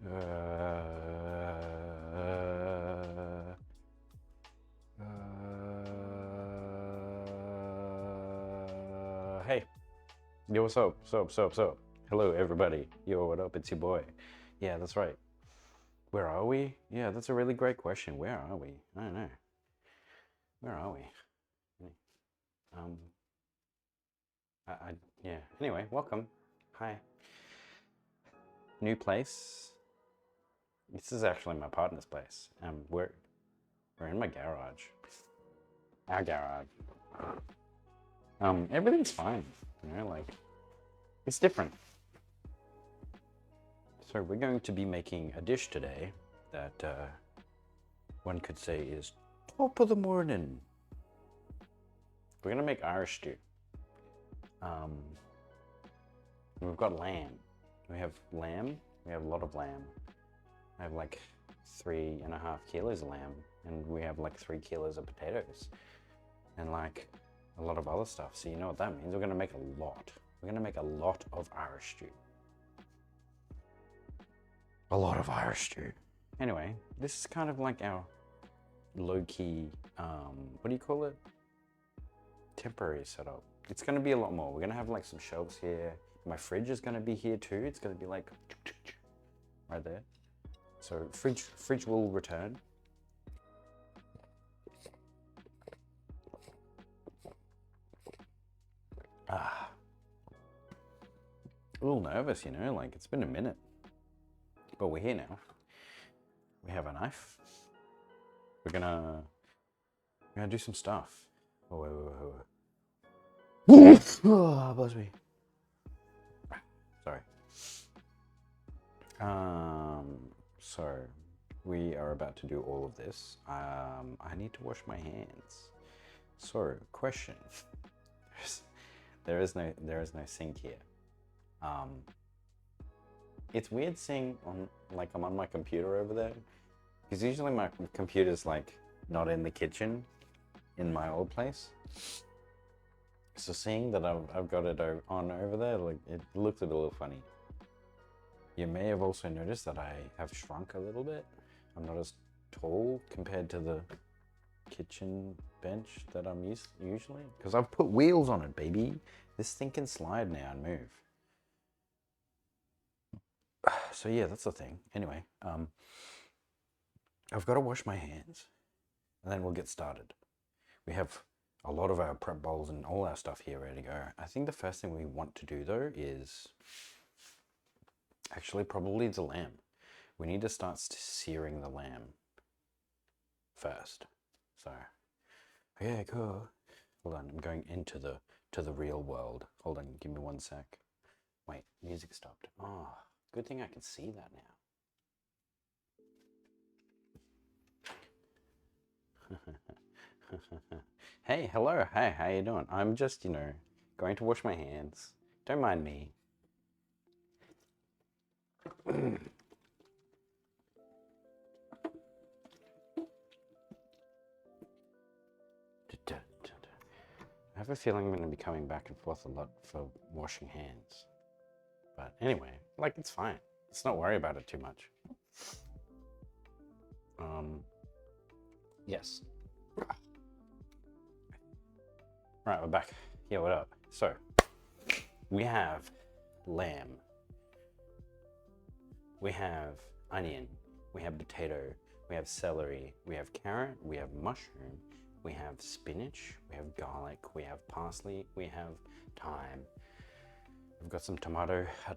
Hey, yo, what's up? What's up? Hello, everybody. Yo, what up? It's your boy. Yeah, that's right. Where are we? Yeah, that's a really great question. Where are we? I don't know. Where are we? Um, I yeah. Anyway, welcome. Hi. New place. This is actually my partner's place. We're in my garage. Our garage. Everything's fine. You know, like it's different. So we're going to be making a dish today that one could say is top of the morning. We're gonna make Irish stew. We've got lamb. We have lamb. We have a lot of lamb. I have like 3.5 kilos of lamb, and we have like 3 kilos of potatoes, and like a lot of other stuff. So you know what that means? We're gonna make a lot. We're gonna make a lot of Irish stew. A lot of Irish stew. Anyway, this is kind of like our low-key, what do you call it? Temporary setup. It's gonna be a lot more. We're gonna have like some shelves here. My fridge is gonna be here too. It's gonna be like right there. So fridge will return. A little nervous, you know, like it's been a minute. But we're here now. We have a knife. We're gonna do some stuff. Oh, wait. Oh, bless me. Sorry. So we are about to do all of this. I need to wash my hands. So, question. There is no sink here. It's weird seeing I'm on my computer over there, because usually my computer's like not in the kitchen in my old place. So seeing that I've got it on over there, like it looked a little funny. You may have also noticed that I have shrunk a little bit. I'm not as tall compared to the kitchen bench that I'm usually, because I've put wheels on it, baby. This thing can slide now and move. So yeah, that's the thing. Anyway, I've got to wash my hands, and then we'll get started. We have a lot of our prep bowls and all our stuff here ready to go. I think the first thing we want to do though is actually probably the lamb. We need to start searing the lamb first. So, okay, cool. Hold on, I'm going into the real world. Hold on, give me 1 sec. Wait, music stopped. Oh, good thing I can see that now. Hey, hello. Hey, how you doing? I'm just, going to wash my hands. Don't mind me. I have a feeling I'm going to be coming back and forth a lot for washing hands. But anyway, like it's fine. Let's not worry about it too much. Yes. Right, we're back. Yeah, what up? So, we have lamb. We have onion. We have potato. We have celery. We have carrot. We have mushroom. We have spinach. We have garlic. We have parsley. We have thyme. We've got some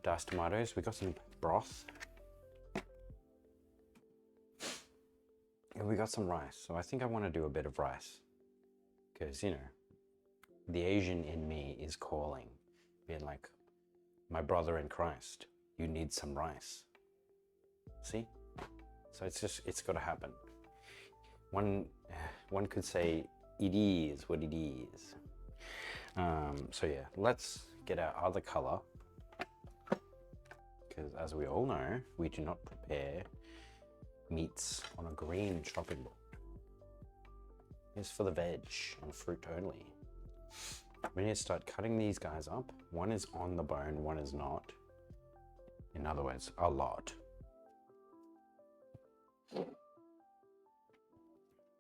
diced tomatoes. We've got some broth. And we got some rice. So I think I want to do a bit of rice. Because, the Asian in me is calling. Being like, my brother in Christ, you need some rice. See? So it's got to happen. One could say it is what it is. So yeah, let's get our other color, because as we all know, we do not prepare meats on a green chopping board. It's for the veg and fruit only. We need to start cutting these guys up. One is on the bone, one is not. In other words, a lot.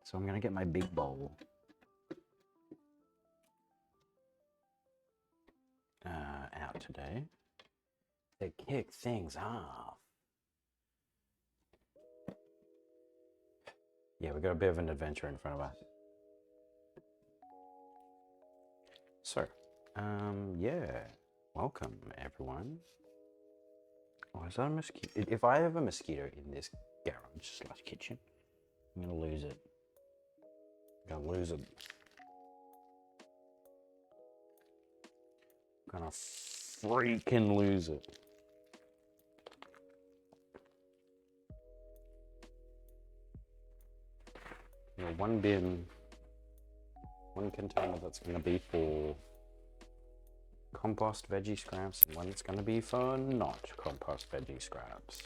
So I'm gonna get my big bowl out today to kick things off. Yeah, we got a bit of an adventure in front of us. So, yeah, welcome everyone. Oh, is that a mosquito? If I have a mosquito in this garage/kitchen, I'm gonna lose it. I'm gonna lose it. I'm gonna freaking lose it. You know, one bin, one container that's gonna be for compost veggie scraps, and one that's gonna be for not compost veggie scraps.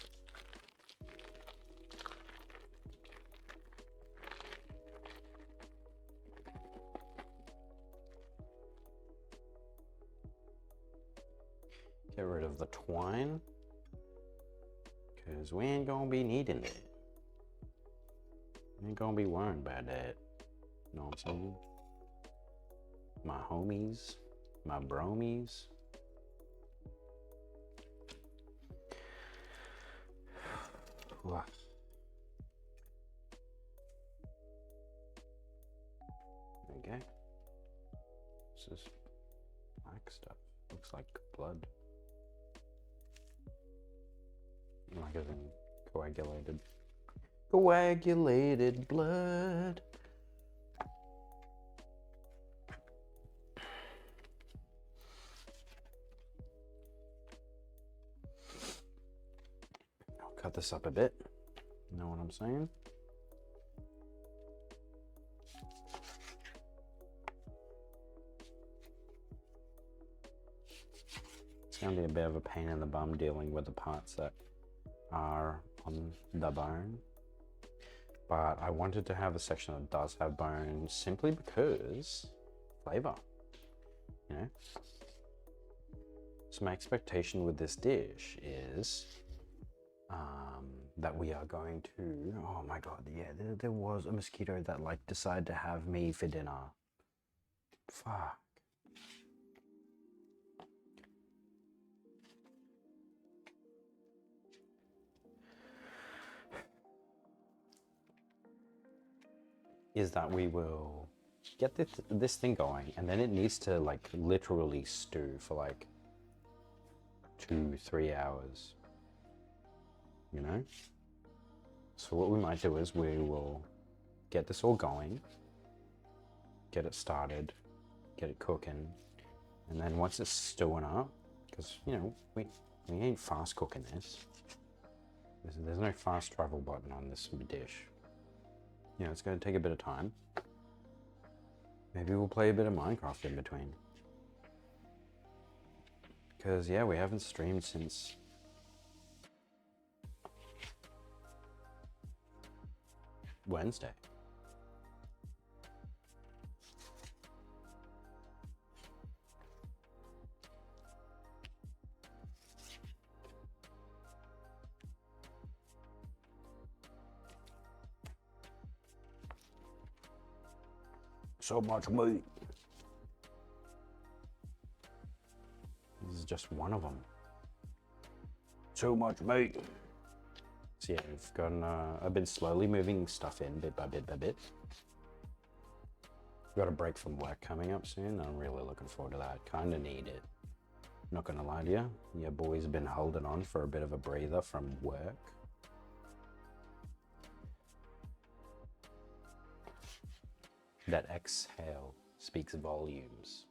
Get rid of the twine, because we ain't gonna be needing it. We ain't gonna be worrying about that. You know what I'm saying? My homies, my bromies. Okay. This is black stuff. Looks like blood. Like as in coagulated. Coagulated blood. I'll cut this up a bit. You know what I'm saying? It's going to be a bit of a pain in the bum dealing with the parts that are on the bone. But I wanted to have a section that does have bones simply because flavor, you know? So my expectation with this dish is that we are going to, oh my God, yeah, there was a mosquito that like decided to have me for dinner. Fuck. Is that we will get this thing going, and then it needs to like literally stew for like 2-3 hours, you know? So what we might do is we will get this all going, get it started, get it cooking, and then once it's stewing up, because you know we ain't fast cooking this. There's no fast travel button on this dish. You know, it's going to take a bit of time. Maybe we'll play a bit of Minecraft in between. Because, yeah, we haven't streamed since Wednesday. So much meat. This is just one of them. So much meat. So yeah, we've gotten, I've been slowly moving stuff in bit by bit by bit. Got a break from work coming up soon. I'm really looking forward to that. Kind of need it. Not gonna lie to you. Yeah, boys been holding on for a bit of a breather from work. That exhale speaks volumes.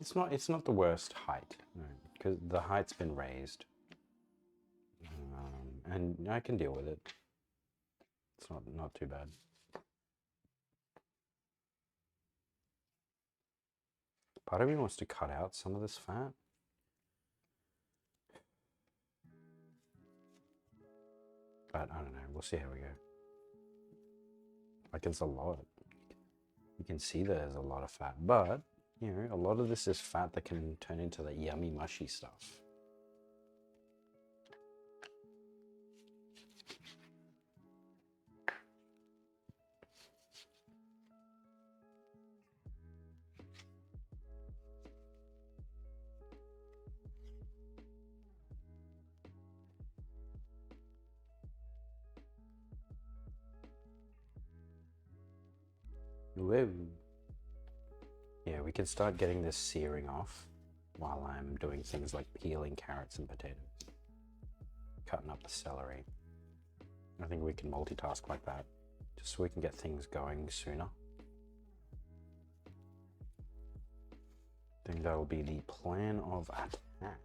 It's not the worst height, no, because the height's been raised. And I can deal with it. It's not too bad. Part of me wants to cut out some of this fat. But I don't know, we'll see how we go. Like it's a lot. You can see there's a lot of fat, but you know, a lot of this is fat that can turn into that yummy mushy stuff. Whoa. Yeah, we can start getting this searing off while I'm doing things like peeling carrots and potatoes, cutting up the celery. I think we can multitask like that, just so we can get things going sooner. I think that'll be the plan of attack.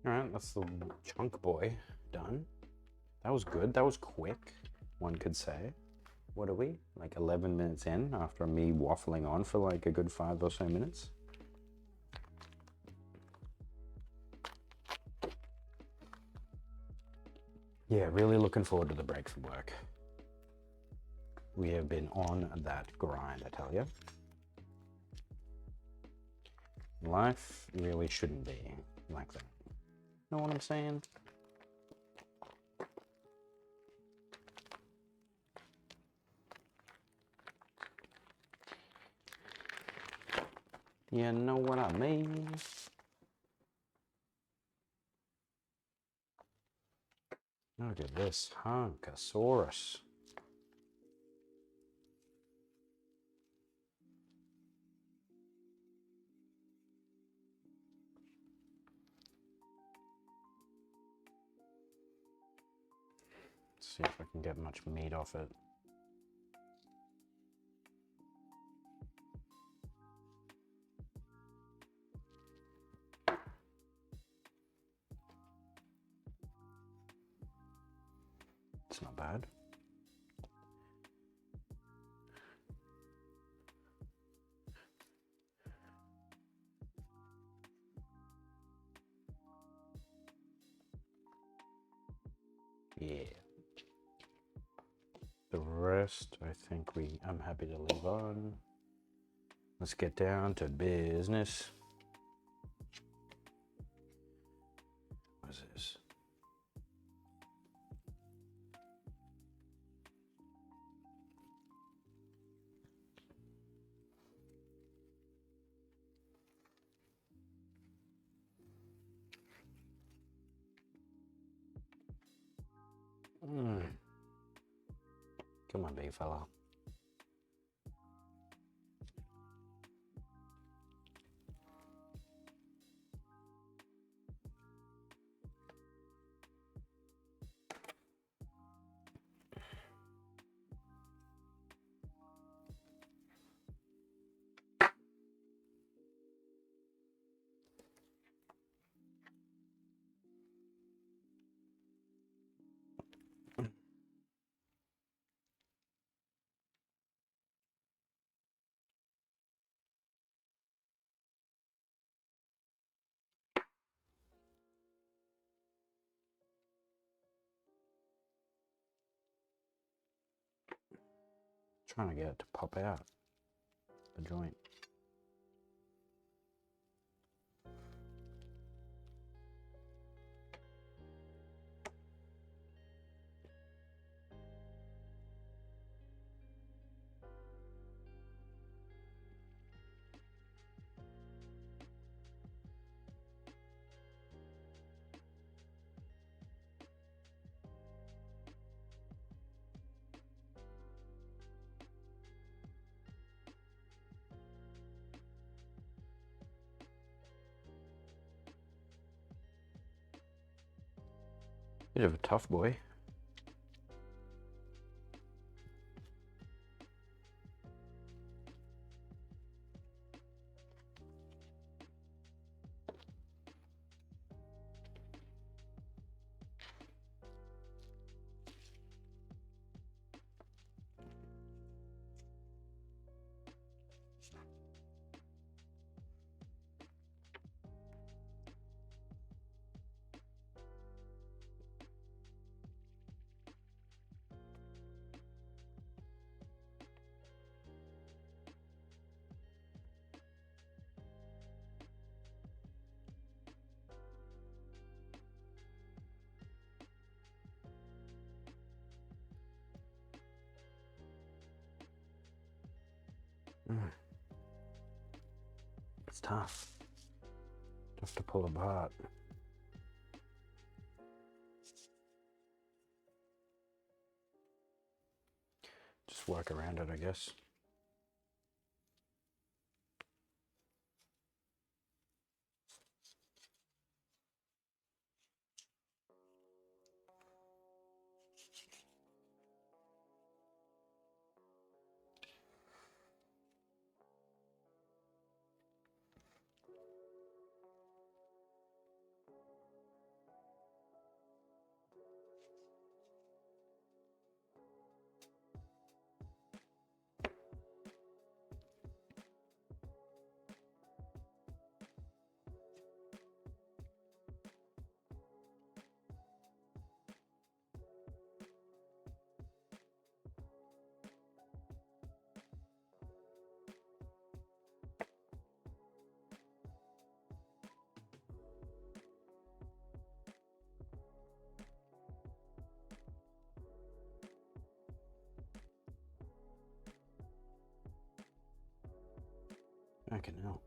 Alright, that's the chunk boy done. That was good. That was quick, one could say. What are we? Like 11 minutes in after me waffling on for like a good 5 or so minutes? Yeah, really looking forward to the break from work. We have been on that grind, I tell you. Life really shouldn't be like that. Know what I'm saying? You know what I mean? Look at this Hunkosaurus. Let's see if I can get much meat off it. It's not bad. Yeah. The rest, I think I'm happy to leave on. Let's get down to business. What is this? Come on, big fella. Trying to get it to pop out the joint. Bit of a tough boy. It's tough. Tough to pull apart. Just work around it, I guess. Fucking hell.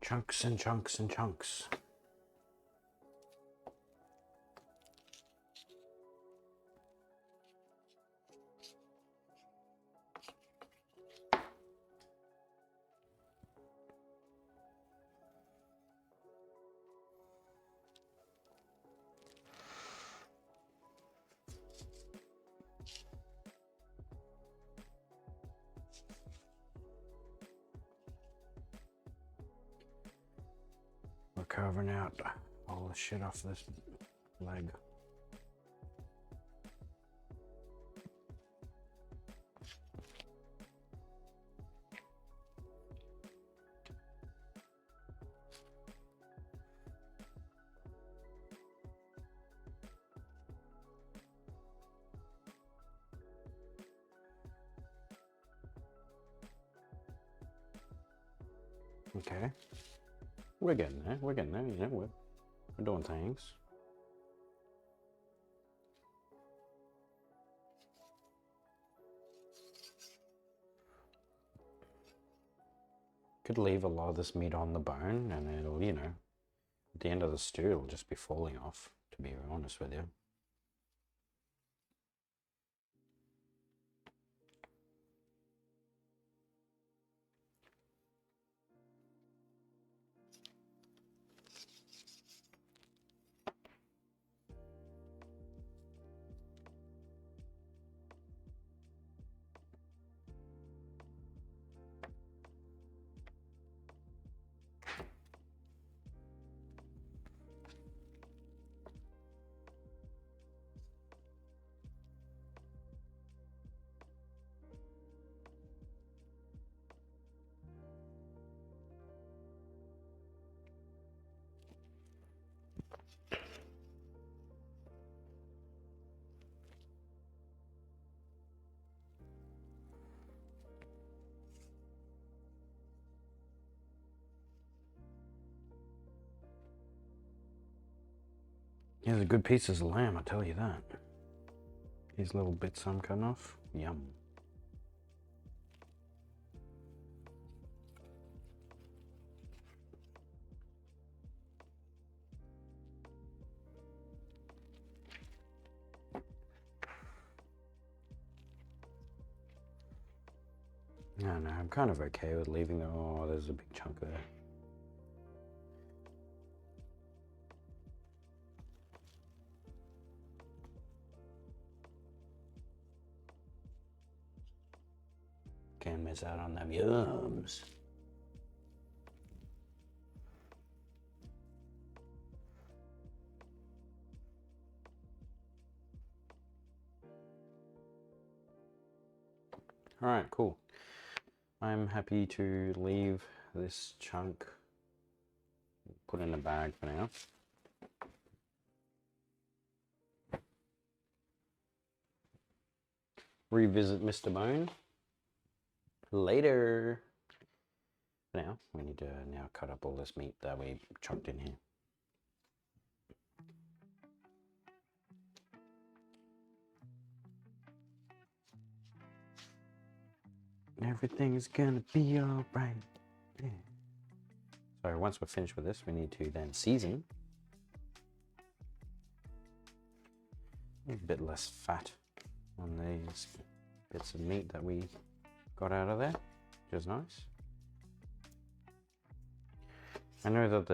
Chunks and chunks and chunks. We're carving out all the shit off this leg. Okay. We're getting there. We're getting there. You know, we're doing things. Could leave a lot of this meat on the bone and it'll, you know, at the end of the stew, it'll just be falling off, to be honest with you. Yeah, they're good pieces of lamb, I tell you that. These little bits I'm cutting off, yum. No, I'm kind of okay with leaving them. Oh, there's a big chunk there. Can't miss out on them yums. All right, cool. I'm happy to leave this chunk, put in a bag for now. Revisit Mr. Bone later. Now we need to cut up all this meat that we chunked in here. Everything is gonna be all right. Yeah. So once we're finished with this, we need to then season. A bit less fat on these bits of meat that we got out of there, which is nice. I know that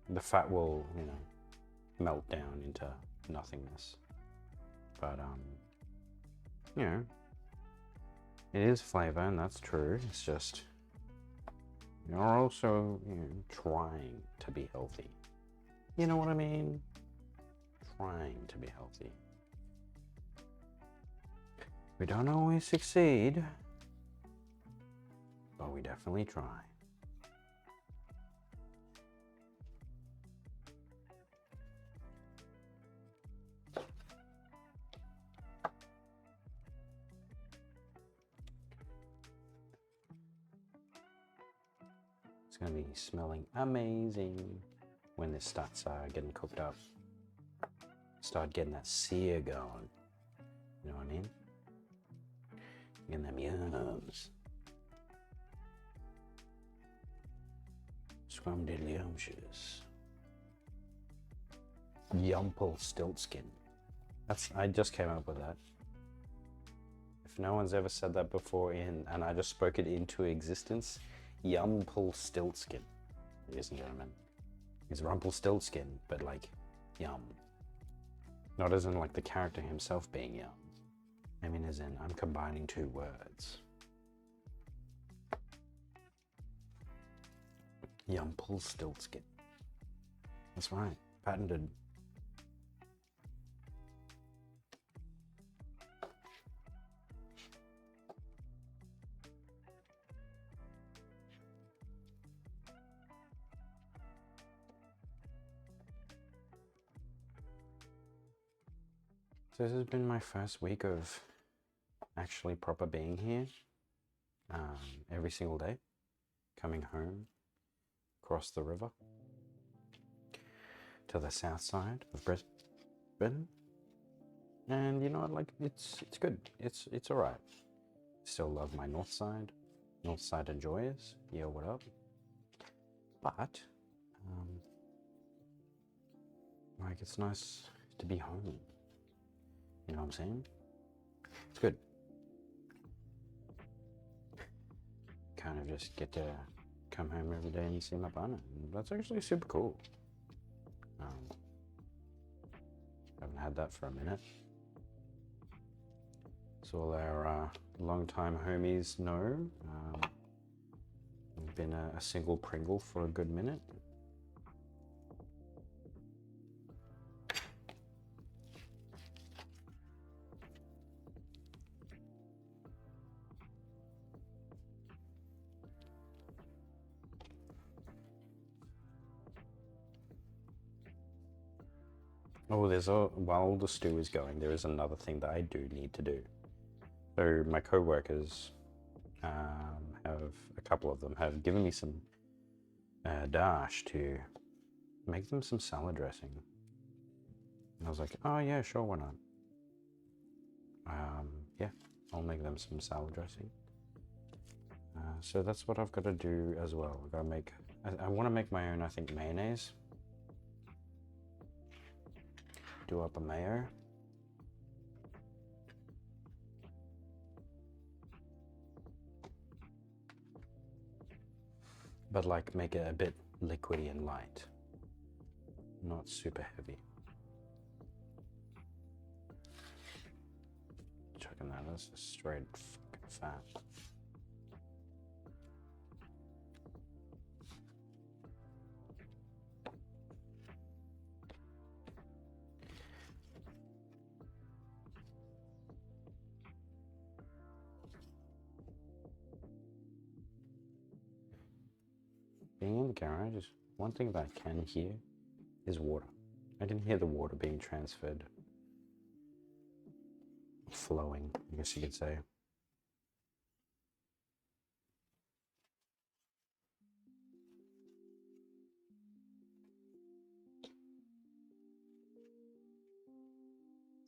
the fat will, you know, melt down into nothingness, but you know, it is flavor, and that's true. It's just you're also, you know, trying to be healthy. You know what I mean? Trying to be healthy. We don't always succeed, but we definitely try. It's going to be smelling amazing when this starts getting cooked up. Start getting that sear going. You know what I mean? Getting them yums. Scrumdiddlyumptious. Yumpelstiltskin. I just came up with that. If no one's ever said that before and I just spoke it into existence, Yumpelstiltskin, ladies and gentlemen. It's Rumpelstiltskin, but like yum. Not as in like the character himself being yum. I mean as in I'm combining two words. Yumpelstiltskin. That's right, patented. So this has been my first week of actually proper being here every single day, coming home across the river to the south side of Brisbane, and you know what, like it's good, it's all right. Still love my north side enjoys, yeah, what up, but like it's nice to be home. You know what I'm saying? It's good. Kind of just get to come home every day and see my partner. That's actually super cool. Haven't had that for a minute. So all our long-time homies know I've been a single Pringle for a good minute. Oh, while the stew is going, there is another thing that I do need to do. So my co-workers, a couple of them have given me some dash to make them some salad dressing. And I was like, oh yeah, sure, why not? Yeah, I'll make them some salad dressing. So that's what I've got to do as well. I've got to make, I want to make my own, I think, mayonnaise. Do up a mayo. But like make it a bit liquidy and light. Not super heavy. Chucking that as a straight fucking fat. being in the garage is one thing that I can hear is water. I can hear the water being transferred. Flowing, I guess you could say.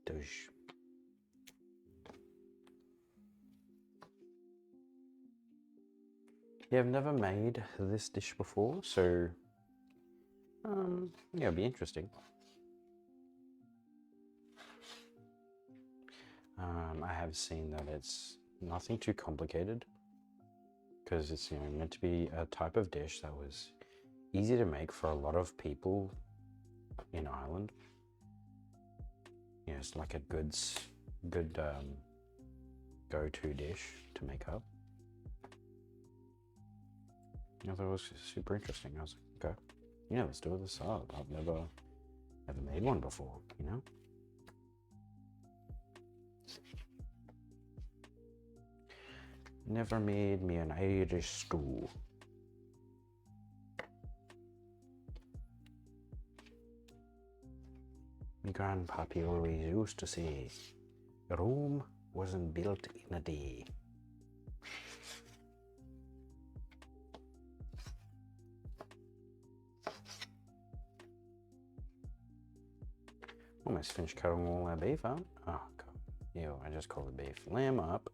Douche. Yeah, I've never made this dish before, so yeah, it'll be interesting. I have seen that it's nothing too complicated because it's meant to be a type of dish that was easy to make for a lot of people in Ireland. It's like a good go-to dish to make up. I thought it was super interesting. I was like, okay, yeah, let's do this up. I've never made one before, Never made me an Irish stew. My grandpappy always used to say, Rome wasn't built in a day. Almost finished cutting all our beef out. Oh, God. Ew, I just called the beef. Lamb up.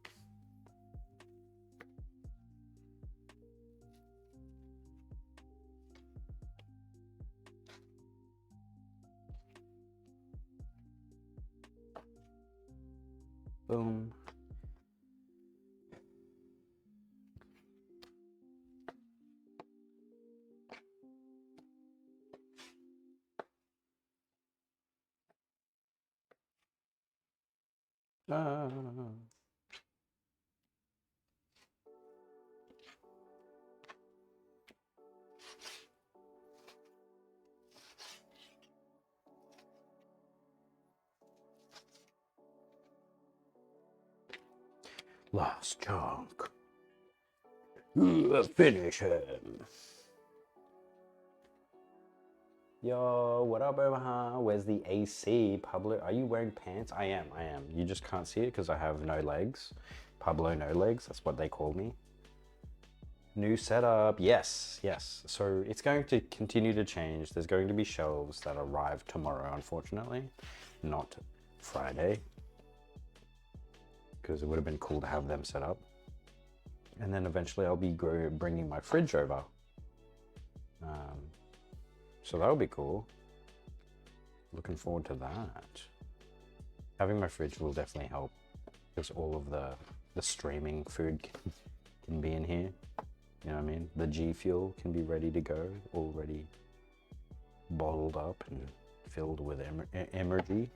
Boom. Last chunk. Finish him. Yo, what up, Omaha? Where's the AC? Pablo, are you wearing pants? I am. You just can't see it because I have no legs. Pablo no legs, that's what they call me. New setup, yes. So it's going to continue to change. There's going to be shelves that arrive tomorrow, unfortunately, not Friday, because it would have been cool to have them set up. And then eventually I'll be bringing my fridge over. So that'll be cool. Looking forward to that. Having my fridge will definitely help because all of the streaming food can be in here. You know what I mean? The G Fuel can be ready to go, already bottled up and filled with energy.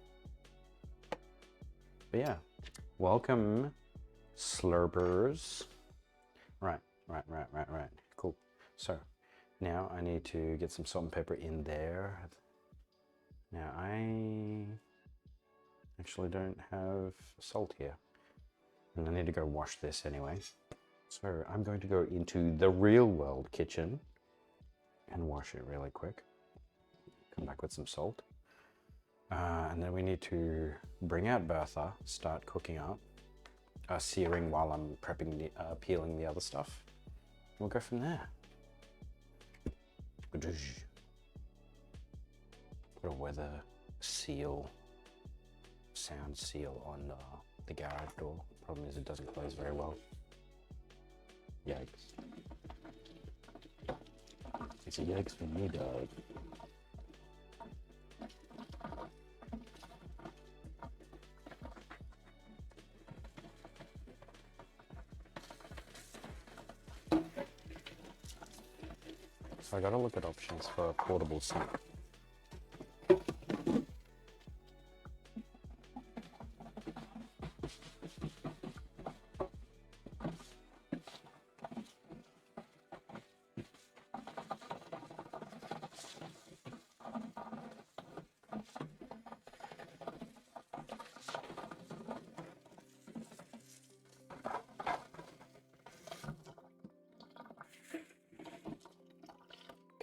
But yeah, welcome, slurpers. Right. Cool. So now I need to get some salt and pepper in there. Now I actually don't have salt here, and I need to go wash this anyway. So I'm going to go into the real world kitchen and wash it really quick. Come back with some salt. And then we need to bring out Bertha, start cooking up, searing while I'm prepping peeling the other stuff. We'll go from there. Put a weather seal, sound seal on the garage door. Problem is it doesn't close very well. Yikes. It's a yikes for me, dog. So I gotta look at options for a portable sink.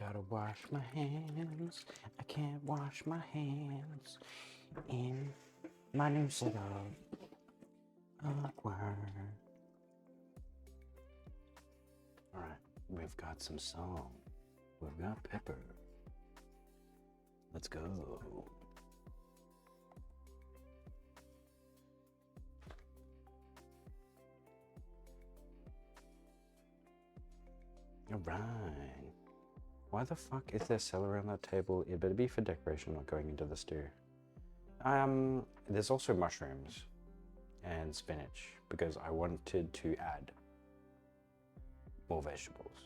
Gotta wash my hands. I can't wash my hands in my new setup. Awkward. Alright, we've got some salt. We've got pepper. Let's go. Alright. Why the fuck is there celery on that table? It better be for decoration, not going into the stew. There's also mushrooms and spinach because I wanted to add more vegetables.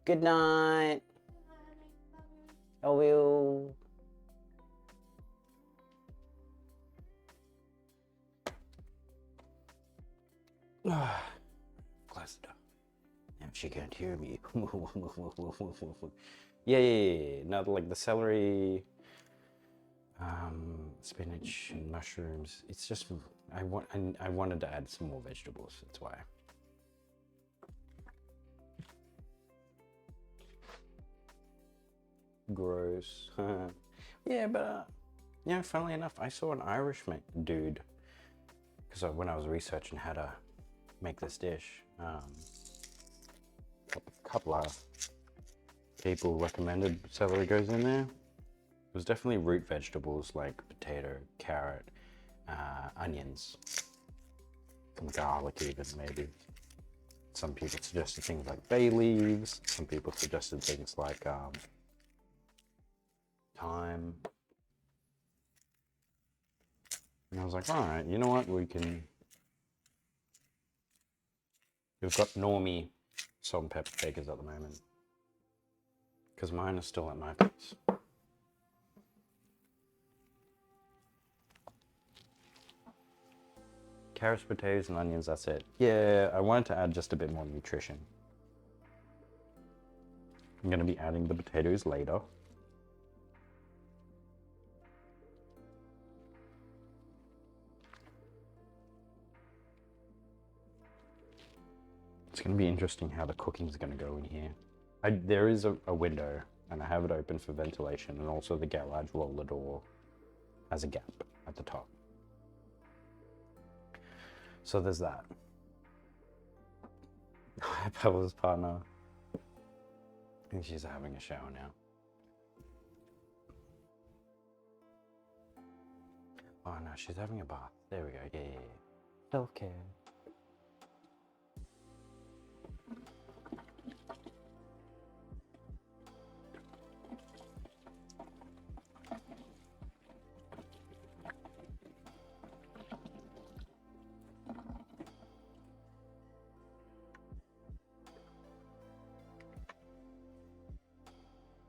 Good night. I will. Close the door. Now she can't hear me. Yeah. Not like the celery, spinach and mushrooms. It's just I wanted to add some more vegetables. That's why. Gross. Yeah, but funnily enough, I saw an Irish dude because when I was researching how to make this dish, a couple of people recommended celery goes in there. It was definitely root vegetables like potato, carrot, onions, some garlic even maybe. Some people suggested things like bay leaves. Some people suggested things like thyme. And I was like, all right, you know what? We've got normie salt and pepper shakers at the moment. Because mine are still at my place. Carrots, potatoes, and onions, that's it. Yeah, I wanted to add just a bit more nutrition. I'm going to be adding the potatoes later. It's going to be interesting how the cooking's going to go in here. There is a window, and I have it open for ventilation, and also the garage roller door has a gap at the top. So there's that. Hi, Pebbles' partner. I think she's having a shower now. Oh no, she's having a bath. There we go. Yeah. Self-care.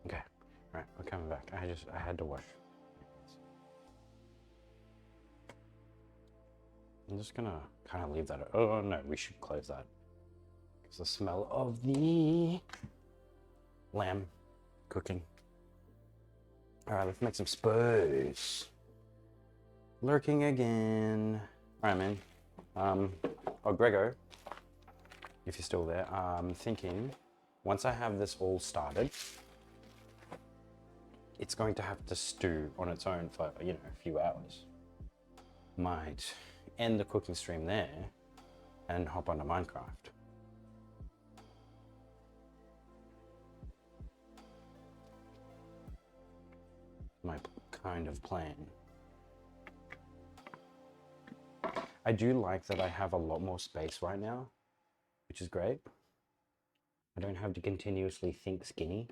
Okay. All right, we're coming back. I had to wash. I'm just gonna kind of leave that. Oh no, we should close that. Because the smell of the lamb cooking. All right, let's make some spurs. Lurking again. All right, man. Oh, Grego, if you're still there, I'm thinking once I have this all started, it's going to have to stew on its own for, a few hours. Might end the cooking stream there and hop onto Minecraft. My kind of plan. I do like that I have a lot more space right now, which is great. I don't have to continuously think skinny.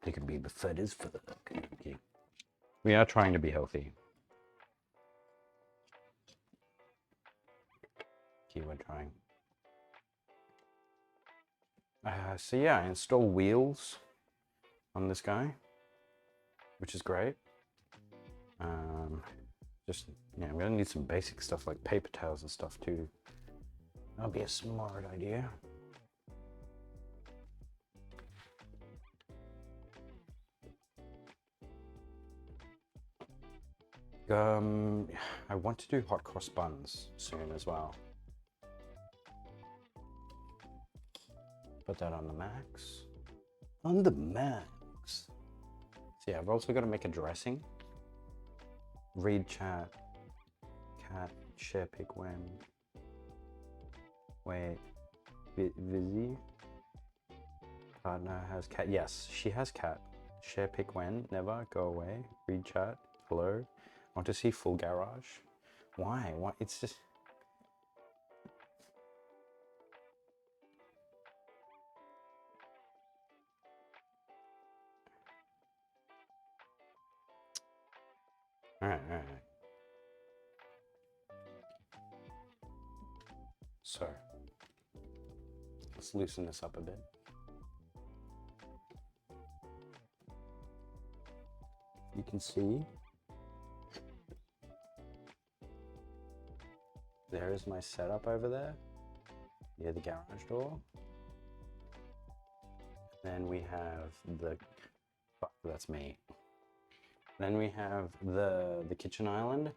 They could be fed as fuck. Okay. We are trying to be healthy. Keyword trying. So yeah, I install wheels on this guy, which is great. I'm gonna need some basic stuff like paper towels and stuff too. That'll be a smart idea. I want to do hot cross buns soon as well. Put that on the max. On the max. So yeah, I've also got to make a dressing. Read chat. Cat. Share pick when. Wait. Vizzy. Partner has cat. Yes, she has cat. Share pick when. Never. Go away. Read chat. Hello. Want to see full garage? Why? Why? It's just. Alright. So, let's loosen this up a bit. You can see there is my setup over there near the garage door. Then we have the, fuck, that's me. Then we have the kitchen island.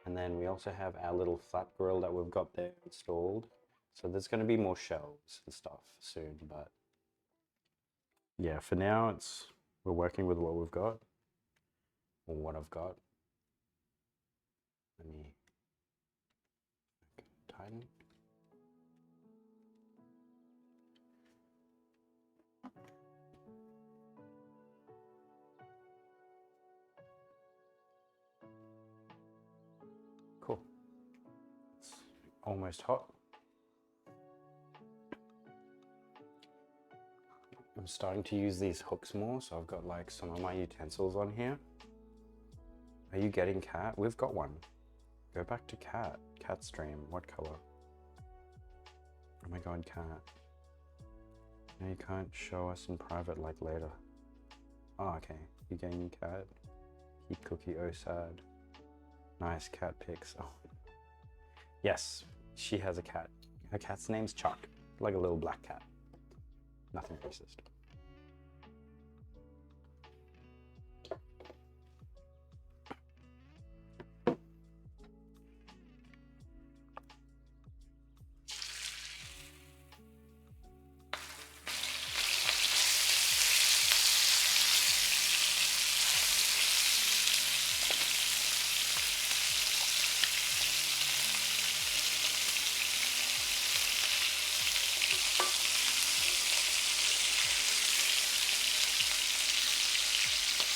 And then we also have our little flat grill that we've got there installed. So there's going to be more shelves and stuff soon, but yeah, for now we're working with what we've got, or what I've got. Let me tighten. Cool. It's almost hot. I'm starting to use these hooks more, so I've got like some of my utensils on here. Are you getting cat? We've got one. Go back to cat. Cat stream. What color? Oh my god, cat. No, you can't show us in private like later. Oh, okay. You getting cat? Keep cookie, oh sad. Nice cat pics. Oh. Yes, she has a cat. Her cat's name's Chuck. Like a little black cat. Nothing racist.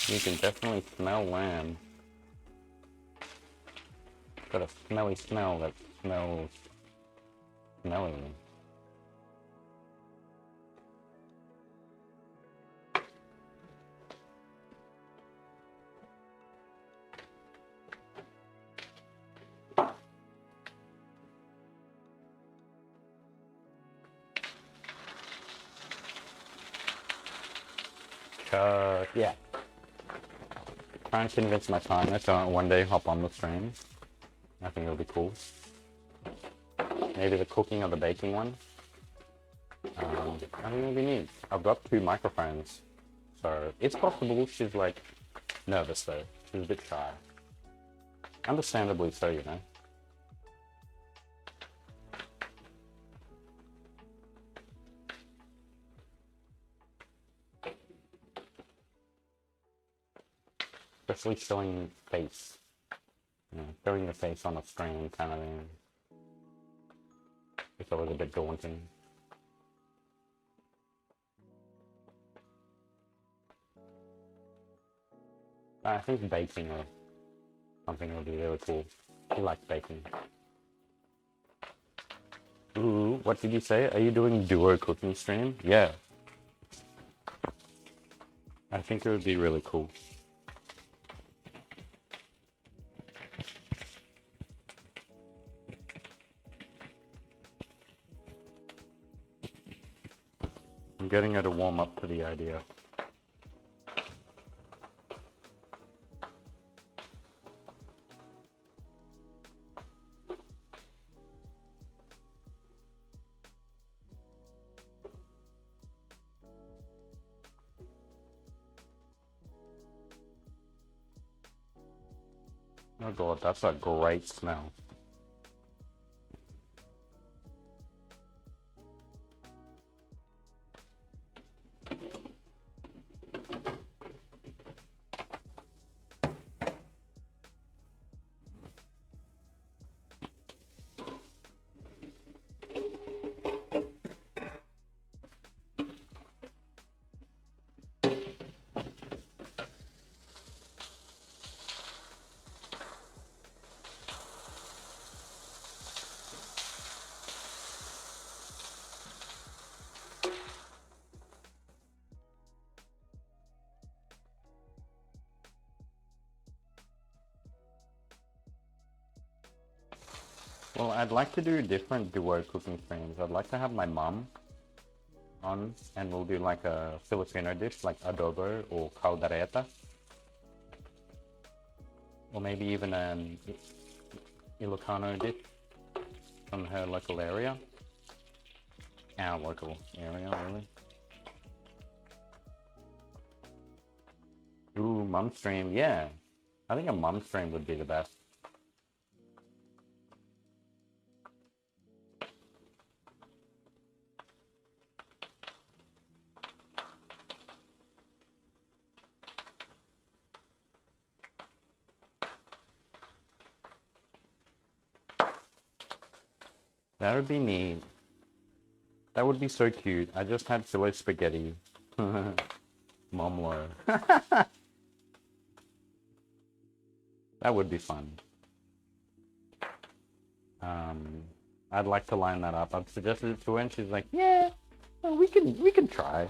You can definitely smell lamb. Got a smelly smell that smells smelly. Yeah. Trying to convince my partner to one day hop on the stream. I think it'll be cool. Maybe the cooking or the baking one. I think it'll be neat. I've got 2 microphones, so it's possible. She's like nervous though. She's a bit shy. Understandably so, you know. Especially showing face. You know, showing your face on a screen kind of thing. It's always a bit daunting. I think baking or something will be really cool. He likes baking. Ooh, what did you say? Are you doing duo cooking stream? Yeah. I think it would be really cool. I'm getting her to warm up to the idea. Oh god, that's a great smell. Well, I'd like to do different duo cooking streams. I'd like to have my mum on, and we'll do like a Filipino dish like adobo or caldereta, or maybe even an Ilocano dish from her local area. Our local area, really. Ooh, mum stream, yeah. I think a mum stream would be the best. That would be neat. That would be so cute. I just had Philly spaghetti. Momlo. That would be fun. I'd like to line that up. I've suggested it to her and she's like, yeah, well, we can try.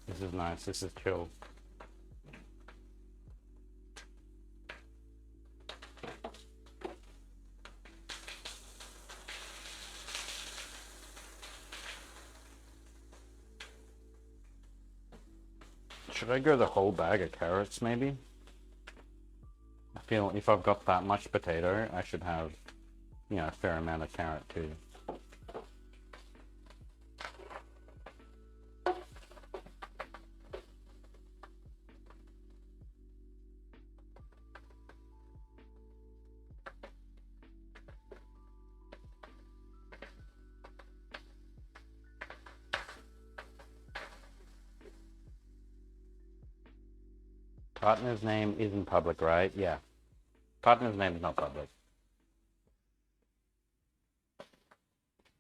This is nice. This is chill. Should I go the whole bag of carrots, maybe? I feel if I've got that much potato, I should have, you know, a fair amount of carrot too. Partner's name isn't public, right? Yeah. Partner's name is not public.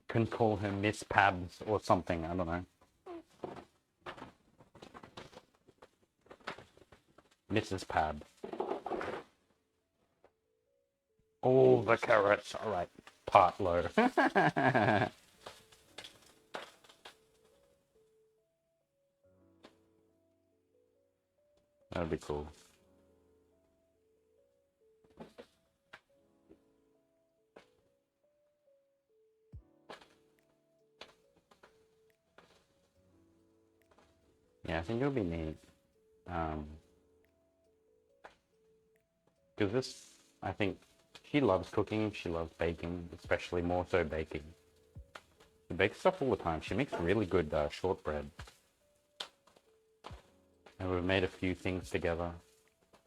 Can call her Miss Pabs or something, I don't know. Mrs. Pab. All the carrots, alright. Part low. That'd be cool. Yeah, I think it'll be neat. Because this, I think, she loves cooking, she loves baking, especially more so baking. She bakes stuff all the time. She makes really good shortbread. And we've made a few things together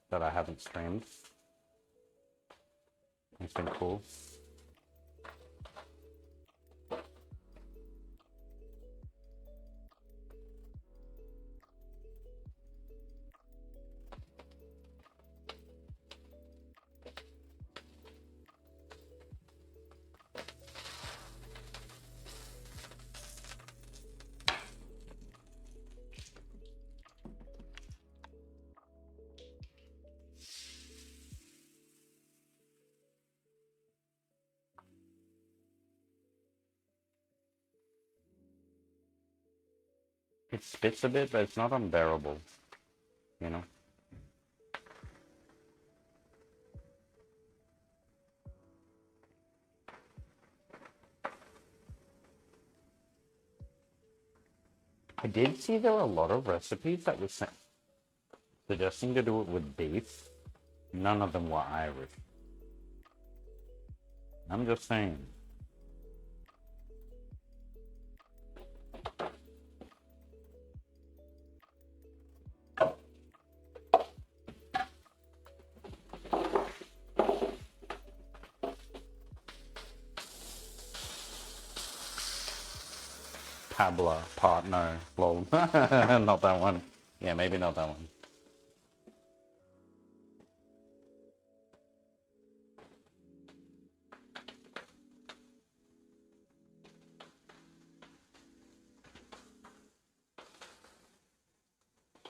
that I haven't streamed. It's been cool. It spits a bit, but it's not unbearable, you know? I did see there were a lot of recipes that were suggesting to do it with beef. None of them were Irish. I'm just saying. Pabla, partner, lol. Not that one. Yeah, maybe not that one.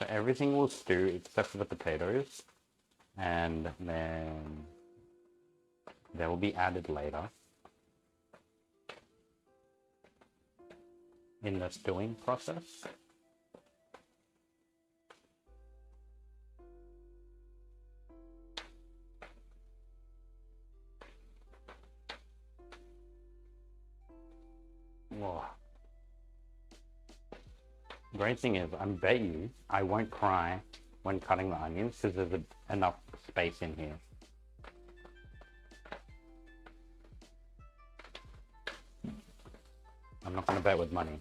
So everything will stew except for the potatoes, and then they will be added later in the stewing process. Whoa. Great thing is, I bet you I won't cry when cutting the onions because there's enough space in here. I'm not going to bet with money.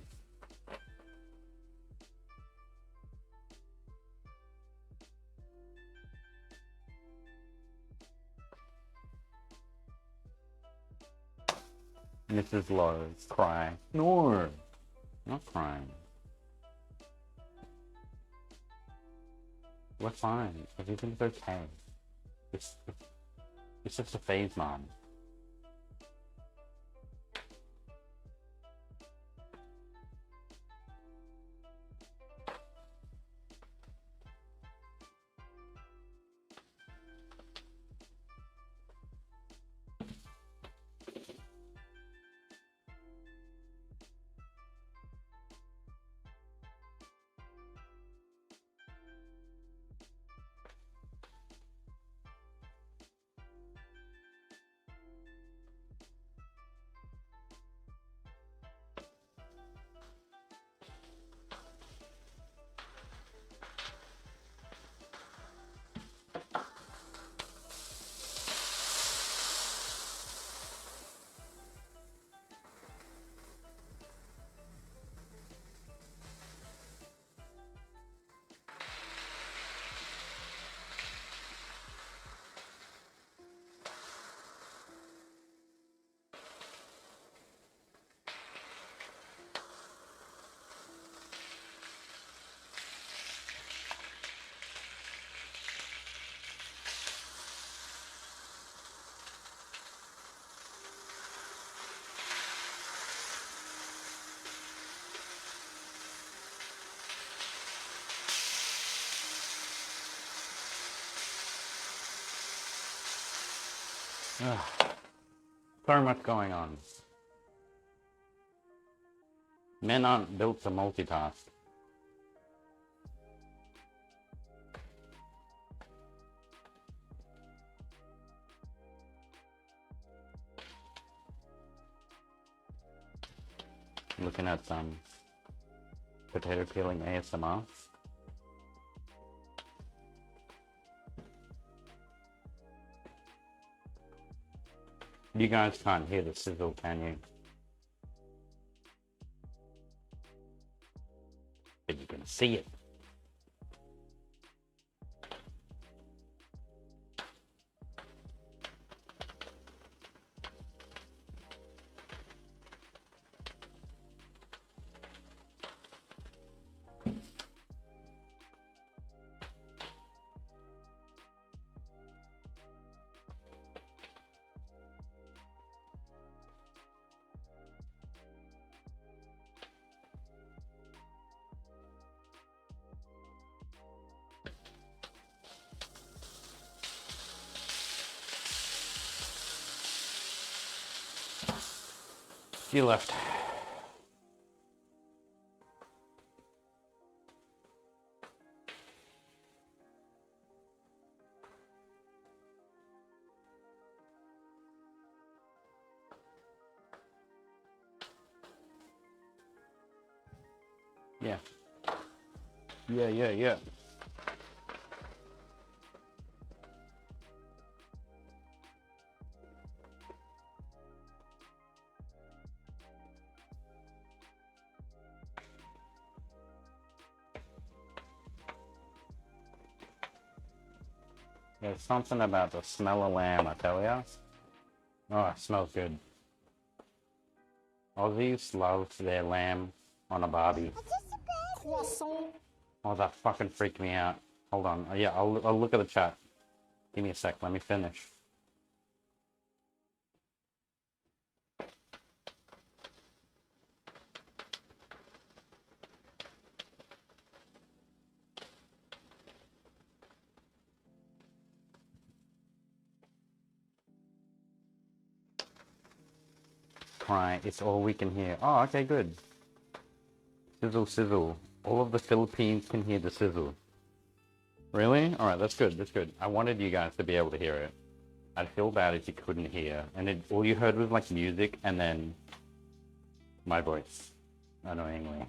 Mrs. Lowe's, cry. No, not crying. We're fine. Everything's okay. It's just a phase, Mom. Ugh. So much going on. Men aren't built to multitask. Looking at some potato peeling ASMR. You guys can't hear the sizzle, can you? But you can see it. Few left. Yeah. Yeah. There's something about the smell of lamb, I tell ya. Oh, it smells good. Aussies love their lamb on a barbie. Croissant. Oh, that fucking freaked me out. Hold on. Yeah, I'll look at the chat. Give me a sec. Let me finish. Cry. It's all we can hear. Oh, okay, good. Sizzle, sizzle. All of the Philippines can hear the sizzle. Really? Alright, that's good, that's good. I wanted you guys to be able to hear it. I'd feel bad if you couldn't hear. And all you heard was like music and then my voice. Annoyingly.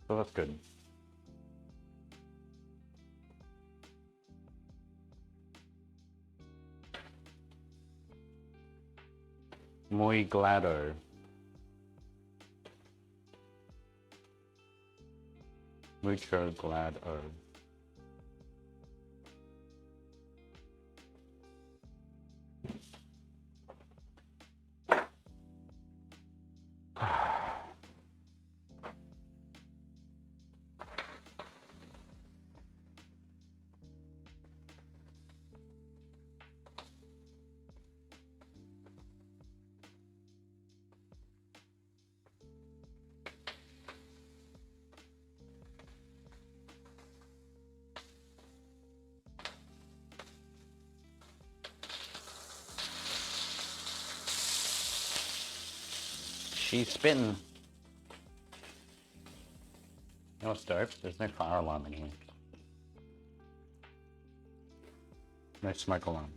So that's good. Muy glado. Mucho glado. She's spitting. You know what's dope? There's no fire alarm in here. No smoke alarm.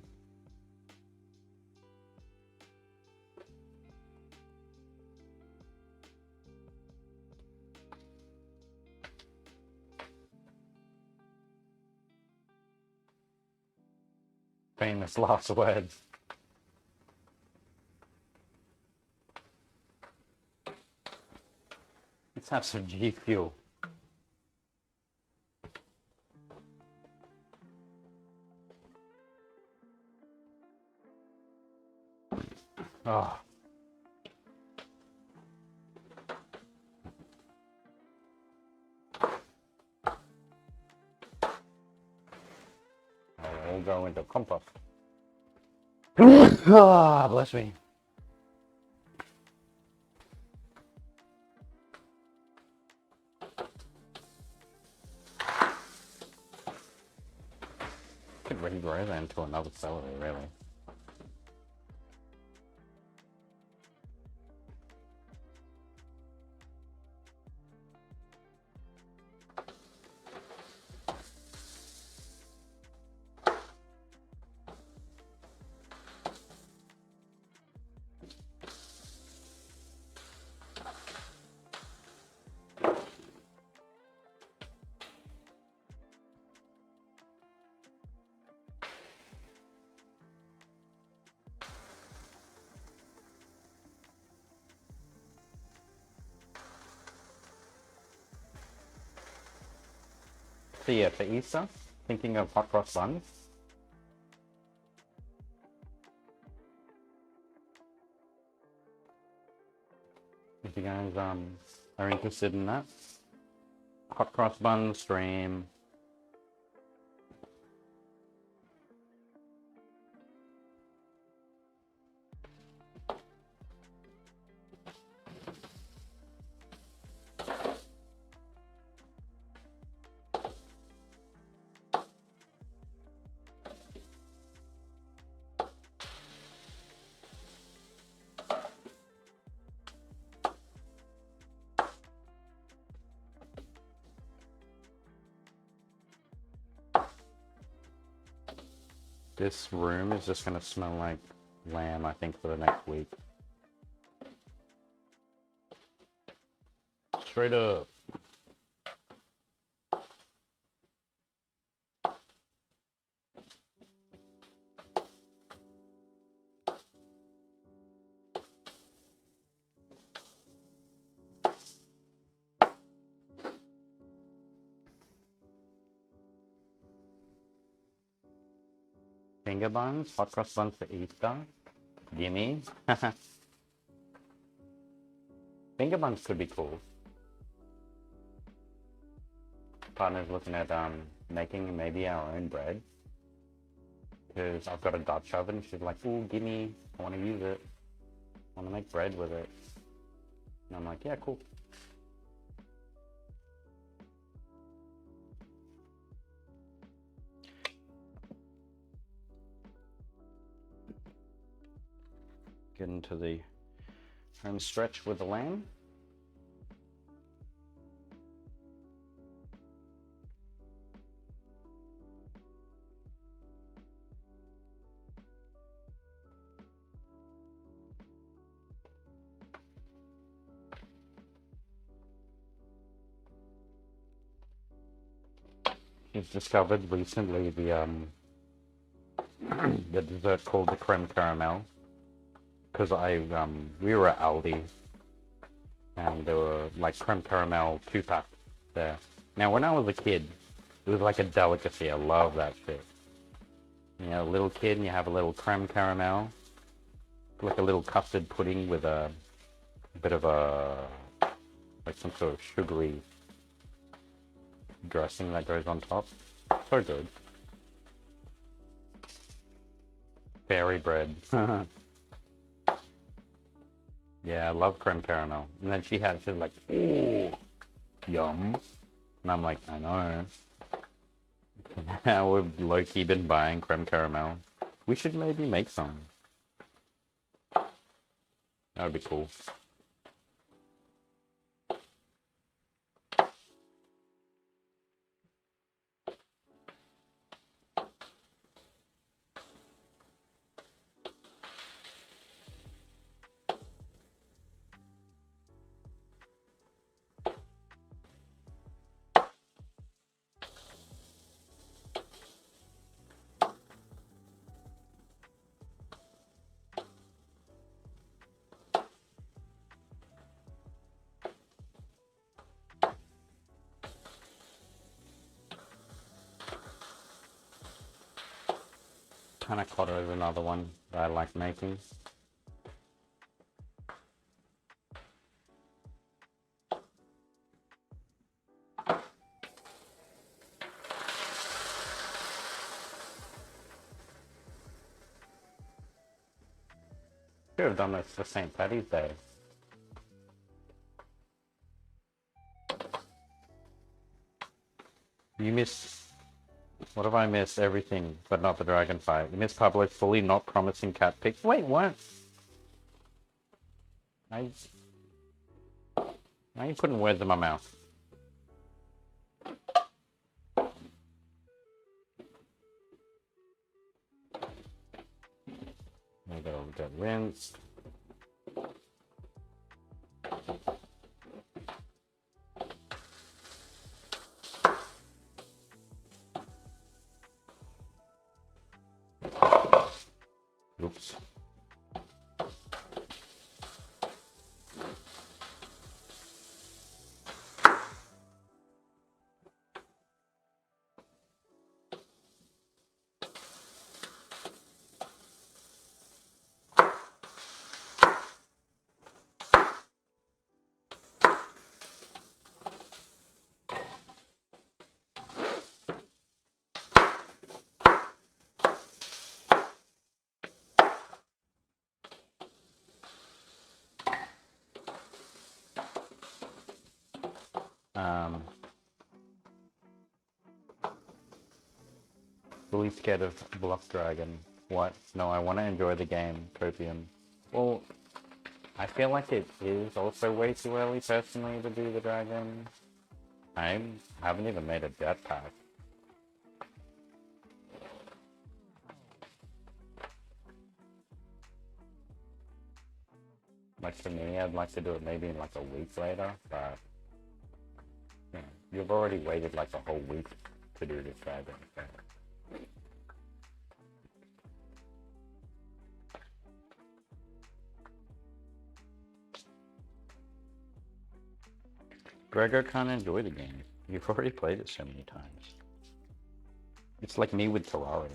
Famous last words. Let's have some G Fuel. Oh. I'll go into compost. Ah, bless me. Could regrow that into another celery, really. So yeah, for Easter, thinking of hot cross buns. If you guys are interested in that. Hot cross bun stream. This room is just gonna smell like lamb, I think, for the next week. straight up. Finger buns, hot cross buns for Easter. Gimme. Finger buns could be cool. Partner's looking at making maybe our own bread. Because I've got a Dutch oven. She's like, ooh, gimme. I want to use it. I want to make bread with it. And I'm like, yeah, cool. Get into the home stretch with the lamb. She's discovered recently the the dessert called the creme caramel. Because we were at Aldi and there were like creme caramel 2-pack there. Now when I was a kid, it was like a delicacy. I love that shit. You know, a little kid and you have a little creme caramel, like a little custard pudding with a bit of like some sort of sugary dressing that goes on top. So good. Fairy bread. Yeah, I love creme caramel. And then she's like, ooh, yum. And I'm like, I know. Now we've low-key been buying creme caramel. We should maybe make some. That would be cool. Panna cotta is another one that I like making. Should have done this for St. Paddy's Day. You miss... What have I missed? Everything, but not the dragon fight. You missed Pablo fully not promising cat pics. Wait, what? Why are you putting words in my mouth? Maybe I'll get rinsed. Oops. Really scared of Bluff Dragon. What? No, I want to enjoy the game, Copium. Well, I feel like it is also way too early, personally, to do the dragon. I haven't even made a jetpack. Like for me, I'd like to do it maybe in like a week later, but You've already waited like a whole week to do this dragon. So. Gregor can't enjoy the game. You've already played it so many times. It's like me with Terraria.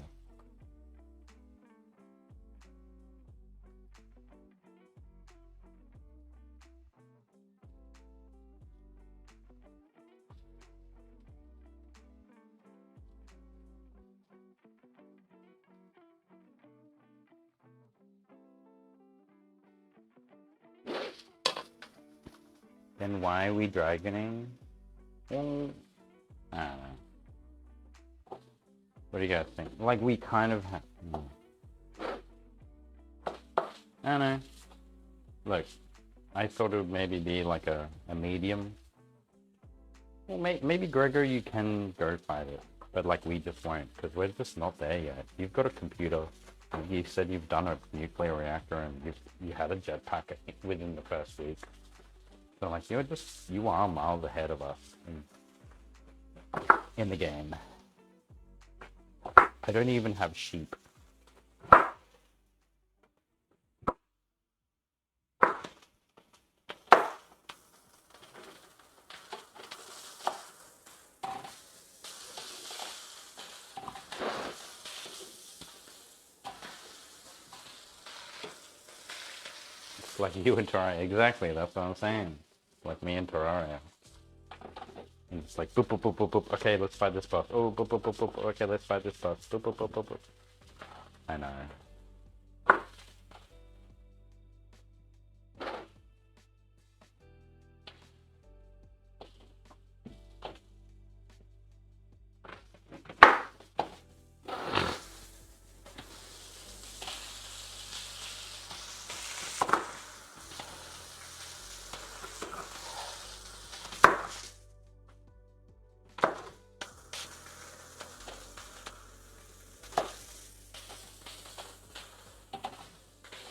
Then why are we dragoning? Well, I don't know. What do you guys think? Like, we kind of have... I don't know. Look, I thought it would maybe be like a medium. Well, maybe Gregor, you can go fight it. But, like, we just won't, because we're just not there yet. You've got a computer. You said you've done a nuclear reactor, and you had a jetpack within the first week. So, like, you are miles ahead of us in the game. I don't even have sheep. It's like you and Terraria. Exactly, that's what I'm saying. Like me and Terraria. And it's like boop boop boop boop boop. Okay, let's fight this boss. Oh boop boop boop boop. Okay, let's fight this boss. Boop boop boop boop boop. I know.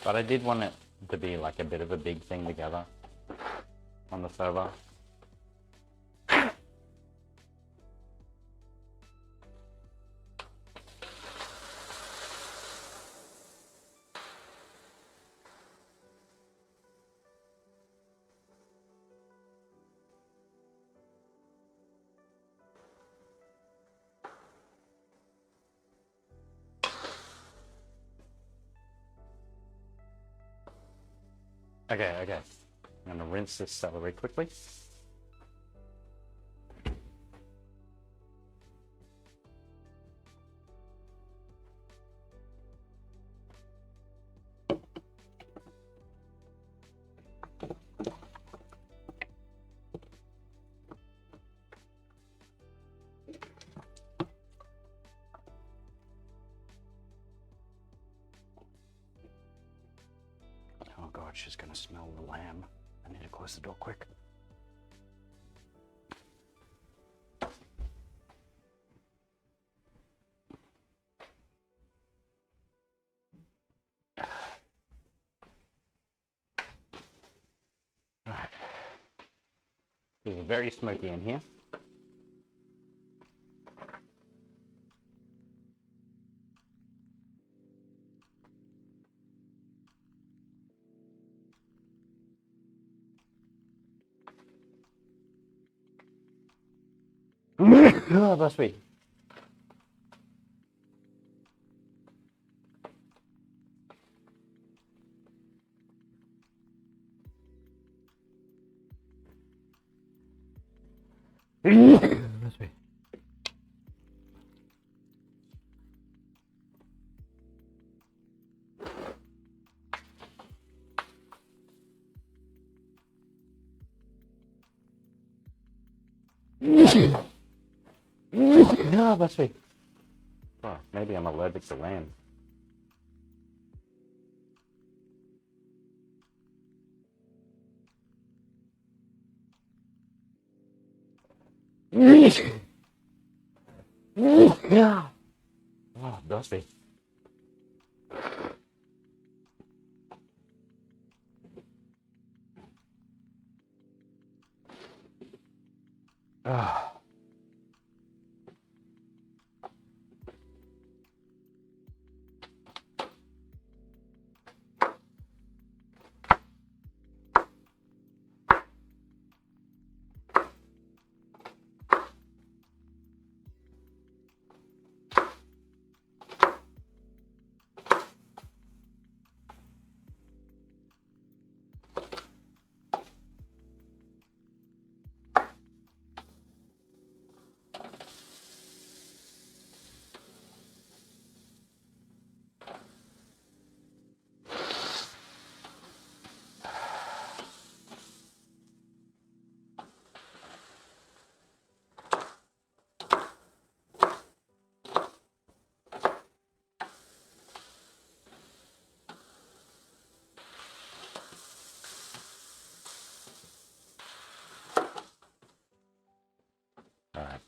But I did want it to be like a bit of a big thing together on the server. Okay. I'm gonna rinse this celery quickly. Oh god, she's gonna smell the lamb. I need to close the door quick. Alright. This is very smoky in here. Oh, that's sweet. That's sweet. No, that's sweet. Oh, maybe I'm allergic to lamb. Yeah. Oh, dusty. Ah. Alright.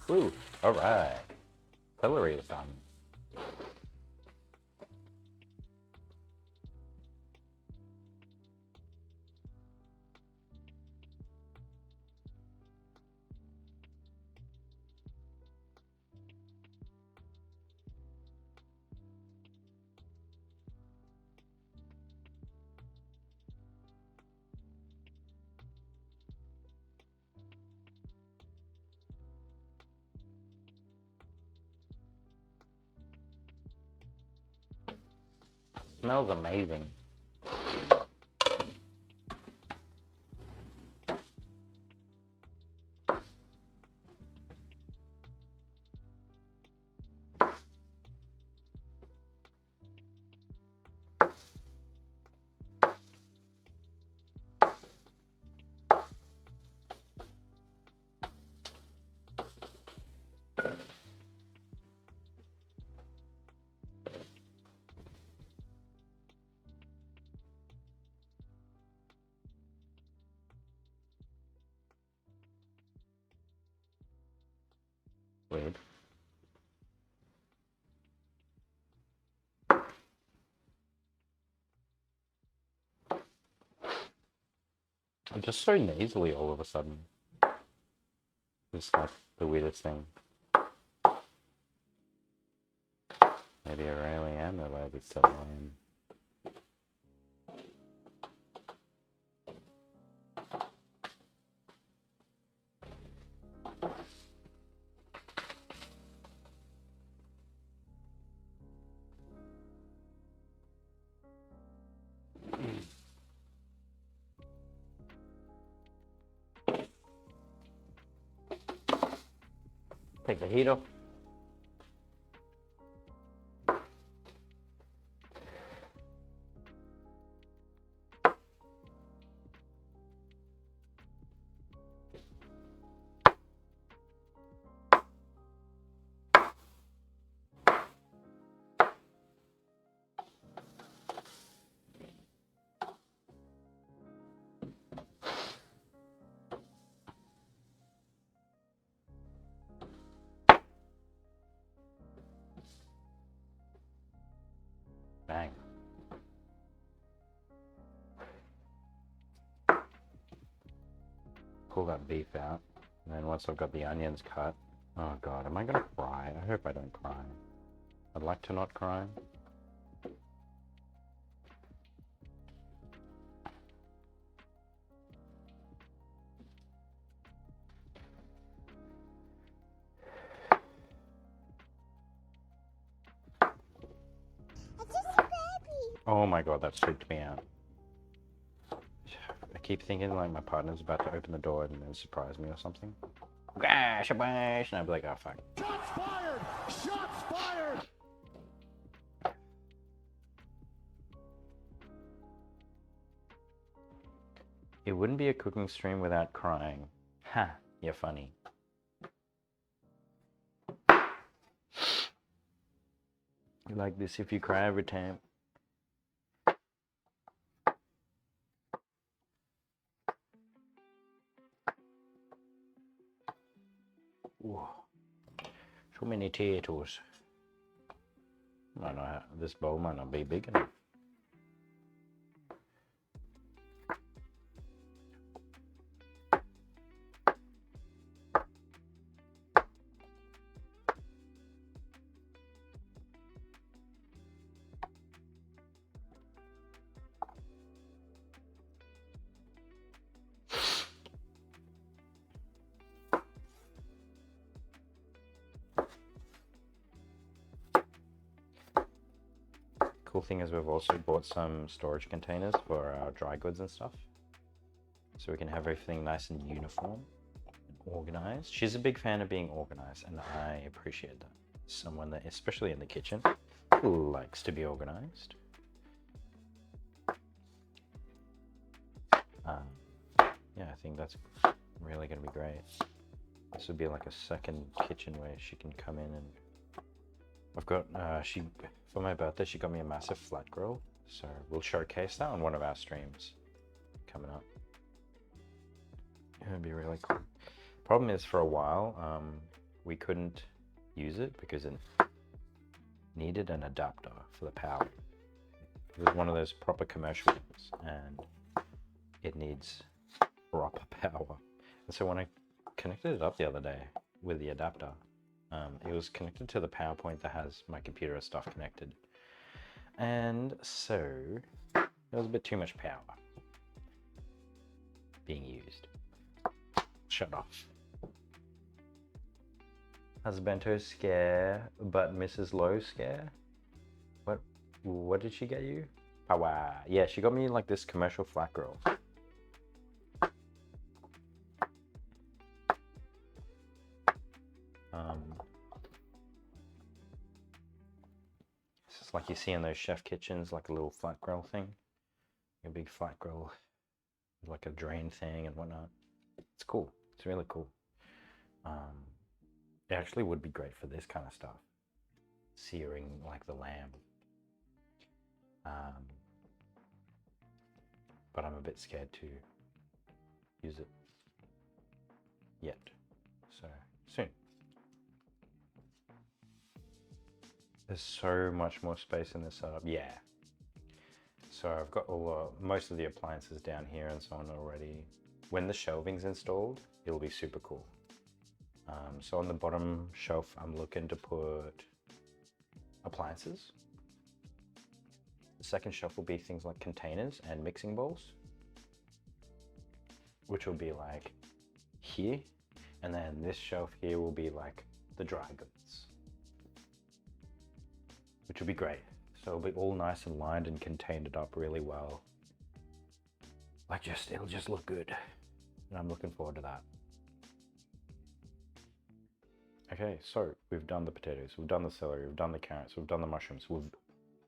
Woo! Alright. Celery is done. Smells amazing. Weird. I'm just so nasally all of a sudden. It's like the weirdest thing. Maybe I really am allergic to lime. Take the heat off. Bang. Pull that beef out. And then once I've got the onions cut, oh god, am I gonna cry? I hope I don't cry. I'd like to not cry. Oh my god, that freaked me out. I keep thinking like my partner's about to open the door and then surprise me or something. Gash, shabash, and I'd be like, oh fuck. Shots fired! Shots fired! It wouldn't be a cooking stream without crying. Ha, you're funny. You like this if you cry every time. Ooh. So many potatoes. Might not, this bowl might not be big enough. Cool thing is we've also bought some storage containers for our dry goods and stuff. So we can have everything nice and uniform and organized. organized. She's a big fan of being organized, and I appreciate that. Someone that, especially in the kitchen, likes to be organized. Yeah, I think that's really going to be great. This would be like a second kitchen where she can come in, and I've got, for my birthday, she got me a massive flat grill. So we'll showcase that on one of our streams coming up. It would be really cool. Problem is, for a while, we couldn't use it because it needed an adapter for the power. It was one of those proper commercial ones, and it needs proper power. And so when I connected it up the other day with the adapter, it was connected to the PowerPoint that has my computer stuff connected. And so there was a bit too much power being used. Shut off. Husbando scare, but Mrs. Lowe scare? What did she get you? Power. Yeah, she got me like this commercial flat grill. It's just like you see in those chef kitchens, like a little flat grill thing. A big flat grill with like a drain thing and whatnot. It's cool. It's really cool. It actually would be great for this kind of stuff. Searing like the lamb. But I'm a bit scared to use it yet. So soon. There's so much more space in this setup. Yeah. So I've got most of the appliances down here and so on already. When the shelving's installed, it'll be super cool. So on the bottom shelf, I'm looking to put appliances. The second shelf will be things like containers and mixing bowls, which will be like here. And then this shelf here will be like the dry goods, which will be great. So it'll be all nice and lined and contained it up really well. Like it'll just look good. And I'm looking forward to that. Okay, so we've done the potatoes, we've done the celery, we've done the carrots, we've done the mushrooms, we've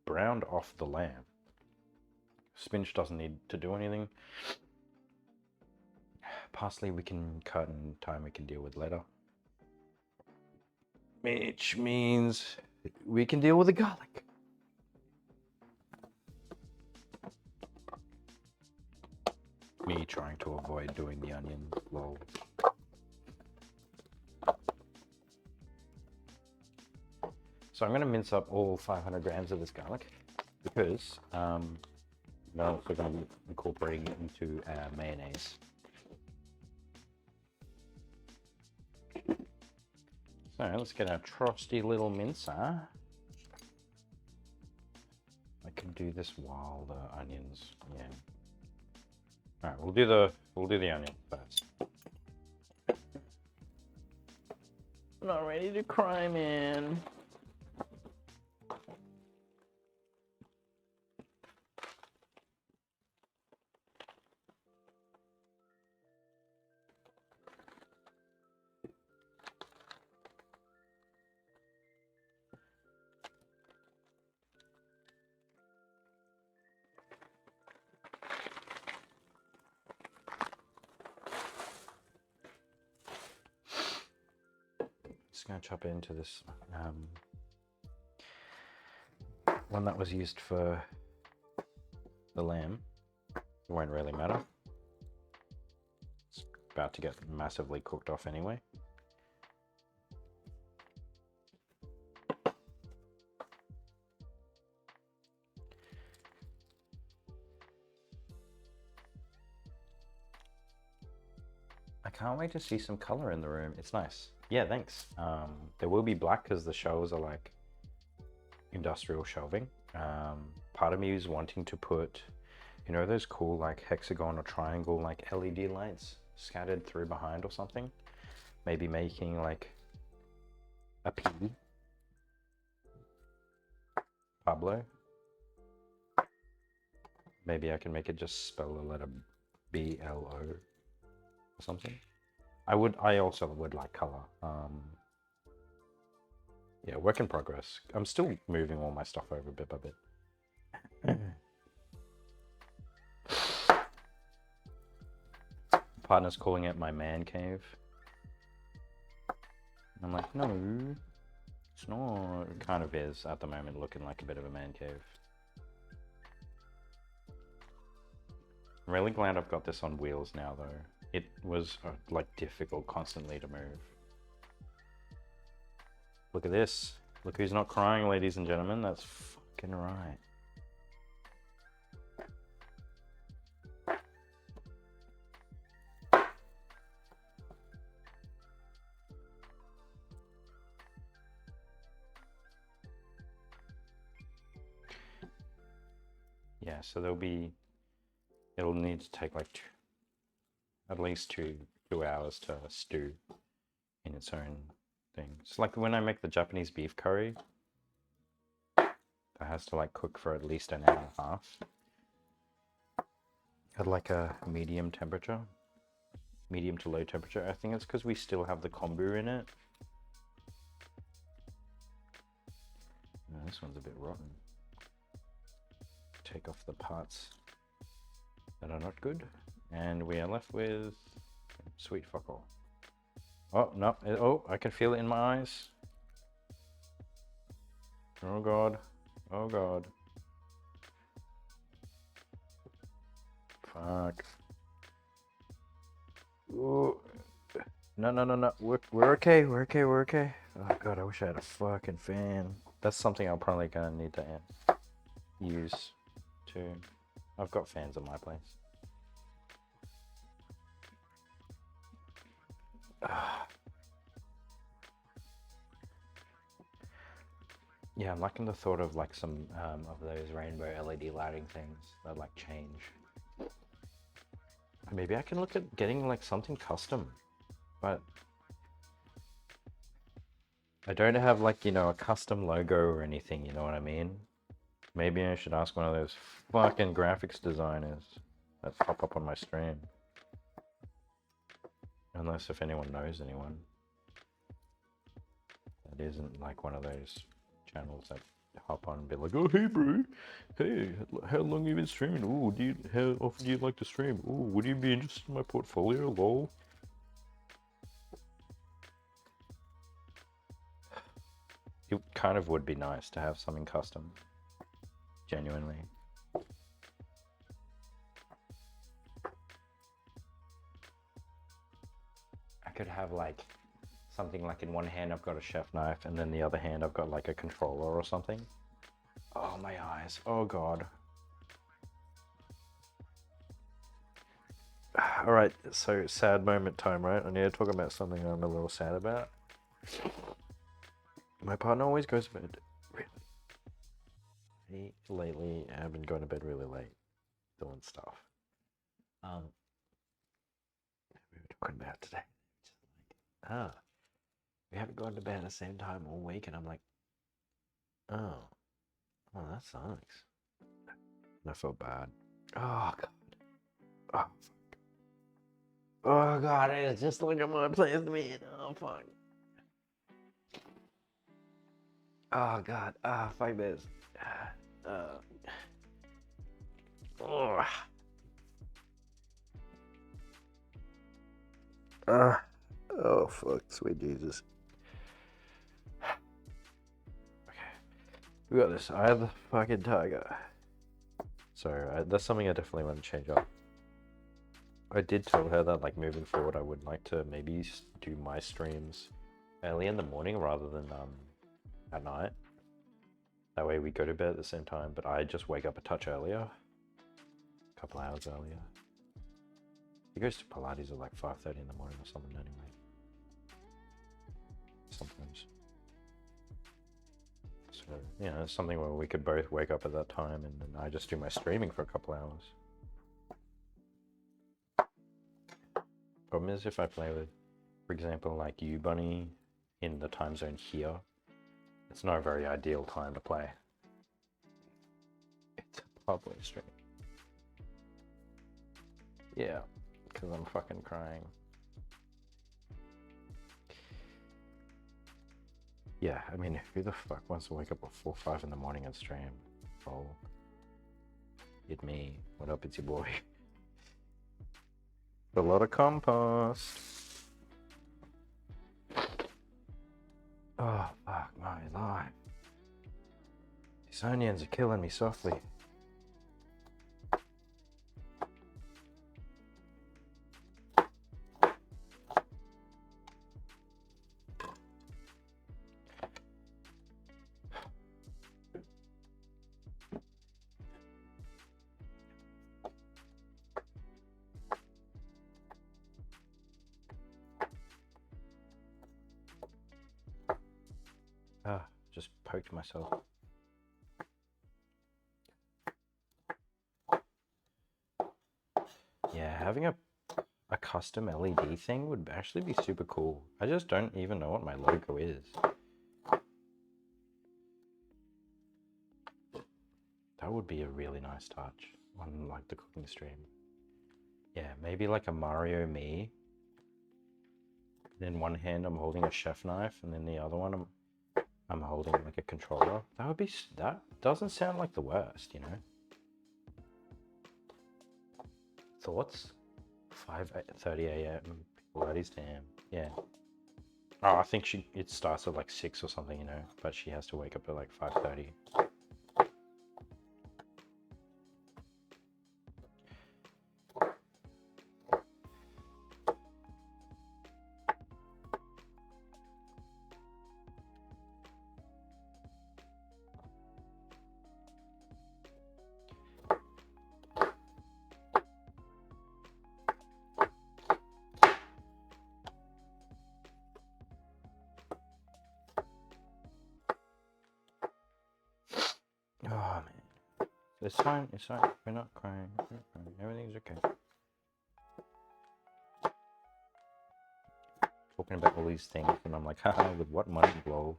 browned off the lamb. Spinach doesn't need to do anything. Parsley we can cut in time, we can deal with later. Which means we can deal with the garlic. Me trying to avoid doing the onion, lol. So I'm going to mince up all 500 grams of this garlic because I'm also going to be incorporating it into mayonnaise. So let's get our trusty little mincer. I can do this while the onions, yeah. All right, we'll do the onion first. Not ready to cry, man. Just gonna chop it into this one that was used for the lamb. It won't really matter. It's about to get massively cooked off anyway. I can't wait to see some color in the room. It's nice. Yeah, thanks. There will be black because the shelves are like industrial shelving. Part of me is wanting to put, you know, those cool like hexagon or triangle like LED lights scattered through behind or something. Maybe making like a P. Pablo. Maybe I can make it just spell the letter BLO or something. I also would like color. Yeah, work in progress. I'm still moving all my stuff over bit by bit. Partner's calling it my man cave. I'm like, no, it's not. It kind of is at the moment, looking like a bit of a man cave. I'm really glad I've got this on wheels now, though. It was like difficult constantly to move. Look at this. Look who's not crying, ladies and gentlemen. That's fucking right. Yeah, so it'll need to take like at least two hours to stew in its own thing. It's like when I make the Japanese beef curry, that has to like cook for at least an hour and a half at like a medium temperature, medium to low temperature. I think it's because we still have the kombu in it. Oh, this one's a bit rotten. Take off the parts that are not good, and we are left with sweet fuck all. Oh no! Oh, I can feel it in my eyes. Oh god! Oh god! Fuck! Ooh. No, no, no, no. We're okay. We're okay. We're okay. Oh god! I wish I had a fucking fan. That's something I'm probably gonna need to use too. I've got fans at my place. Yeah, I'm liking the thought of like some of those rainbow LED lighting things that like change. Maybe I can look at getting like something custom, but I don't have like, you know, a custom logo or anything, you know what I mean? Maybe I should ask one of those fucking graphics designers that pop up on my stream. Unless if anyone knows anyone. That isn't like one of those channels that hop on and be like, oh hey bro, hey, how long you been streaming? Oh, how often do you like to stream? Oh, would you be interested in my portfolio? Lol. It kind of would be nice to have something custom. Genuinely. I could have like something like in one hand I've got a chef knife and then the other hand I've got like a controller or something. Oh, my eyes. Oh god. Alright, so sad moment time, right? I need to talk about something I'm a little sad about. My partner always goes to bed really. Lately, I've been going to bed really late, doing stuff. We were talking about today. Just like, we haven't gone to bed at the same time all week, and I'm like, oh, that sucks. And I felt bad. Oh god. Oh fuck. Oh god, it's just like I'm on place, man. Oh fuck. Oh god. Ah, fuck this. Oh fuck, sweet Jesus. Okay, we got this. I have the fucking tiger. So that's something I definitely want to change up. I did tell her that like moving forward I would like to maybe do my streams early in the morning rather than at night. That way we go to bed at the same time, but I just wake up a touch earlier. A couple hours earlier. He goes to Pilates at like 5:30 in the morning or something anyway. Sometimes. So, you know, it's something where we could both wake up at that time and then I just do my streaming for a couple hours. Problem is if I play with, for example, like you, Bunny, in the time zone here, it's not a very ideal time to play. It's a public stream. Yeah, because I'm fucking crying. Yeah, I mean, who the fuck wants to wake up at 4 or 5 in the morning and stream? Oh, it me. What up, it's your boy. A lot of compost. Oh, fuck my life. These onions are killing me softly. Ah, just poked myself. Yeah, having a custom LED thing would actually be super cool. I just don't even know what my logo is. That would be a really nice touch on like the cooking stream. Yeah, maybe like a Mario me. In one hand I'm holding a chef knife, and then the other one I'm holding like a controller. That would be, that doesn't sound like the worst, you know? Thoughts? 5:30 a.m. Pilates, damn. Yeah. Oh, I think it starts at like 6 or something, you know, but she has to wake up at like 5:30. Oh man, it's fine. It's fine. We're not crying. We're not crying. Everything's okay. Talking about all these things, and I'm like, haha, with what money, blow?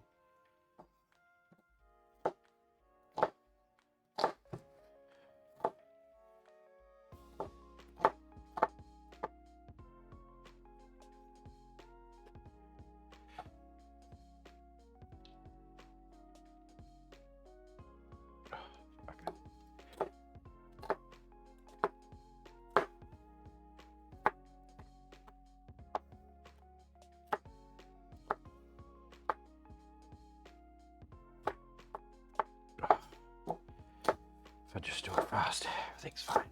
If I just do it fast, everything's fine.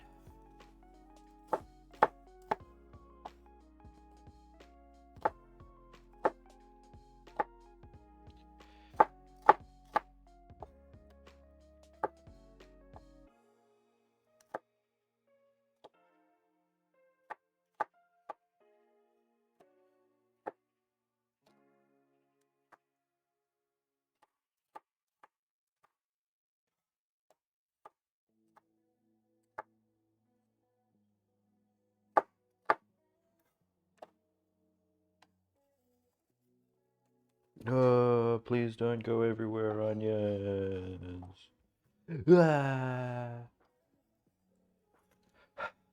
Please don't go everywhere, onions.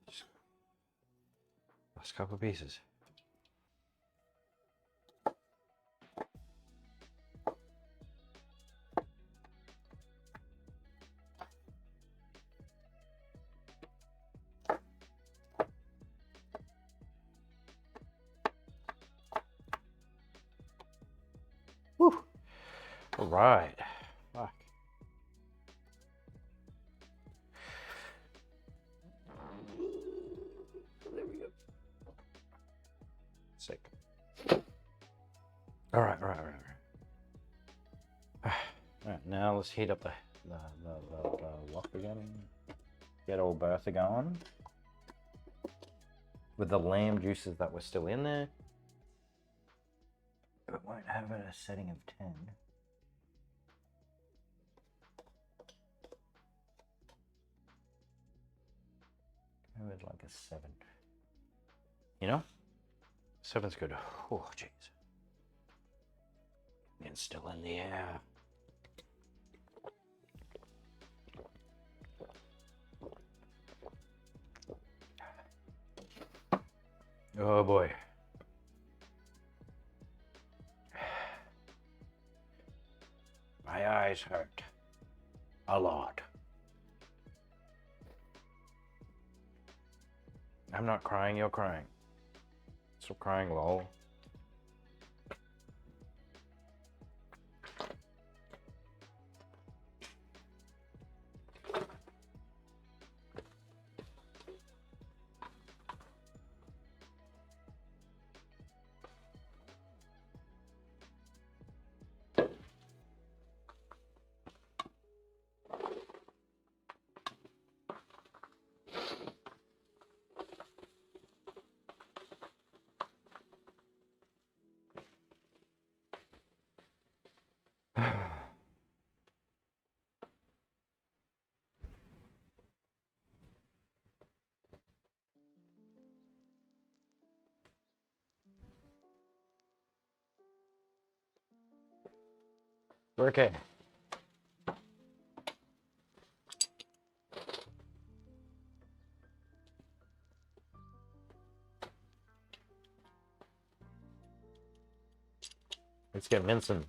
Just last couple pieces. Woo! All right. Fuck. There we go. Sick. All right. All right, now let's heat up the wok again. Get old Bertha going with the lamb juices that were still in there. It won't have a setting of 10. Go with like a 7. You know? 7's good. Oh, jeez. It's still in the air. Oh boy. My eyes hurt. A lot. I'm not crying, you're crying. Stop crying, lol. We're okay. Let's get Vincent.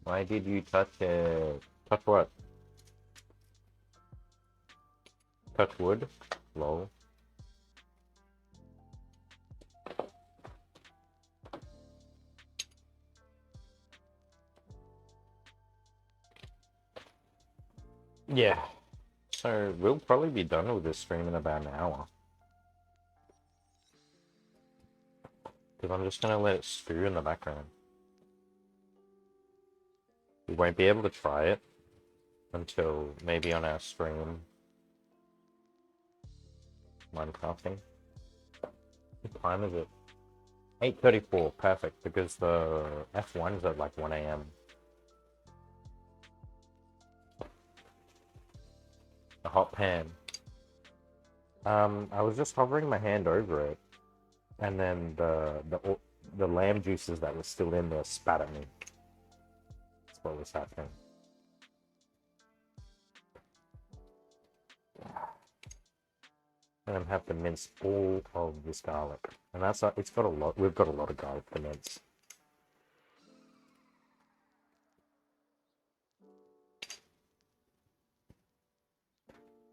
Why did you touch it? Touch what? Touch wood? Lol. Yeah. So we'll probably be done with this stream in about an hour. Because I'm just gonna let it stew in the background. We won't be able to try it until maybe on our stream. Minecrafting. What time is it? 8:34, perfect, because the F1's at like 1 AM. A hot pan. I was just hovering my hand over it, and then the lamb juices that were still in there spat at me. That's what was happening. And I have to mince all of this garlic, and that's it's got a lot. We've got a lot of garlic to mince.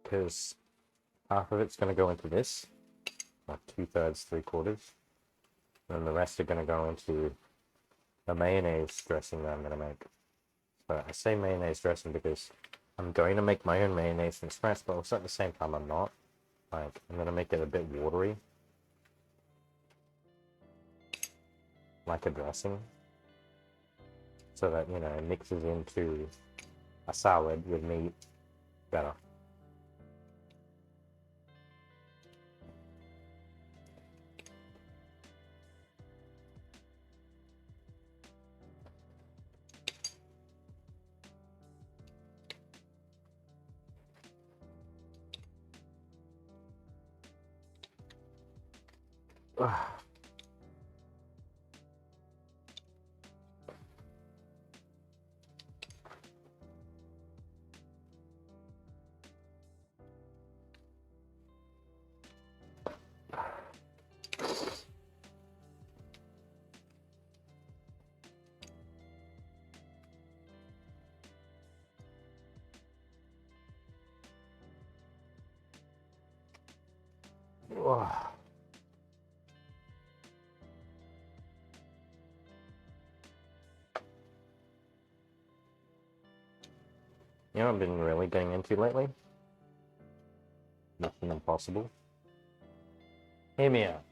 Because half of it's going to go into this, like 2/3, 3/4, and the rest are going to go into the mayonnaise dressing that I'm going to make. So I say mayonnaise dressing because I'm going to make my own mayonnaise from scratch, but also at the same time I'm not. Like, I'm going to make it a bit watery, like a dressing, so that, you know, it mixes into a salad with meat better. You know what I've been really getting into lately? Mission Impossible. Hear me out.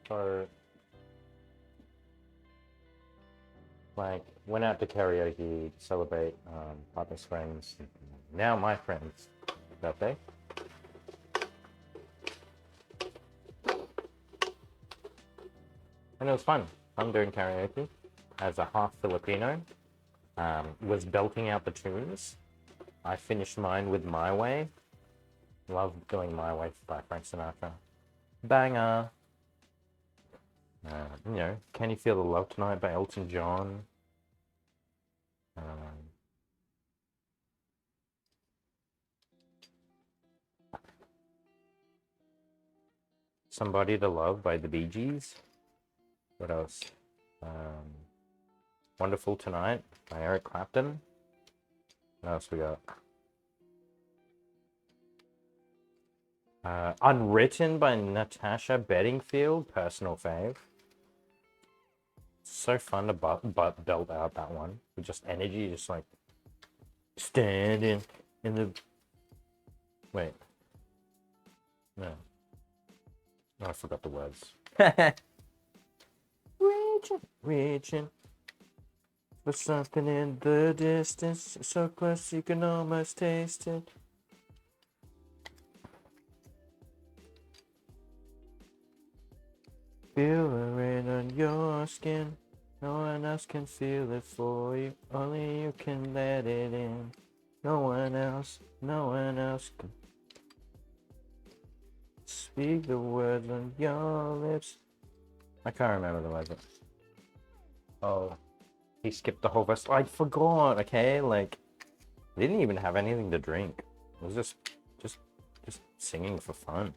So, like, went out to karaoke to celebrate partner's friends, now my friends' birthday. And it was fun. I'm doing karaoke as a half Filipino. Was belting out the tunes. I finished mine with My Way. Love doing My Way by Frank Sinatra. Banger. You know, Can You Feel the Love Tonight by Elton John. Somebody to Love by the Bee Gees. What else? Wonderful Tonight by Eric Clapton. What else we got? Unwritten by Natasha Bedingfield, personal fave. So fun to belt out that one with just energy, just like standing in the. Wait. No. No, I forgot the words. Reaching for something in the distance, so close you can almost taste it. Feel the rain on your skin. No one else can feel it for you. Only you can let it in. No one else can speak the words on your lips. I can't remember the words. Oh, he skipped the whole verse. I forgot. Okay, like I didn't even have anything to drink. It was just singing for fun.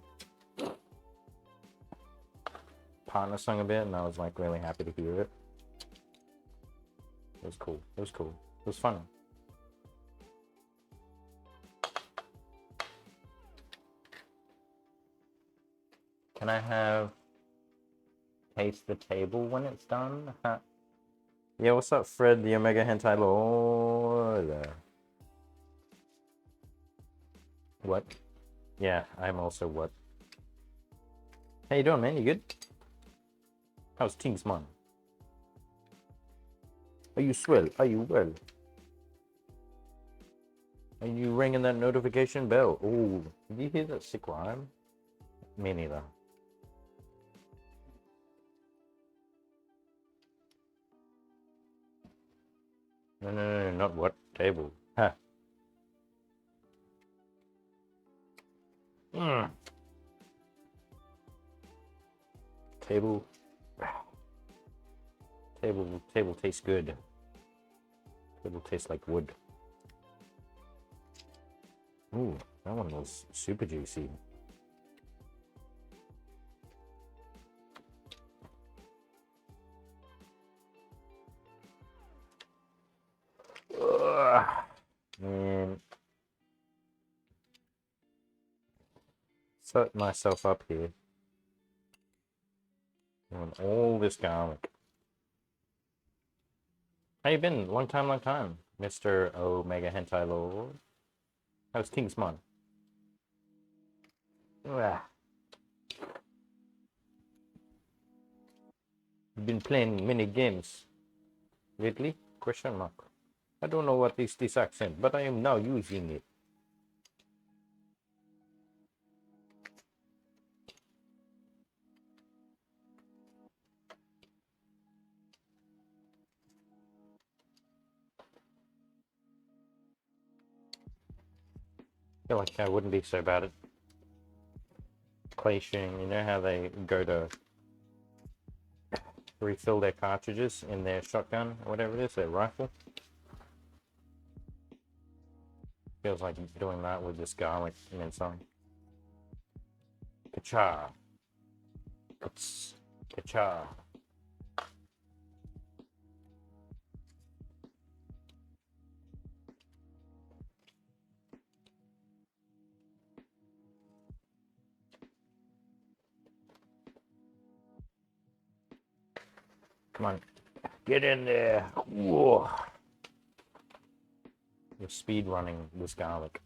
Partner sung a bit, and I was like really happy to hear it. It was cool. It was cool. It was fun. Can I have taste the table when it's done? Yeah, what's up, Fred, the Omega Hentai Lord? What? Yeah, I'm also what? How you doing, man? You good? How's things, man? Are you swell? Are you well? Are you ringing that notification bell? Oh, did you hear that sick rhyme? Me neither. No, not what? Table. Huh. Table. Table tastes good. Table tastes like wood. Ooh, that one was super juicy. Ugh, man. Set myself up here. Doing all this garlic. How you been? Long time, Mr. Omega Hentai Lord. How's Kingsmon? You've been playing many games. Lately? Question mark. I don't know what is this accent, but I am now using it. I feel like I wouldn't be so bad at PlayStation. You know how they go to refill their cartridges in their shotgun or whatever it is, their rifle? Feels like doing that with this garlic and then some. Ka-cha. Ka-cha. Come on. Get in there. Whoa. You're speed running this garlic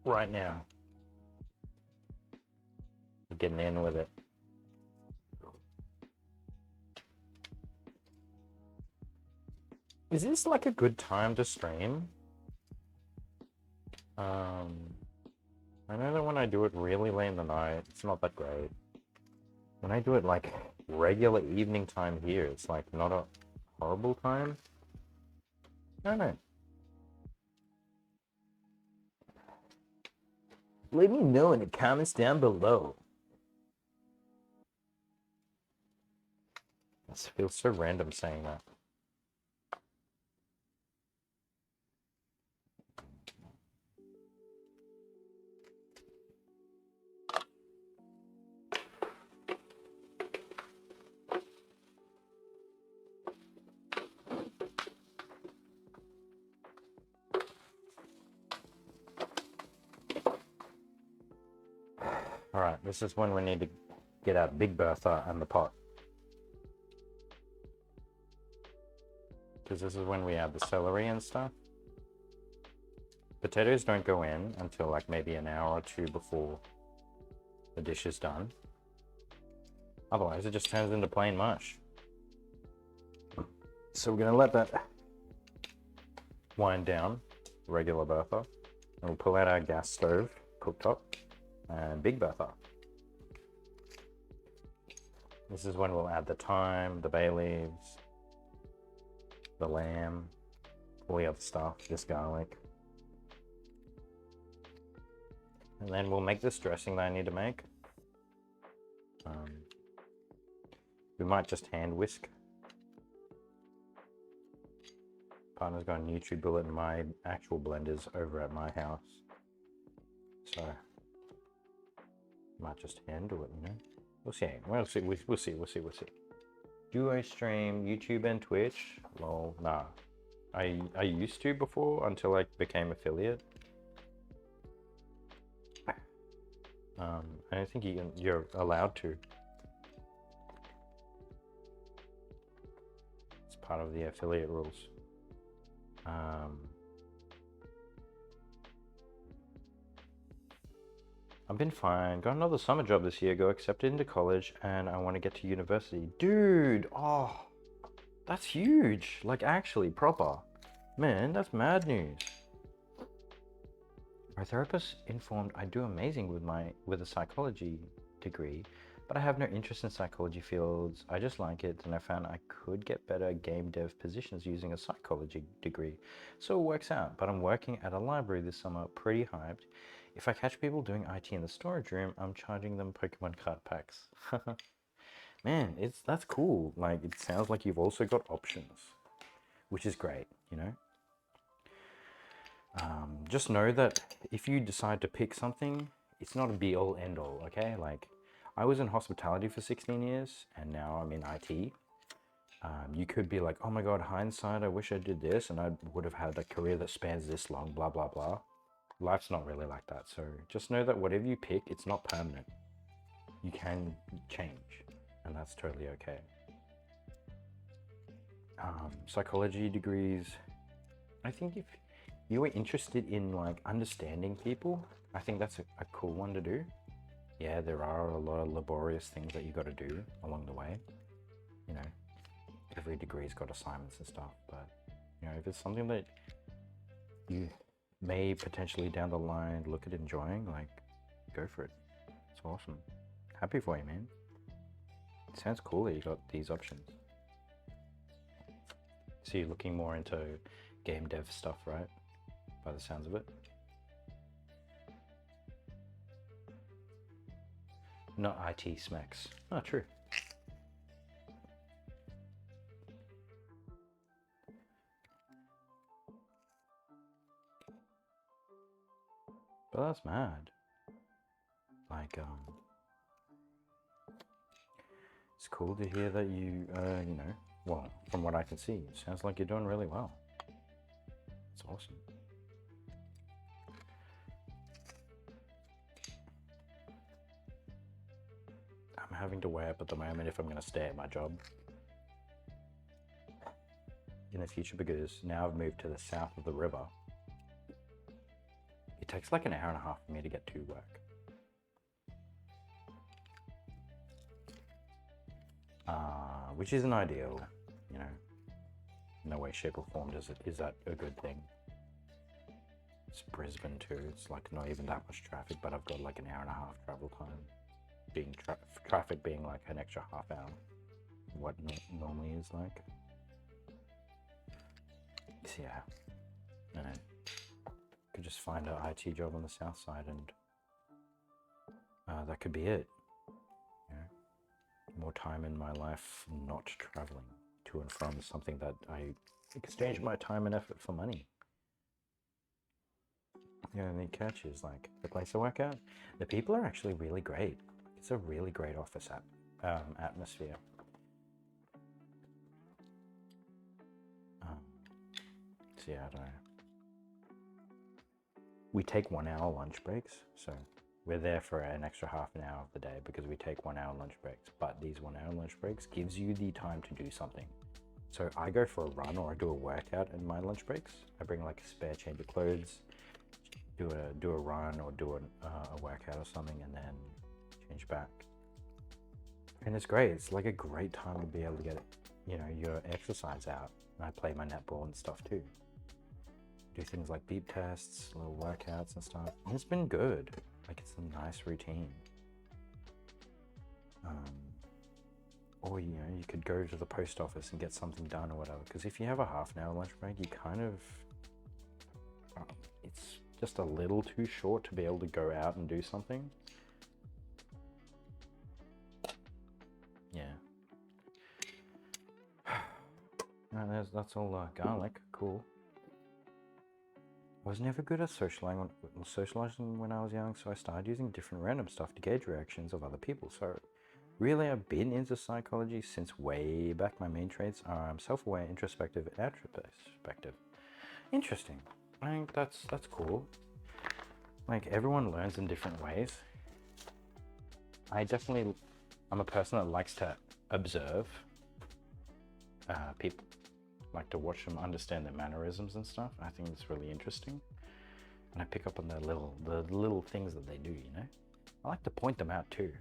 right now. You're getting in with it. Is this like a good time to stream? I know that when I do it really late in the night, it's not that great. When I do it like regular evening time here, it's like not a horrible time. I don't know. Let me know in the comments down below. This feels so random saying that. Alright, this is when we need to get out Big Bertha and the pot. Because this is when we add the celery and stuff. Potatoes don't go in until like maybe an hour or two before the dish is done. Otherwise, it just turns into plain mush. So we're going to let that wind down, regular Bertha. And we'll pull out our gas stove, cooktop, and Big Bertha. This is when we'll add the thyme, the bay leaves, the lamb, all the other stuff, this garlic. And then we'll make this dressing that I need to make. We might just hand whisk. Partner's got a NutriBullet and my actual blenders over at my house. So, might just hand do it, you know? We'll see. We'll see. Duo stream, YouTube and Twitch. Lol, nah. I used to before until I became affiliate. I don't think you're allowed to. It's part of the affiliate rules. I've been fine. Got another summer job this year. Got accepted into college, and I want to get to university. Dude, oh, that's huge. Like actually proper. Man, that's mad news. My therapist informed I do amazing with a psychology degree, but I have no interest in psychology fields. I just like it, and I found I could get better game dev positions using a psychology degree. So it works out, but I'm working at a library this summer, pretty hyped. If I catch people doing IT in the storage room, I'm charging them Pokemon card packs. Man, that's cool. Like, it sounds like you've also got options, which is great, you know? Just know that if you decide to pick something, it's not a be-all, end-all, okay? Like, I was in hospitality for 16 years, and now I'm in IT. You could be like, oh my god, hindsight, I wish I did this, and I would have had a career that spans this long, blah, blah, blah. Life's not really like that, so just know that whatever you pick, it's not permanent. You can change, and that's totally okay. Psychology degrees, I think if you were interested in like understanding people, I think that's a cool one to do. Yeah, there are a lot of laborious things that you got to do along the way. You know, every degree's got assignments and stuff, but you know, if it's something that you may potentially down the line look at enjoying, like, go for it. It's awesome. Happy for you, man. It sounds cool that you got these options. So you're looking more into game dev stuff, right? By the sounds of it. Not IT smacks. Oh, true. But that's mad. Like, it's cool to hear that you, you know, well, from what I can see, it sounds like you're doing really well. It's awesome. I'm having to weigh up at the moment if I'm going to stay at my job in the future, because now I've moved to the south of the river. It takes like an hour and a half for me to get to work. Which isn't ideal, you know. No way, shape or form is that a good thing. It's Brisbane too. It's like not even that much traffic, but I've got like an hour and a half travel time. Being traffic being like an extra half hour. What normally is like. So yeah, and I could just find an IT job on the south side, and that could be it. You know, more time in my life not traveling to and from something that I exchange my time and effort for money. The only catch is like the place I work at, the people are actually really great. It's a really great office atmosphere. So yeah, I don't know. We take 1 hour lunch breaks, so we're there for an extra half an hour of the day because we take 1 hour lunch breaks. But these 1 hour lunch breaks gives you the time to do something. So I go for a run or I do a workout in my lunch breaks. I bring like a spare change of clothes, do a run or do a workout or something, and then change back. And it's great. It's like a great time to be able to get, your exercise out. And I play my netball and stuff too. Do things like beep tests, little workouts and stuff. And it's been good. Like, it's a nice routine. Or, you could go to the post office and get something done or whatever. Because if you have a half an hour lunch break, you kind of, it's just a little too short to be able to go out and do something. Yeah. And that's all garlic. Cool. I was never good at socializing when I was young, so I started using different random stuff to gauge reactions of other people. So really, I've been into psychology since way back. My main traits are self-aware, introspective, and introspective. Interesting. I think that's cool. Like, everyone learns in different ways. I'm a person that likes to observe people. Like to watch them, understand their mannerisms and stuff. I think it's really interesting, and I pick up on the little things that they do. I like to point them out too.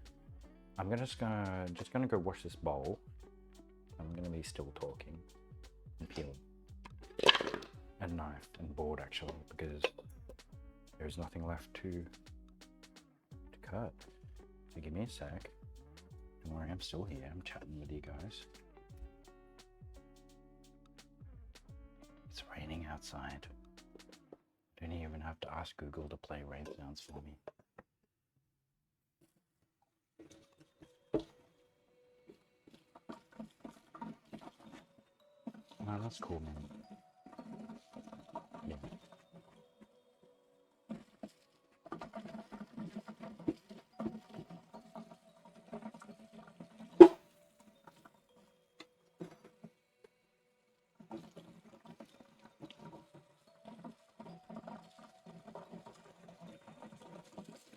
I'm just gonna go wash this bowl. I'm gonna be still talking and peeling and knifed and bored actually, because there's nothing left to cut. So give me a sec. Don't worry, I'm still here. I'm chatting with you guys. It's raining outside. Don't even have to ask Google to play rain sounds for me. Oh, that's cool, man. Yeah.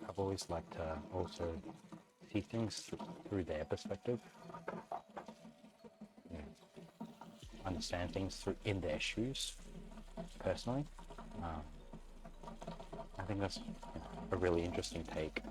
I've always liked to also see things through their perspective. Understand things in their shoes, personally. I think that's a really interesting take.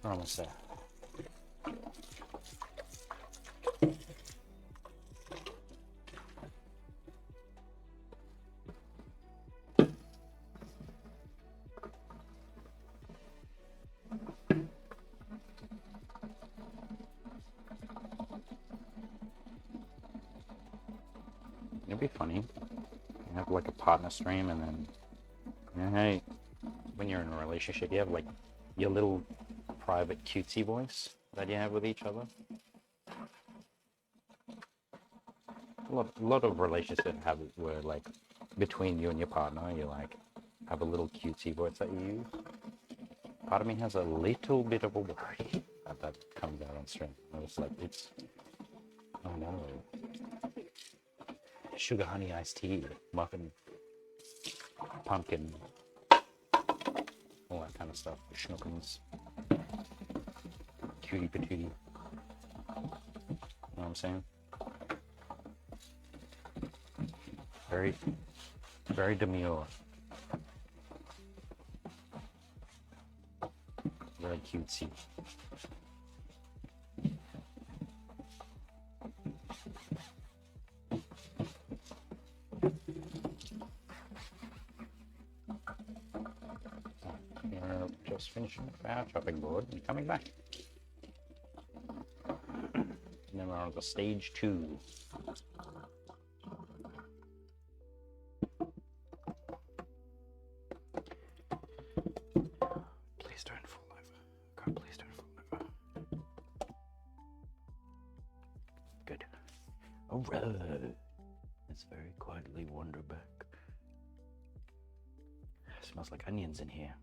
We're almost there. It'd be funny. You have like a partner stream, and then, hey, when you're in a relationship, you have like your little private cutesy voice that you have with each other. A lot of relationships have it where, like, between you and your partner, you like have a little cutesy voice that you use. Part of me has a little bit of a worry that comes out on stream. It's like, oh no, sugar honey iced tea, muffin, pumpkin, all that kind of stuff. Schnookums, cutie patootie. You know what I'm saying? Very, very demure. Very cutesy. just finishing our chopping board and coming back. And then we're on to stage 2. Please don't fall over. God, please don't fall over. Good. Alright. Let's very quietly wander back. Smells like onions in here.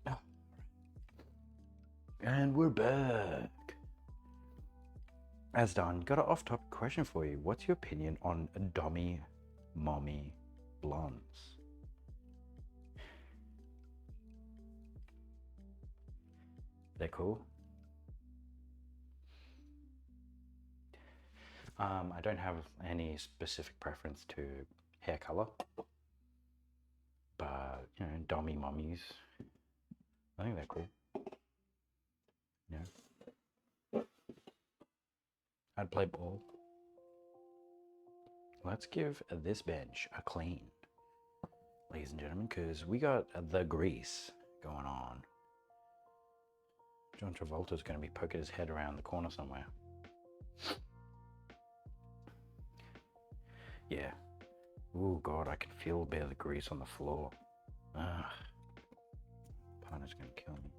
Oh. And we're back. Asdan, got an off-topic question for you. What's your opinion on dommy, mommy blondes? They're cool. I don't have any specific preference to hair color, but you know, dommy mommies, I think they're cool. Yeah, I'd play ball. Let's give this bench a clean, ladies and gentlemen, because we got the grease going on. John Travolta's going to be poking his head around the corner somewhere. Yeah. Oh God, I can feel a bit of the grease on the floor. Ugh. Partner's gonna kill me.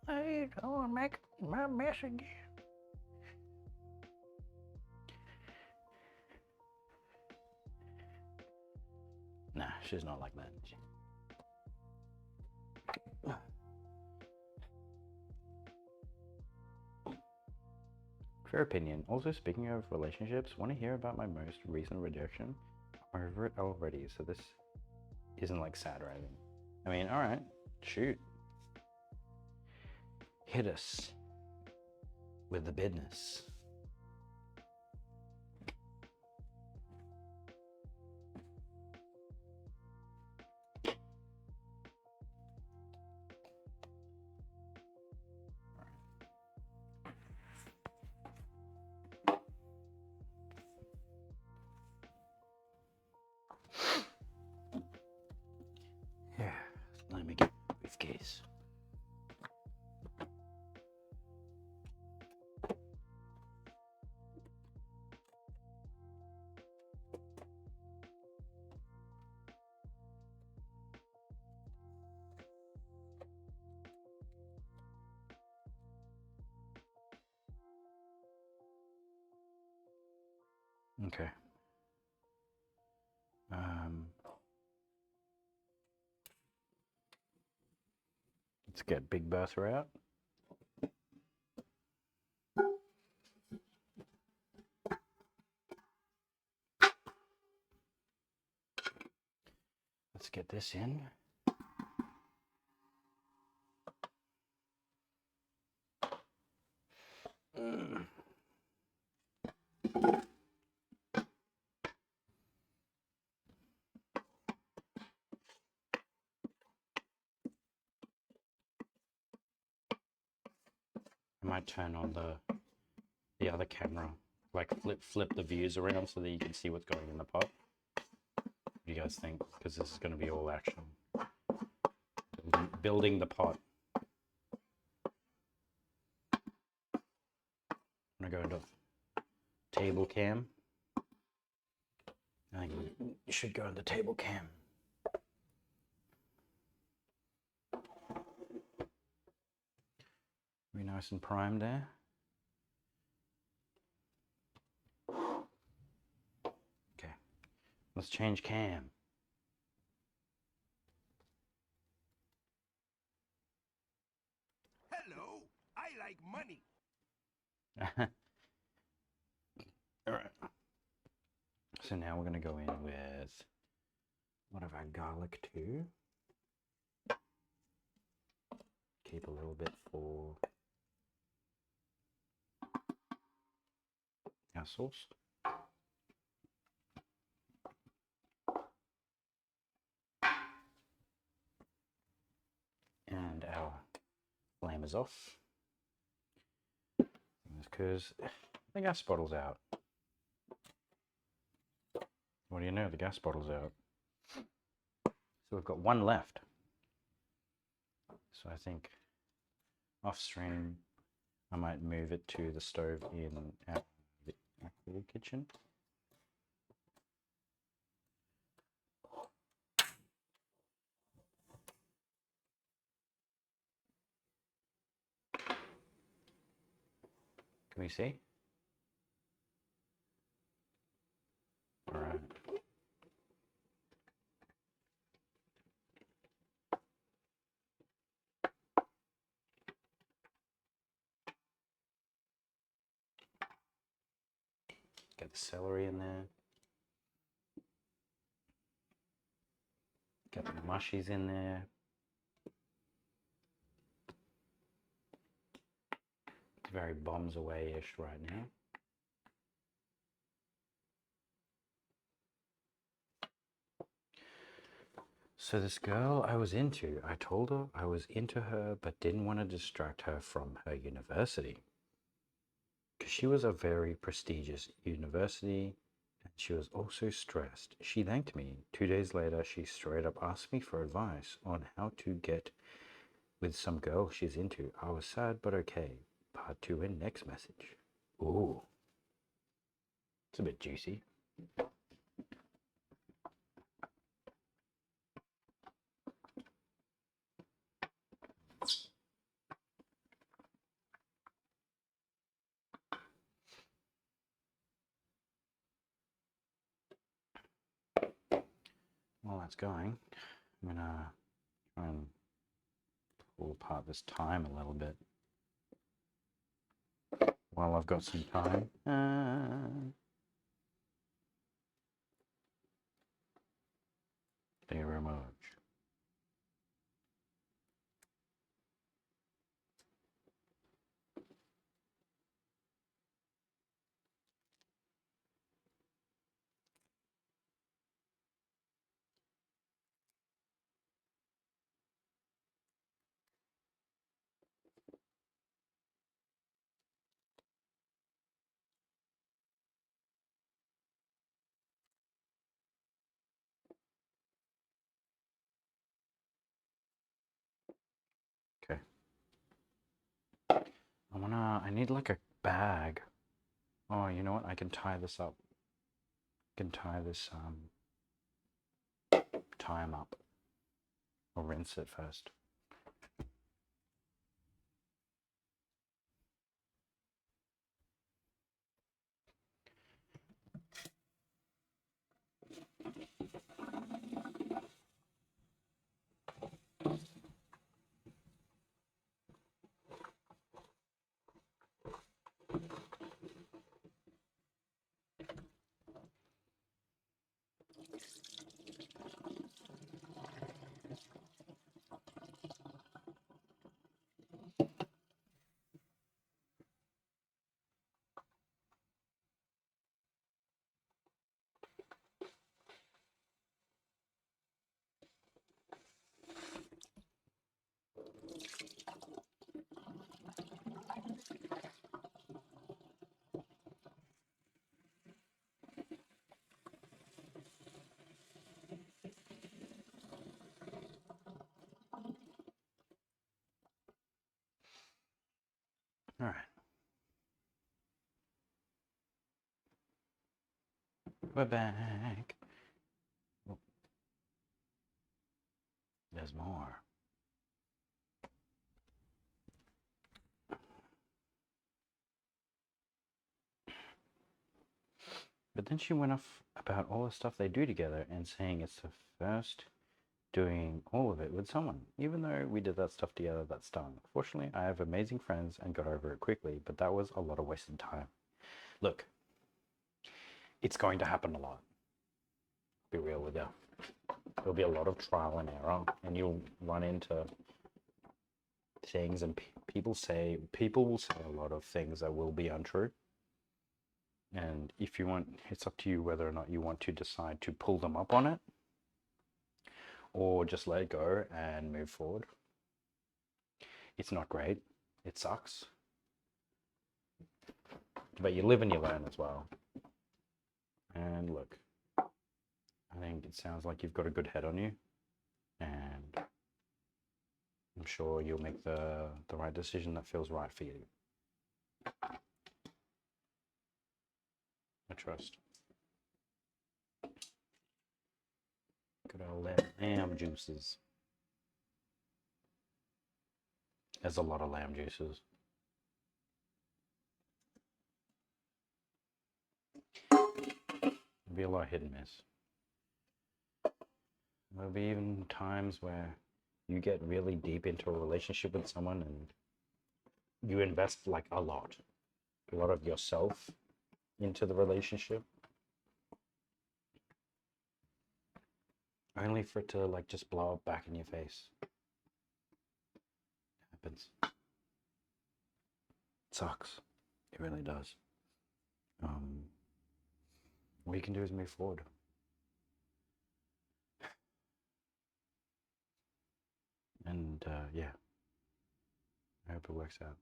Hey, don't make my mess again. Nah, she's not like that. Fair opinion. Also, speaking of relationships, want to hear about my most recent rejection? I'm over it already, so this isn't like sad or anything. I mean, alright, shoot. Hit us with the business. Yeah, let me get my briefcase. Okay. Let's get Big Bertha out. Let's get this in. I might turn on the other camera, like flip the views around so that you can see what's going in the pot. What do you guys think? Because this is going to be all action. Building the pot. I'm going to go into table cam. I think you should go into table cam. Be nice and primed there. Okay, let's change cam. Hello, I like money. All right. So now we're going to go in with what have I, garlic too. Keep a little bit for our sauce. And our flame is off. Because the gas bottle's out. What do you know? The gas bottle's out. So we've got one left. So I think off stream, I might move it to the stove in our actual kitchen. Can we see? All right. Get the celery in there. Get the mushies in there. It's very bombs away-ish right now. So this girl I was into, I told her I was into her, but didn't want to distract her from her university. Because she was a very prestigious university, and she was also stressed. She thanked me. 2 days later, she straight up asked me for advice on how to get with some girl she's into. I was sad, but okay. Part 2 in next message. Ooh. It's a bit juicy. While that's going, I'm gonna try and pull apart this thyme a little bit. While I've got some time. They emerge. Okay. I need like a bag. Oh, you know what? I can tie this up. I can tie this thyme up. I'll rinse it first. All right. We're back. Oh, there's more. But then she went off about all the stuff they do together and saying it's the first doing all of it with someone. Even though we did that stuff together, that stung. Fortunately, I have amazing friends and got over it quickly, but that was a lot of wasted time. Look, it's going to happen a lot. Be real with you. There'll be a lot of trial and error, and you'll run into things, and people will say a lot of things that will be untrue. And if you want, it's up to you whether or not you want to decide to pull them up on it or just let it go and move forward. It's not great. It sucks. But you live and you learn as well. And look, I think it sounds like you've got a good head on you. and I'm sure you'll make the right decision that feels right for you. I trust. Good old lamb juices. There's a lot of lamb juices. There'll be a lot of hit and miss. There'll be even times where you get really deep into a relationship with someone and you invest like a lot of yourself into the relationship, only for it to like just blow up back in your face. It happens. It sucks. It really does. What you can do is move forward. And yeah, I hope it works out.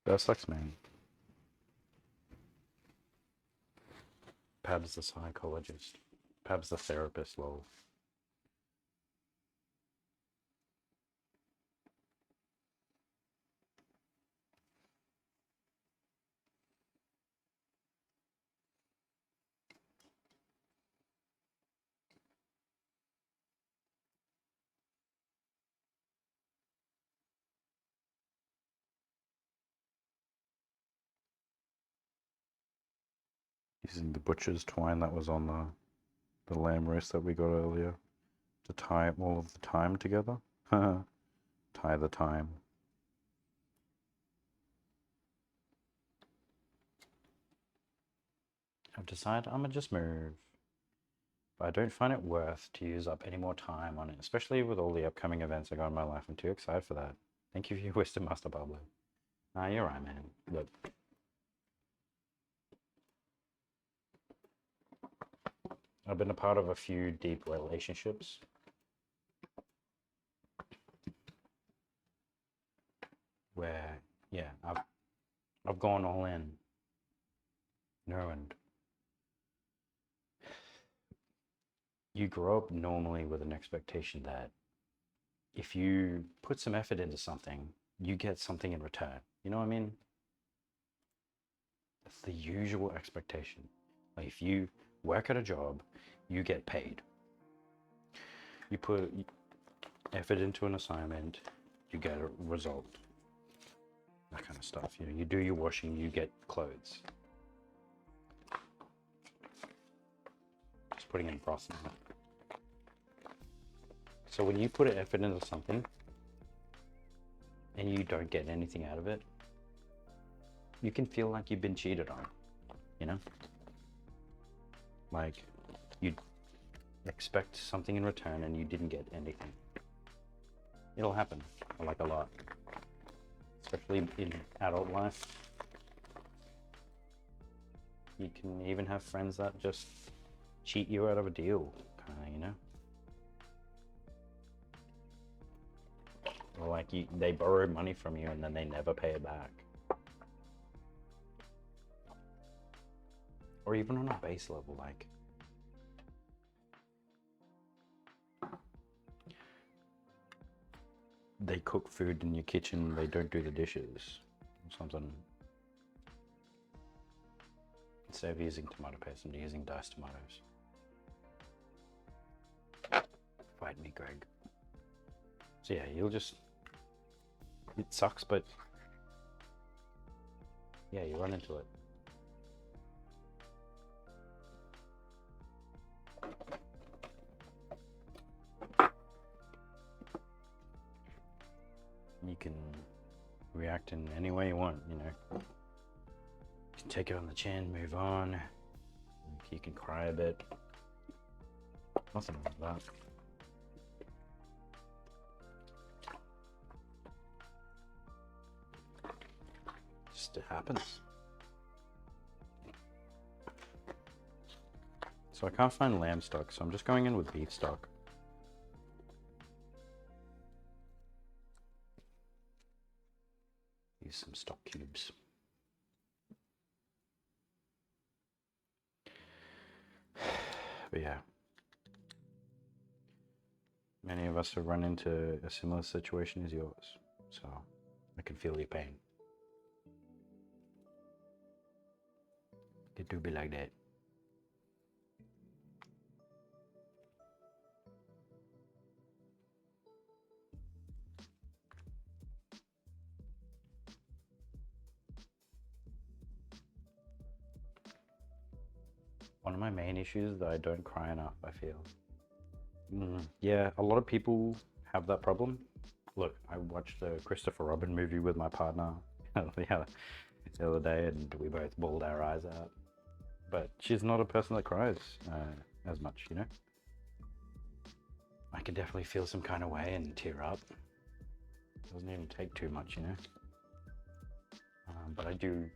That sucks, man. Pab's the psychologist. Pab's the therapist, lol. Using the butcher's twine that was on the lamb roast that we got earlier to tie all of the thyme together. Tie the thyme. I've decided I'm gonna just move. But I don't find it worth to use up any more time on it, especially with all the upcoming events I got in my life. I'm too excited for that. Thank you for your wisdom, Master Pablo. Nah, you're right, man. Look. I've been a part of a few deep relationships. Where, yeah, I've gone all in. No, and you grow up normally with an expectation that if you put some effort into something, you get something in return. You know what I mean? That's the usual expectation. Like if you work at a job, you get paid. You put effort into an assignment, you get a result. That kind of stuff. You know, you do your washing, you get clothes. Just putting in broth in it. So when you put an effort into something and you don't get anything out of it, you can feel like you've been cheated on, you know? Like you expect something in return and you didn't get anything. It'll happen, like a lot, especially in adult life. You can even have friends that just cheat you out of a deal, kind of, you know? Or like they borrow money from you and then they never pay it back. Or even on a base level, like they cook food in your kitchen, they don't do the dishes or something. Instead of using tomato paste, I'm using diced tomatoes. Fight me, Greg. So yeah, you'll just, it sucks, but yeah, you run into it. You can react in any way you want, you know. You can take it on the chin, move on. You can cry a bit. Nothing like that. Just it happens. So I can't find lamb stock, so I'm just going in with beef stock. Use some stock cubes. But yeah, many of us have run into a similar situation as yours, so I can feel your pain. It do be like that. One of my main issues is that I don't cry enough, I feel. Yeah, a lot of people have that problem. Look, I watched the Christopher Robin movie with my partner the other day, and we both bawled our eyes out. But she's not a person that cries as much, you know? I can definitely feel some kind of way and tear up. Doesn't even take too much, you know? But I do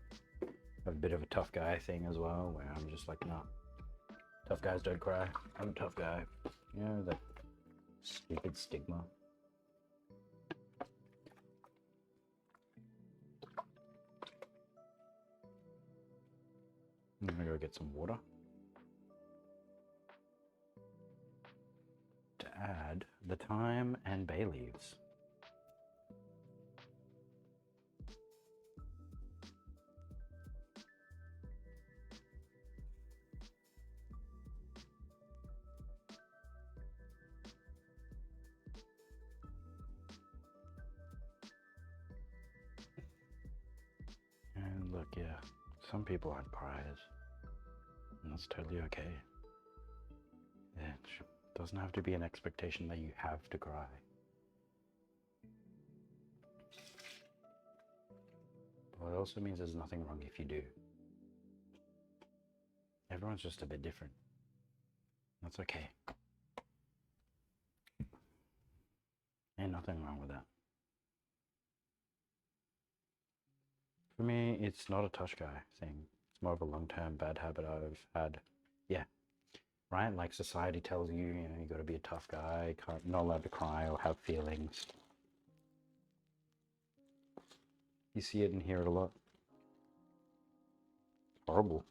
have a bit of a tough guy thing as well, where I'm just like, no, tough guys don't cry. I'm a tough guy. You know, that stupid stigma. I'm gonna go get some water to add the thyme and bay leaves. And look, yeah, some people aren't criers, and that's totally okay. It doesn't have to be an expectation that you have to cry. But it also means there's nothing wrong if you do. Everyone's just a bit different. That's okay. Ain't nothing wrong with that. For me, it's not a touch guy thing. It's more of a long-term bad habit I've had. Yeah, right? Like society tells you, you know, you got to be a tough guy, not allowed to cry or have feelings. You see it and hear it a lot. It's horrible,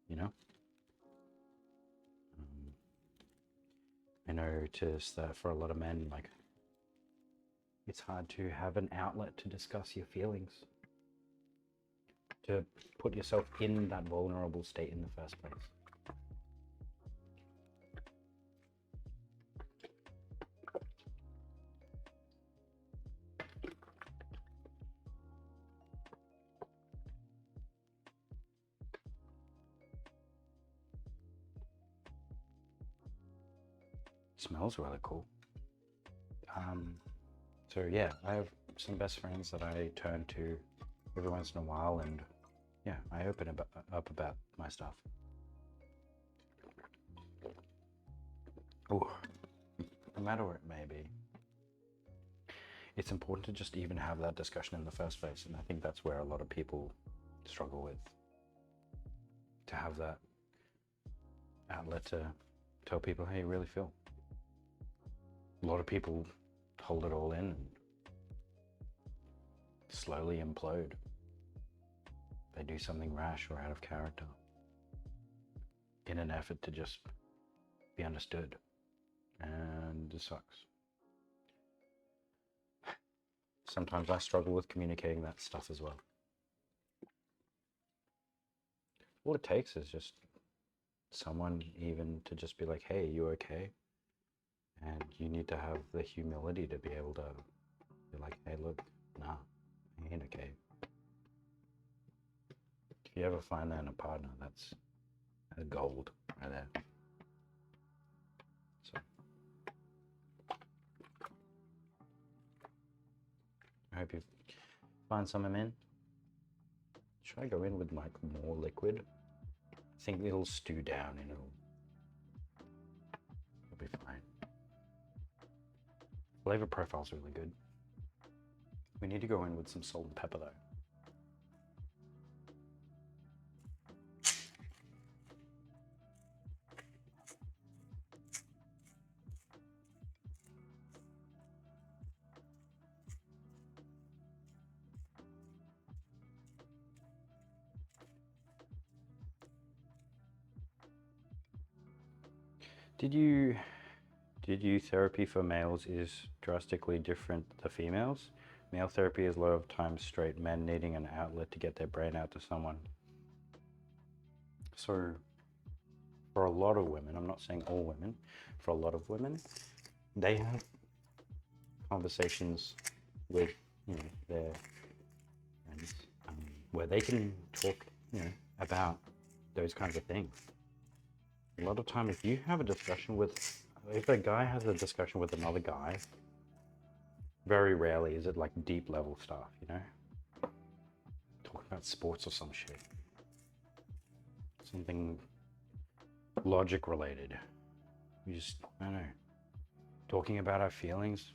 you know? I noticed that for a lot of men, like, it's hard to have an outlet to discuss your feelings, to put yourself in that vulnerable state in the first place. It smells really cool. So yeah, I have some best friends that I turn to every once in a while, and yeah, I open up about my stuff. Oh, no matter what it may be, it's important to just even have that discussion in the first place, and I think that's where a lot of people struggle with. To have that outlet to tell people how you really feel. A lot of people hold it all in and slowly implode. They do something rash or out of character in an effort to just be understood, and it sucks. Sometimes I struggle with communicating that stuff as well. All it takes is just someone even to just be like, hey, you okay? And you need to have the humility to be able to be like, hey, look, nah, I ain't okay. If you ever find that in a partner, that's gold right there. So I hope you find some in. Should I go in with like more liquid? I think it'll stew down and it'll be fine. Flavor profile's really good. We need to go in with some salt and pepper though. Did you therapy for males is drastically different to females? Male therapy is a lot of times straight men needing an outlet to get their brain out to someone. So for a lot of women, I'm not saying all women, for a lot of women, they have conversations with, you know, their friends, where they can talk, you know, about those kinds of things. A lot of time, if you have a discussion with, if a guy has a discussion with another guy, very rarely is it like deep level stuff, you know? Talking about sports or some shit. Something logic related. We just, I don't know, talking about our feelings.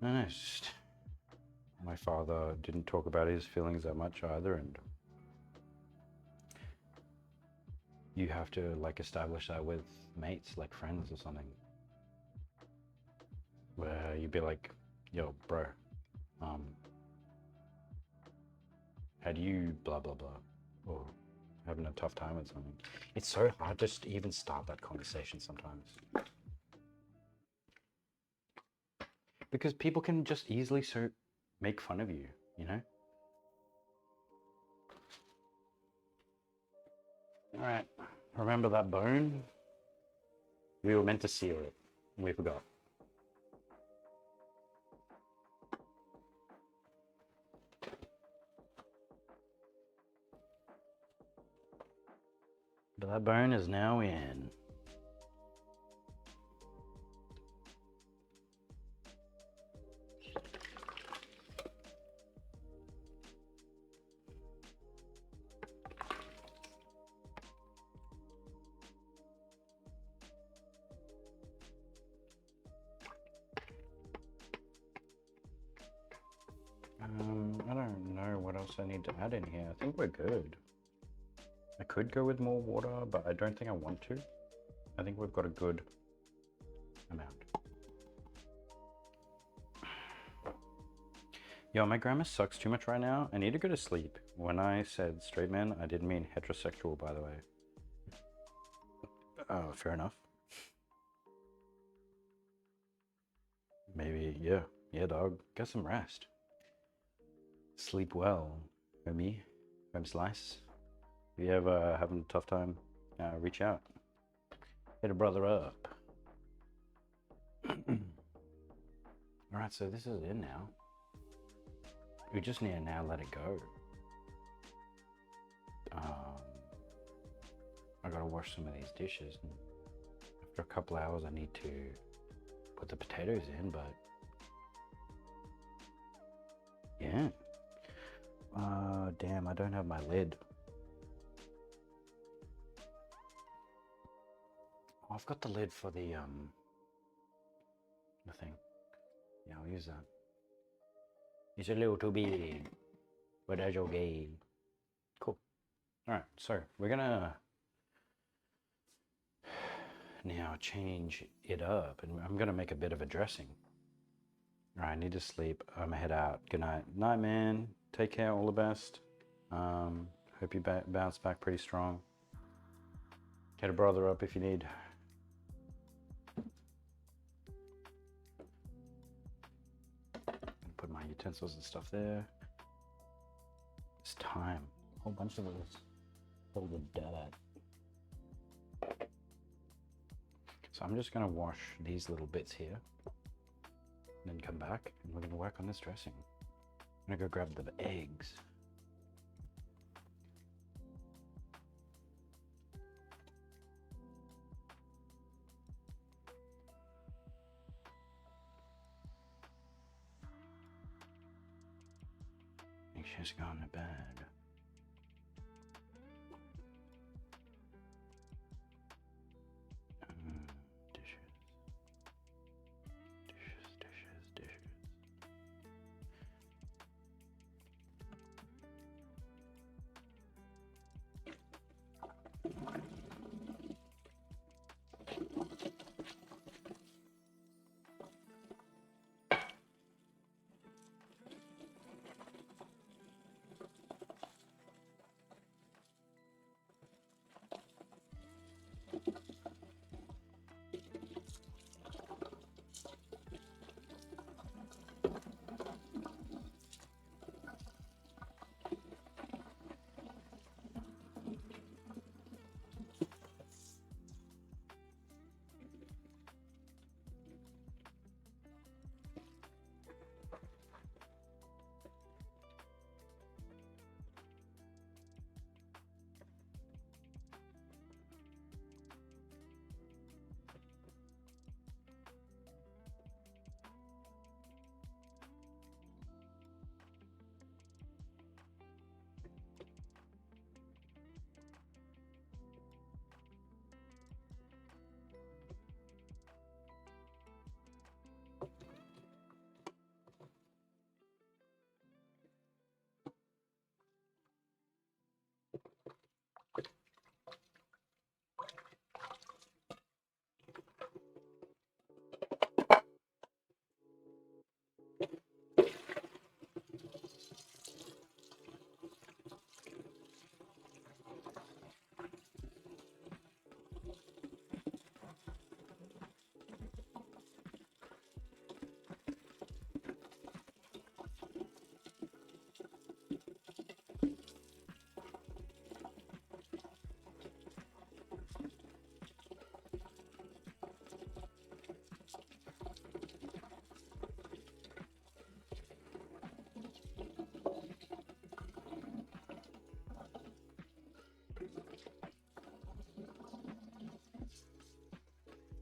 I don't know, it's just, my father didn't talk about his feelings that much either, and you have to like establish that with mates, like friends or something, where you'd be like, yo bro, how do you blah blah blah, or having a tough time with something. It's so hard just to even start that conversation sometimes, because people can just easily so make fun of you, you know. All right, remember that bone? We were meant to seal it. We forgot. But that bone is now in. I don't know what else I need to add in here. I think we're good. I could go with more water, but I don't think I want to. I think we've got a good amount. Yo, my grammar sucks too much right now. I need to go to sleep. When I said straight men, I didn't mean heterosexual, by the way. Oh, fair enough. Maybe, yeah. Yeah, dog. Get some rest. Sleep well, homie. Home slice. If you ever having a tough time, reach out. Hit a brother up. Alright, so this is in now. We just need to now let it go. I gotta wash some of these dishes. And after a couple hours, I need to put the potatoes in, but yeah. Damn, I don't have my lid. Oh, I've got the lid for the thing. Yeah, I'll use that. It's a little too big, but that's okay. Cool. All right, so we're gonna now change it up, and I'm gonna make a bit of a dressing. All right, I need to sleep. I'm gonna head out. Good night. Night, man. Take care. All the best. Hope you bounce back pretty strong. Hit a brother up if you need. Put my utensils and stuff there. It's time. A whole bunch of those filled with dirt. So I'm just gonna wash these little bits here, and then come back, and we're gonna work on this dressing. I'm gonna go grab the eggs. I think she's gone to bed. Dishes. Dishes, dishes, dishes.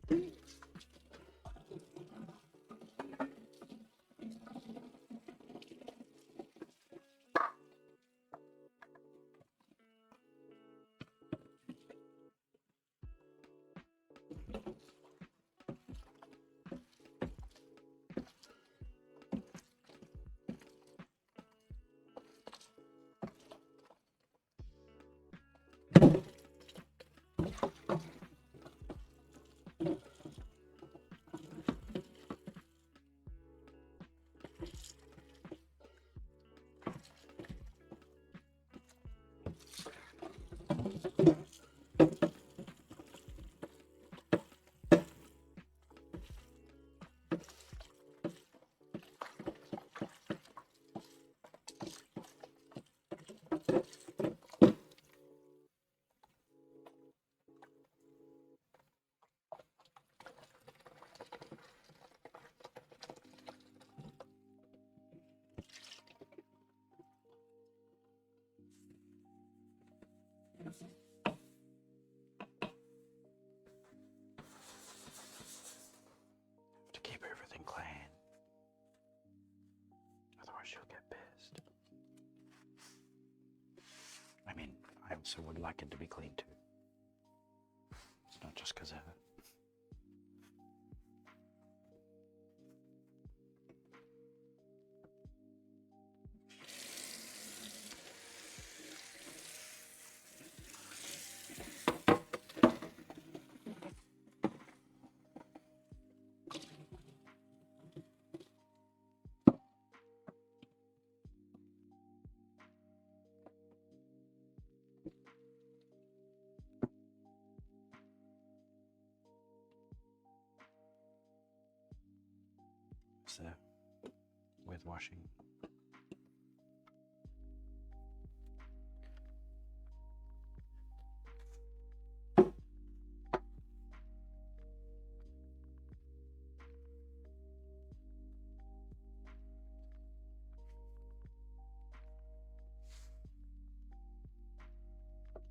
To keep everything clean. Otherwise she'll get pissed. I mean, I also would like it to be clean too. It's not just because of her. So, with washing.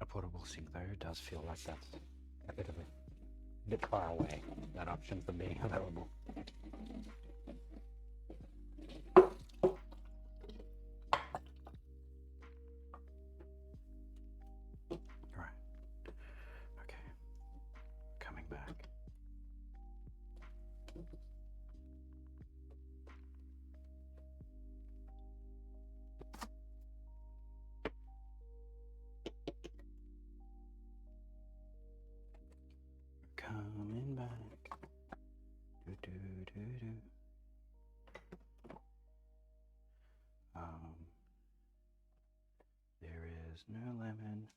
A portable sink though does feel like that's a bit far away, that option from being available. Right. Okay. Coming back. Coming back. Do, do, do, do. There is no lemon.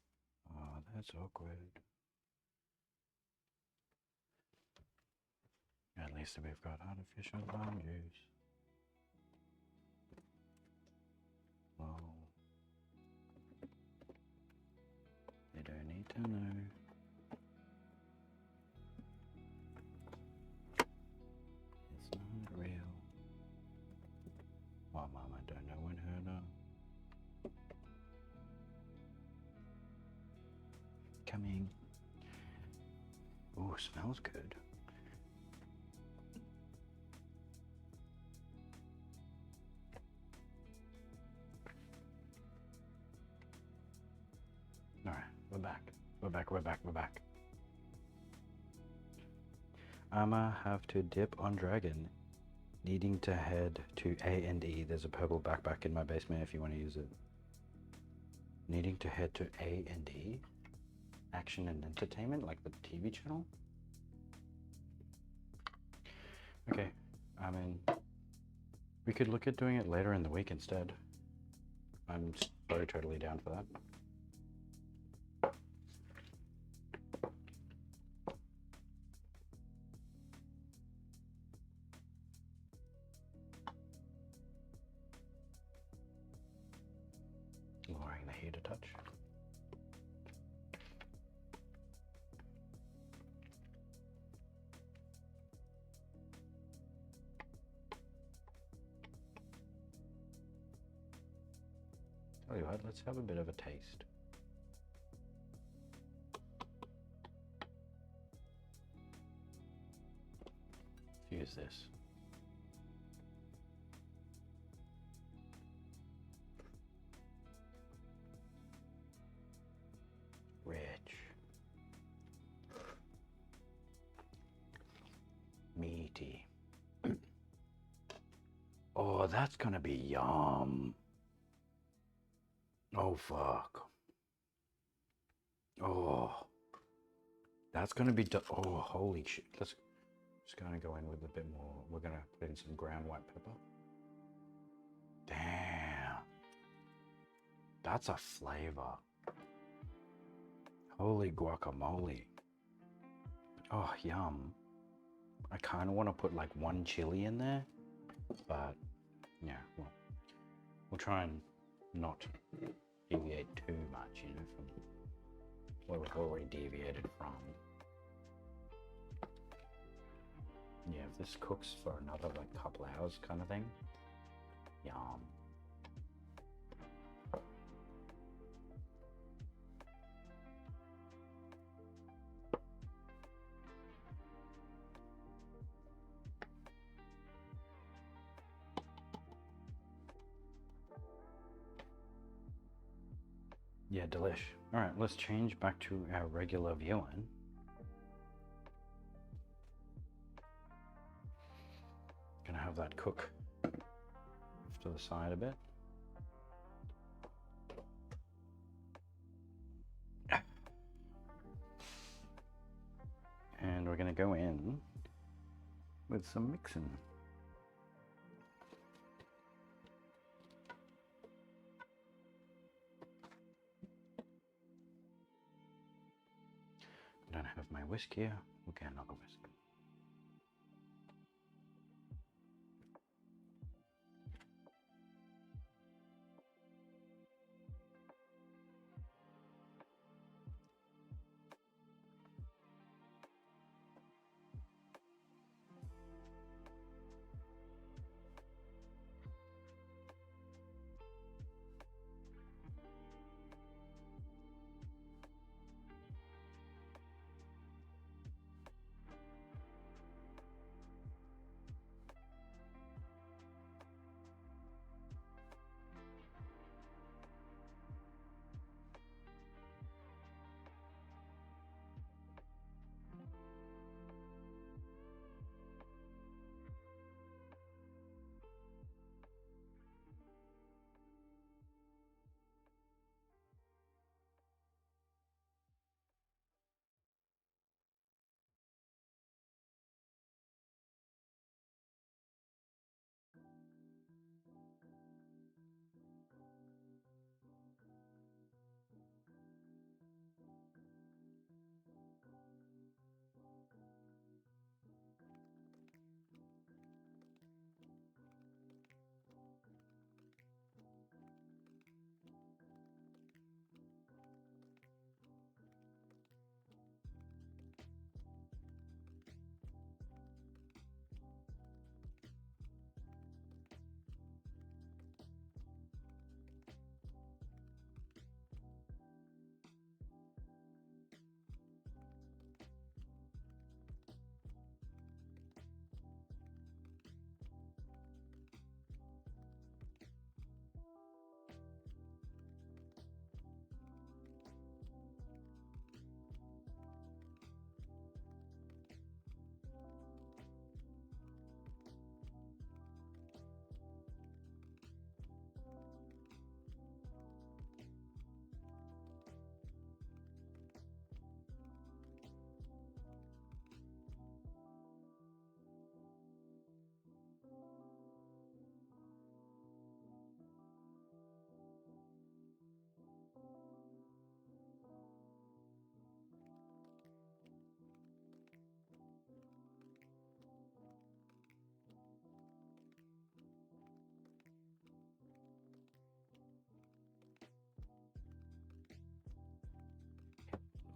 Oh, that's awkward. At least we've got artificial lime juice. Well, they don't need to know. It's not real. Well, Mama don't know when her coming. Ooh, smells good. Alright, we're back. We're back. I'ma have to dip on Dragon. Needing to head to A&E. There's a purple backpack in my basement if you want to use it. Needing to head to A&E? Action and Entertainment, like the TV channel? Okay, I mean, we could look at doing it later in the week instead. I'm so totally down for that. Lowering the heat a touch. Tell you what, let's have a bit of a taste. is this? Rich. Meaty. Oh, that's gonna be yum. Oh, fuck. Oh. That's gonna be, oh, holy shit. Let's just gonna go in with a bit more. We're gonna put in some ground white pepper. Damn. That's a flavor. Holy guacamole. Oh, yum. I kind of want to put like one chili in there, but yeah, well, we'll try and not deviate too much, you know, from what we've already deviated from. Yeah, if this cooks for another like couple hours kind of thing, yum. Yeah, delish. All right, let's change back to our regular viewing. Gonna have that cook to the side a bit. And we're gonna go in with some mixing. I don't have my whisk here. We'll get another whisk.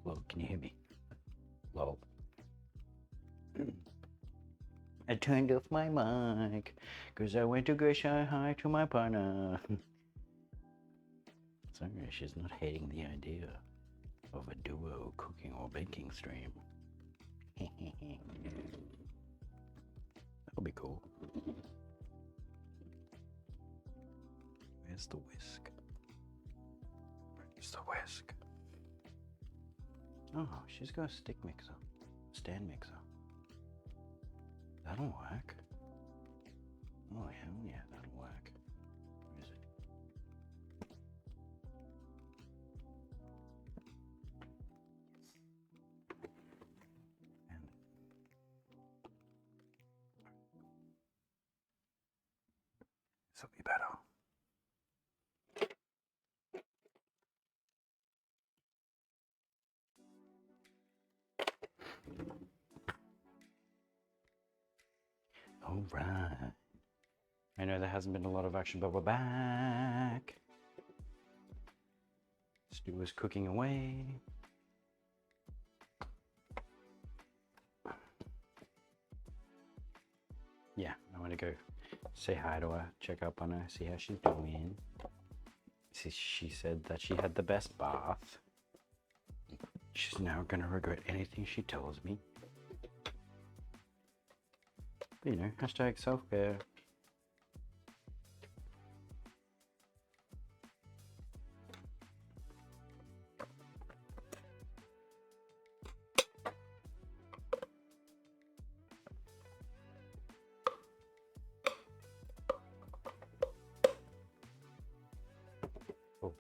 Hello, can you hear me? Lol. I turned off my mic because I went to go say hi to my partner. Sorry, she's not hating the idea of a duo cooking or baking stream. That'll be cool. Where's the whisk? Where's the whisk? Oh, she's got a stick mixer. Stand mixer. That'll work. Oh, hell yeah, that'll work. Where is it? And this'll be better. All right. I know there hasn't been a lot of action, but we're back. Stu is cooking away. Yeah, I want to go say hi to her, check up on her, see how she's doing. She said that she had the best bath. She's now gonna regret anything she tells me. But, you know, hashtag self-care. Oh.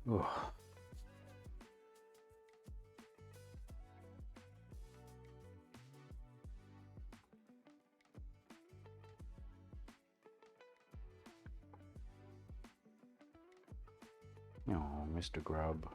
Oh. Oh, Mr. Grub.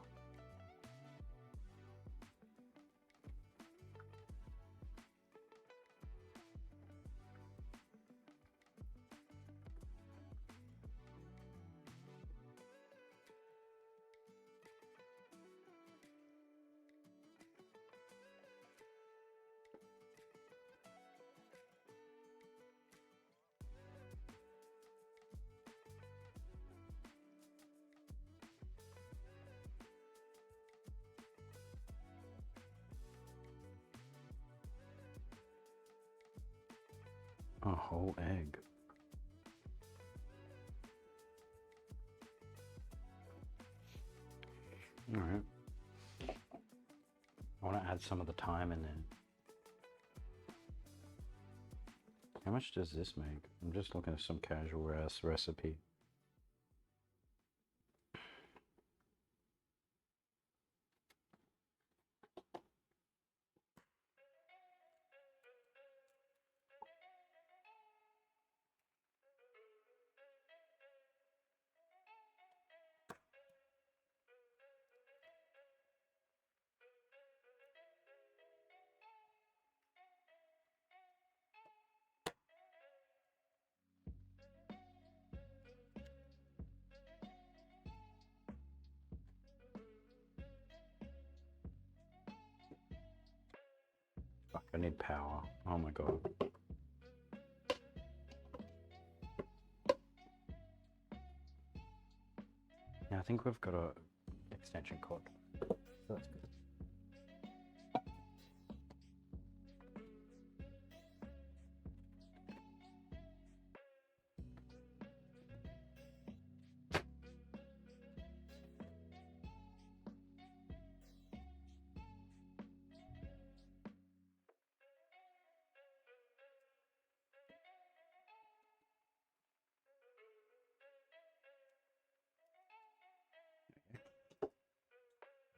A whole egg. All right. I want to add some of the thyme in there. How much does this make? I'm just looking at some casual ass recipe. Fuck, I need power. Oh my god. Yeah, I think we've got a extension cord. So that's good.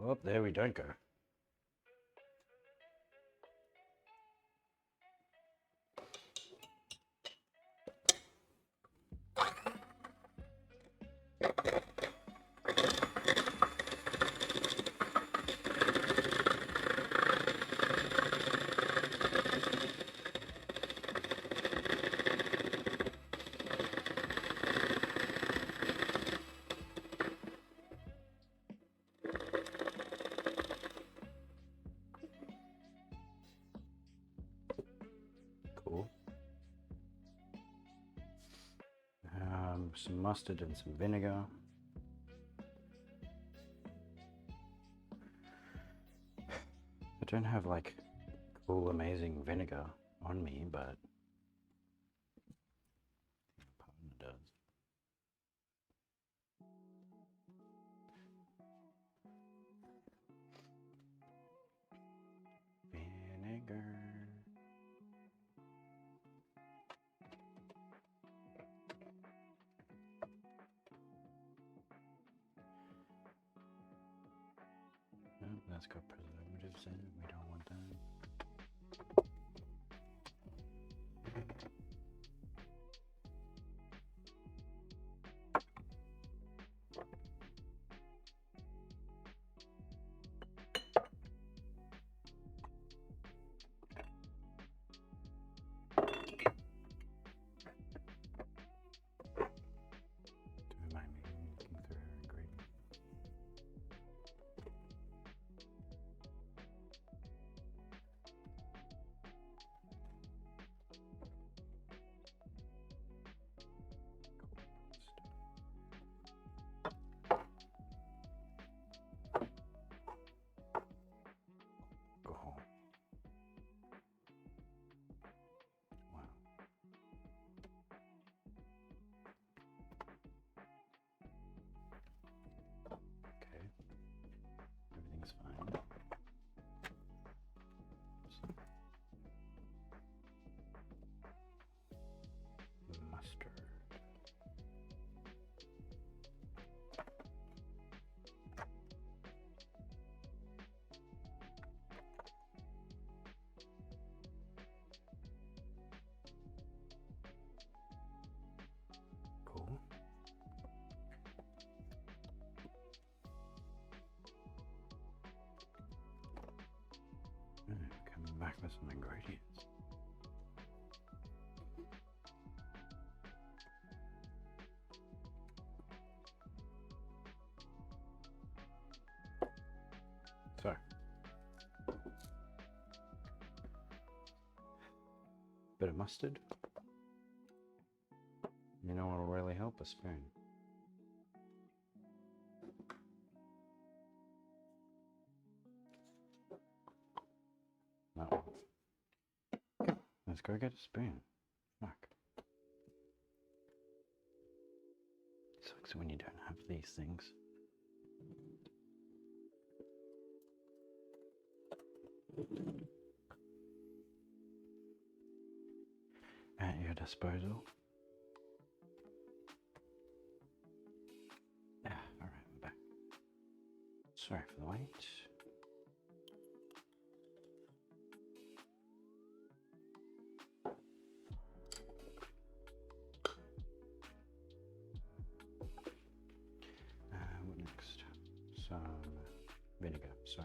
Well, there we don't go. Cool. Some mustard and some vinegar. I don't have like cool, amazing vinegar on me, but my partner does. Vinegar. No, that's got preservatives in it. We don't want that. Don't mind me looking through her ingredients. Alcohol. Wow. Okay. Everything's fine. Mustard. Cool. Coming back with some ingredients. So, bit of mustard. You know what'll really help? A spoon. That one. Okay, let's go get a spoon. Fuck. Sucks when you don't have these things. At your disposal. Ah, alright, we're back. Sorry for the wait. What next? Some vinegar. So,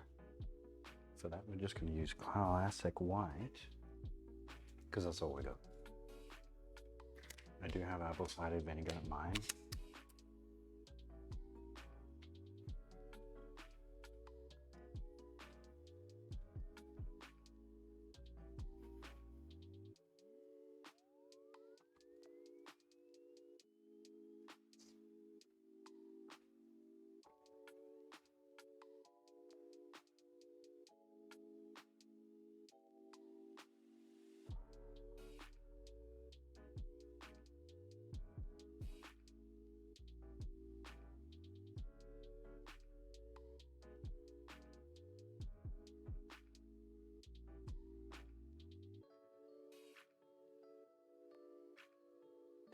for that, we're just going to use classic white because that's all we got. I do have apple cider vinegar at mine.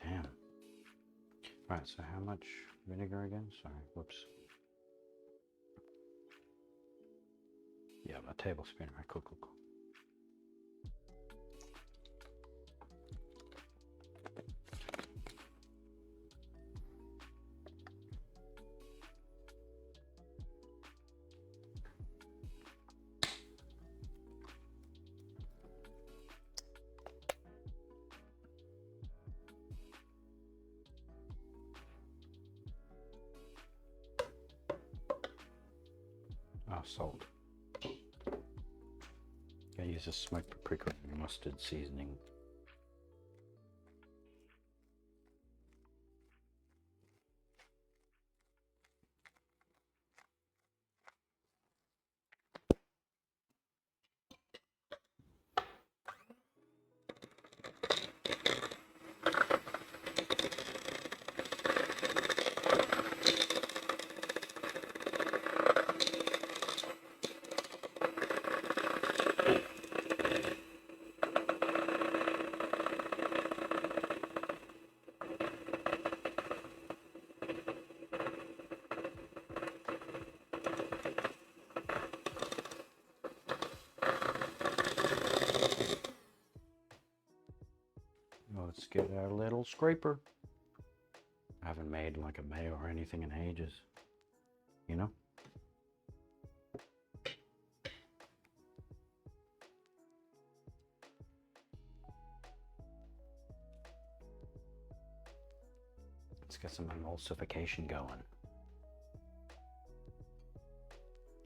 Damn. Right, so how much vinegar again? Sorry, whoops. Yeah, a tablespoon. Right, cool. Oh, salt. I use a smoked paprika and mustard seasoning. get our little scraper. I haven't made like a mayo or anything in ages, you know? Let's get some emulsification going.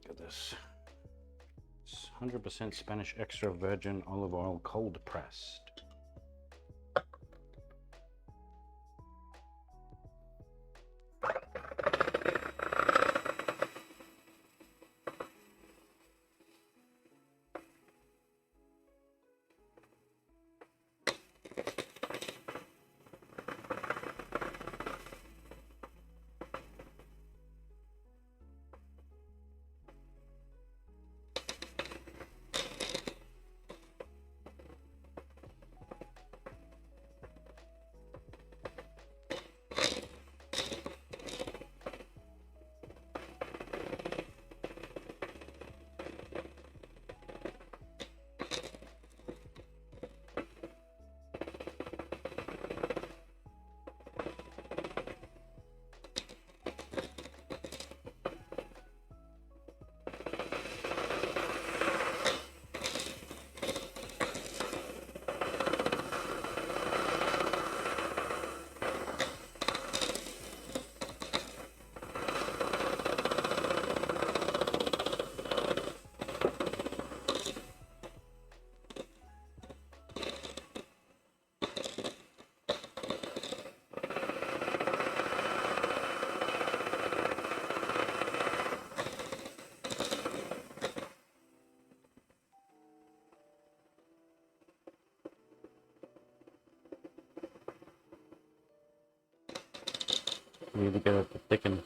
Look at this. It's 100% Spanish extra virgin olive oil cold pressed. Really get it to thicken.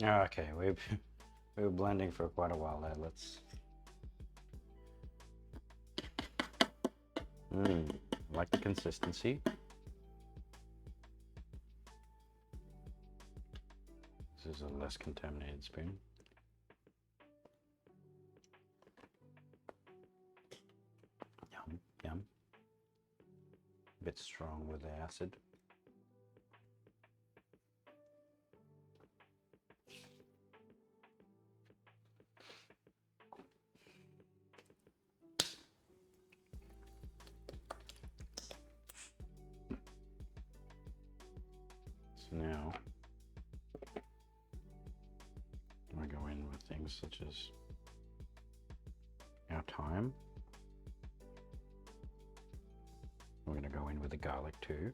Okay, we were blending for quite a while there. Let's. Like the consistency. This is a less contaminated spoon. Yum, yum. A bit strong with the acid. So now I go in with things such as our thyme. We're going to go in with the garlic too.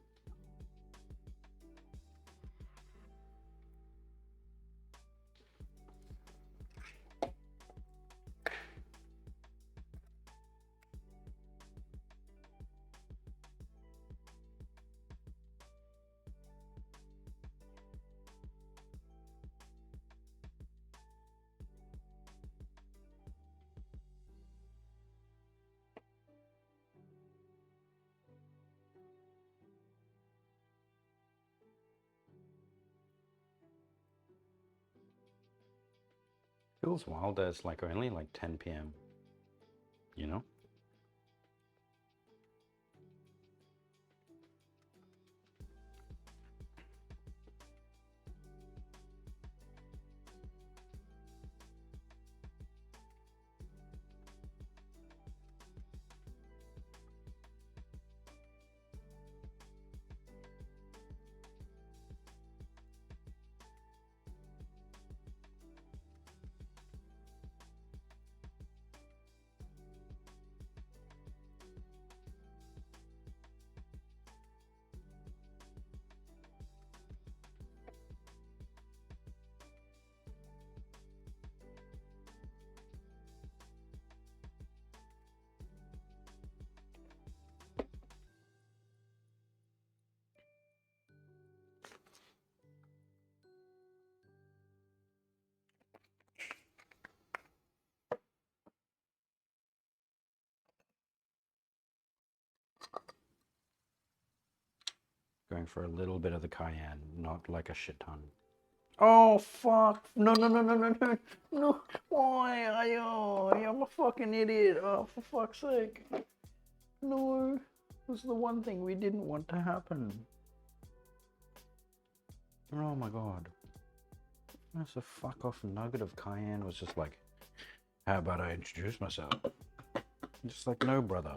Feels wild that it's like only like 10 p.m. You know? Going for a little bit of the cayenne, not like a shit ton. Oh fuck! No, no, no, no, no, no, no! Why? I'm a fucking idiot! Oh, for fuck's sake! No, it was the one thing we didn't want to happen. Oh my god! That's a fuck off nugget of cayenne. Was just like, how about I introduce myself? Just like, no, brother.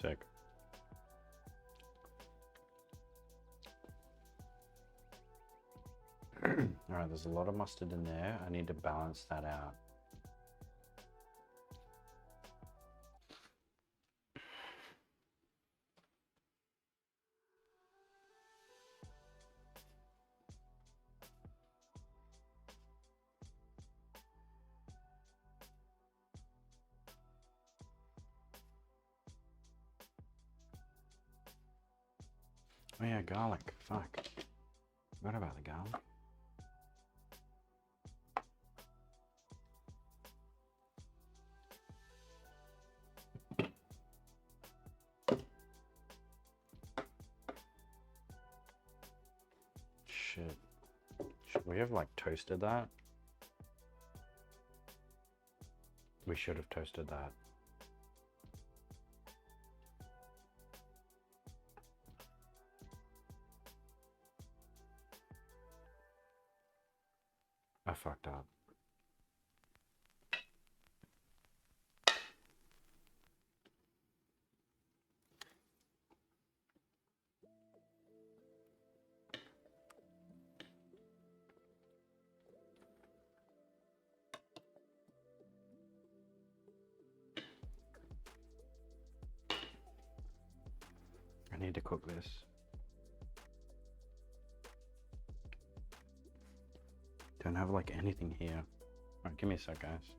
Sick. Alright, there's a lot of mustard in there. I need to balance that out. Oh yeah, garlic. Fuck. Forgot about the garlic. Shit. Should we have like toasted that? We should have toasted that. I fucked up. I need to cook this. Don't have like anything here. Alright, give me a sec, guys.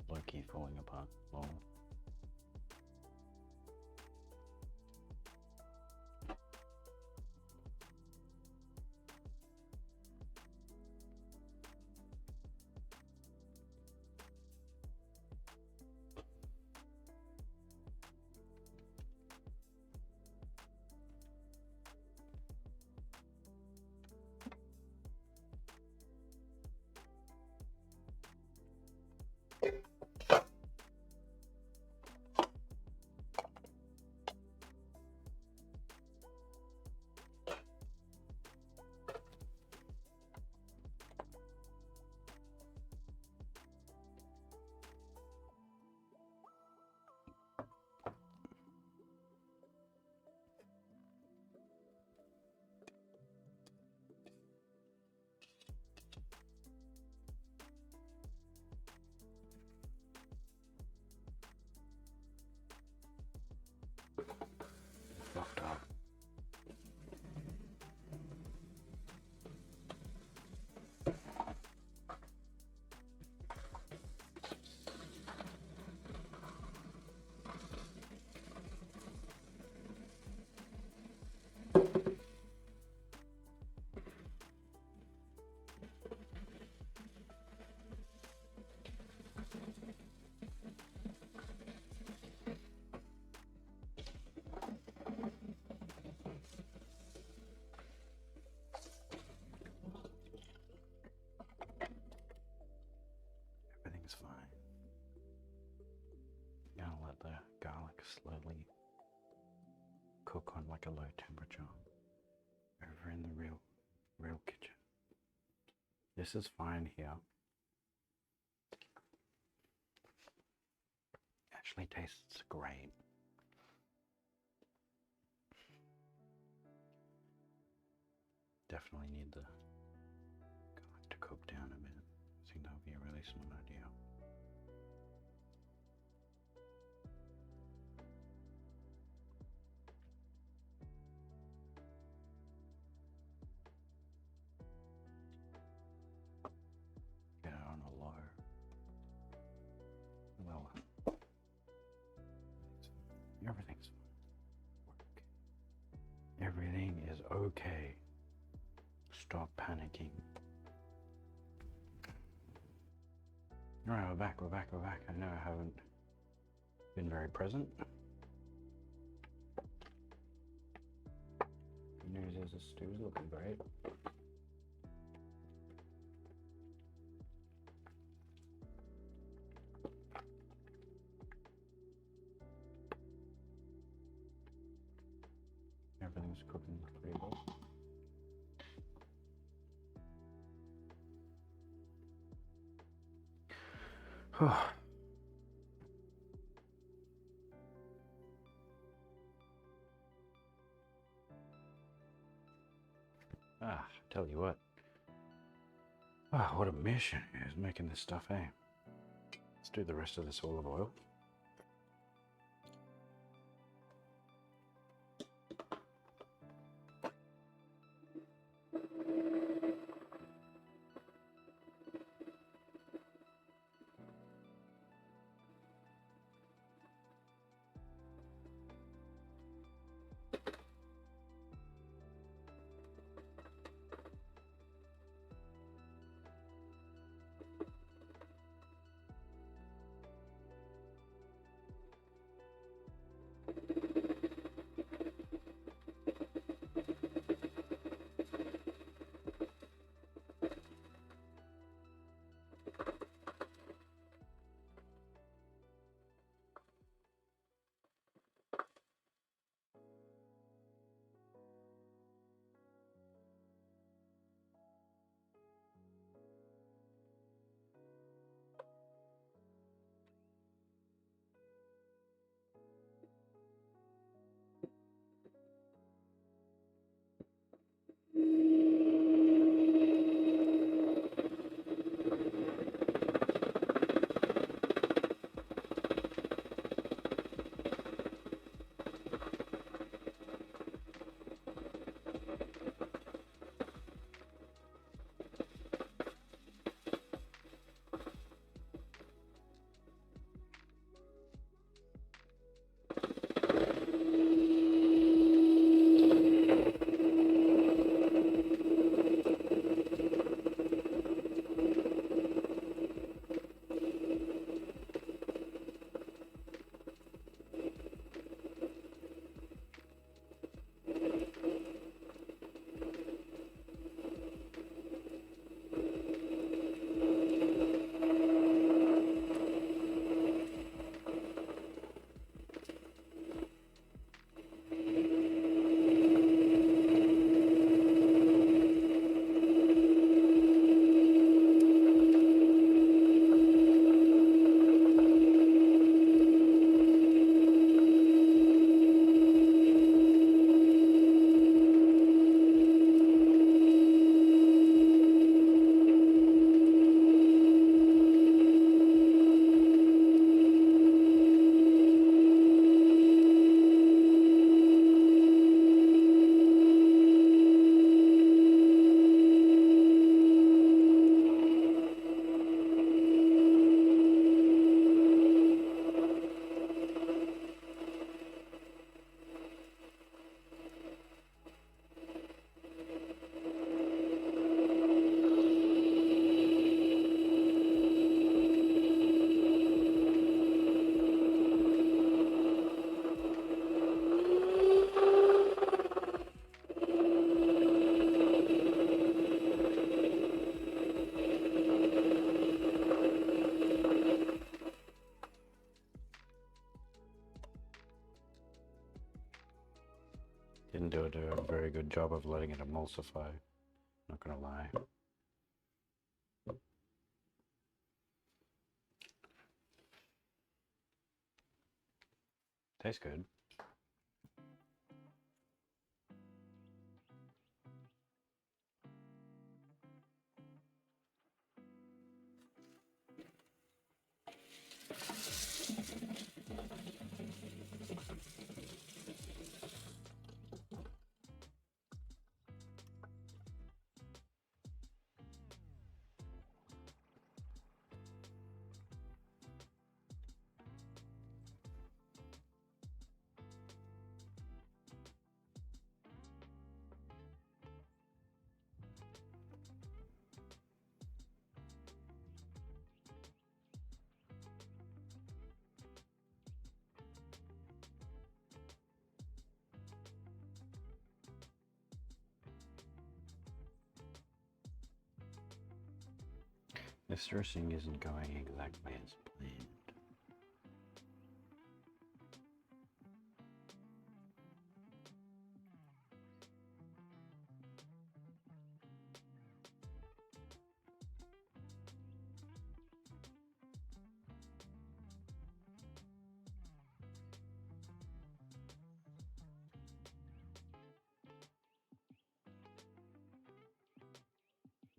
Low-key falling apart. Lol. Fucked up. Everything's fine. Gonna let the garlic slowly cook on like a low temperature over in the real kitchen. This is fine here. Actually tastes great. Definitely need the garlic to cook down a bit. I think that would be a really smart idea. Get it on a low. Well, everything's fine. Everything is okay. Stop panicking. Alright, we're back. I know I haven't been very present. Good news is the stew's looking great. Everything's cooking pretty well. Tell you what. Ah, what a mission is making this stuff, eh? Let's do the rest of this olive oil. Didn't do a very good job of letting it emulsify, not gonna lie. Tastes good. This dressing isn't going exactly as planned.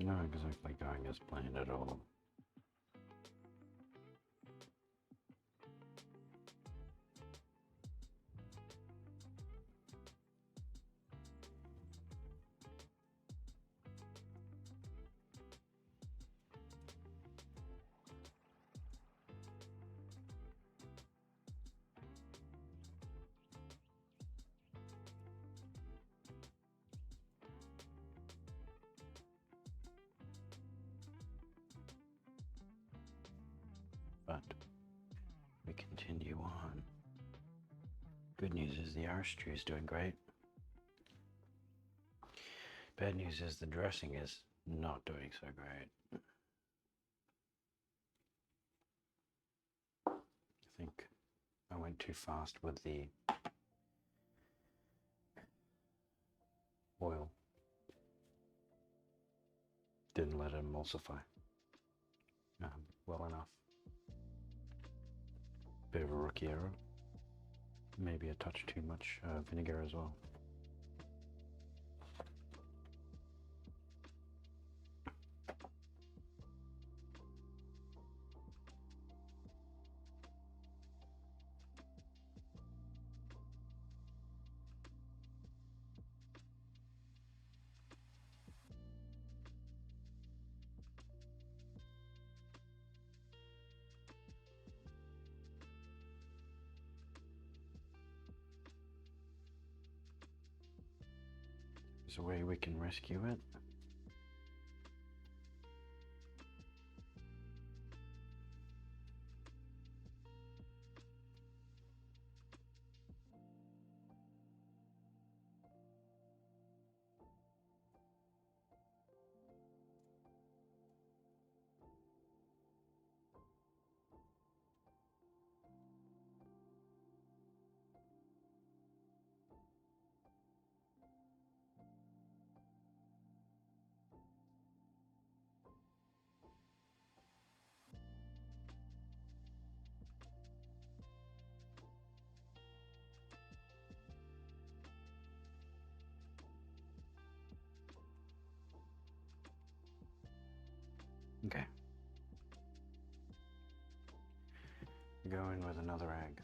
Not exactly going as planned at all. But we continue on. Good news is the Irish stew is doing great. Bad news is the dressing is not doing so great. I think I went too fast with the oil. Didn't let it emulsify well enough. Bit of a rookie error. Maybe a touch too much vinegar as well. There's a way we can rescue it. Okay. Go in with another egg.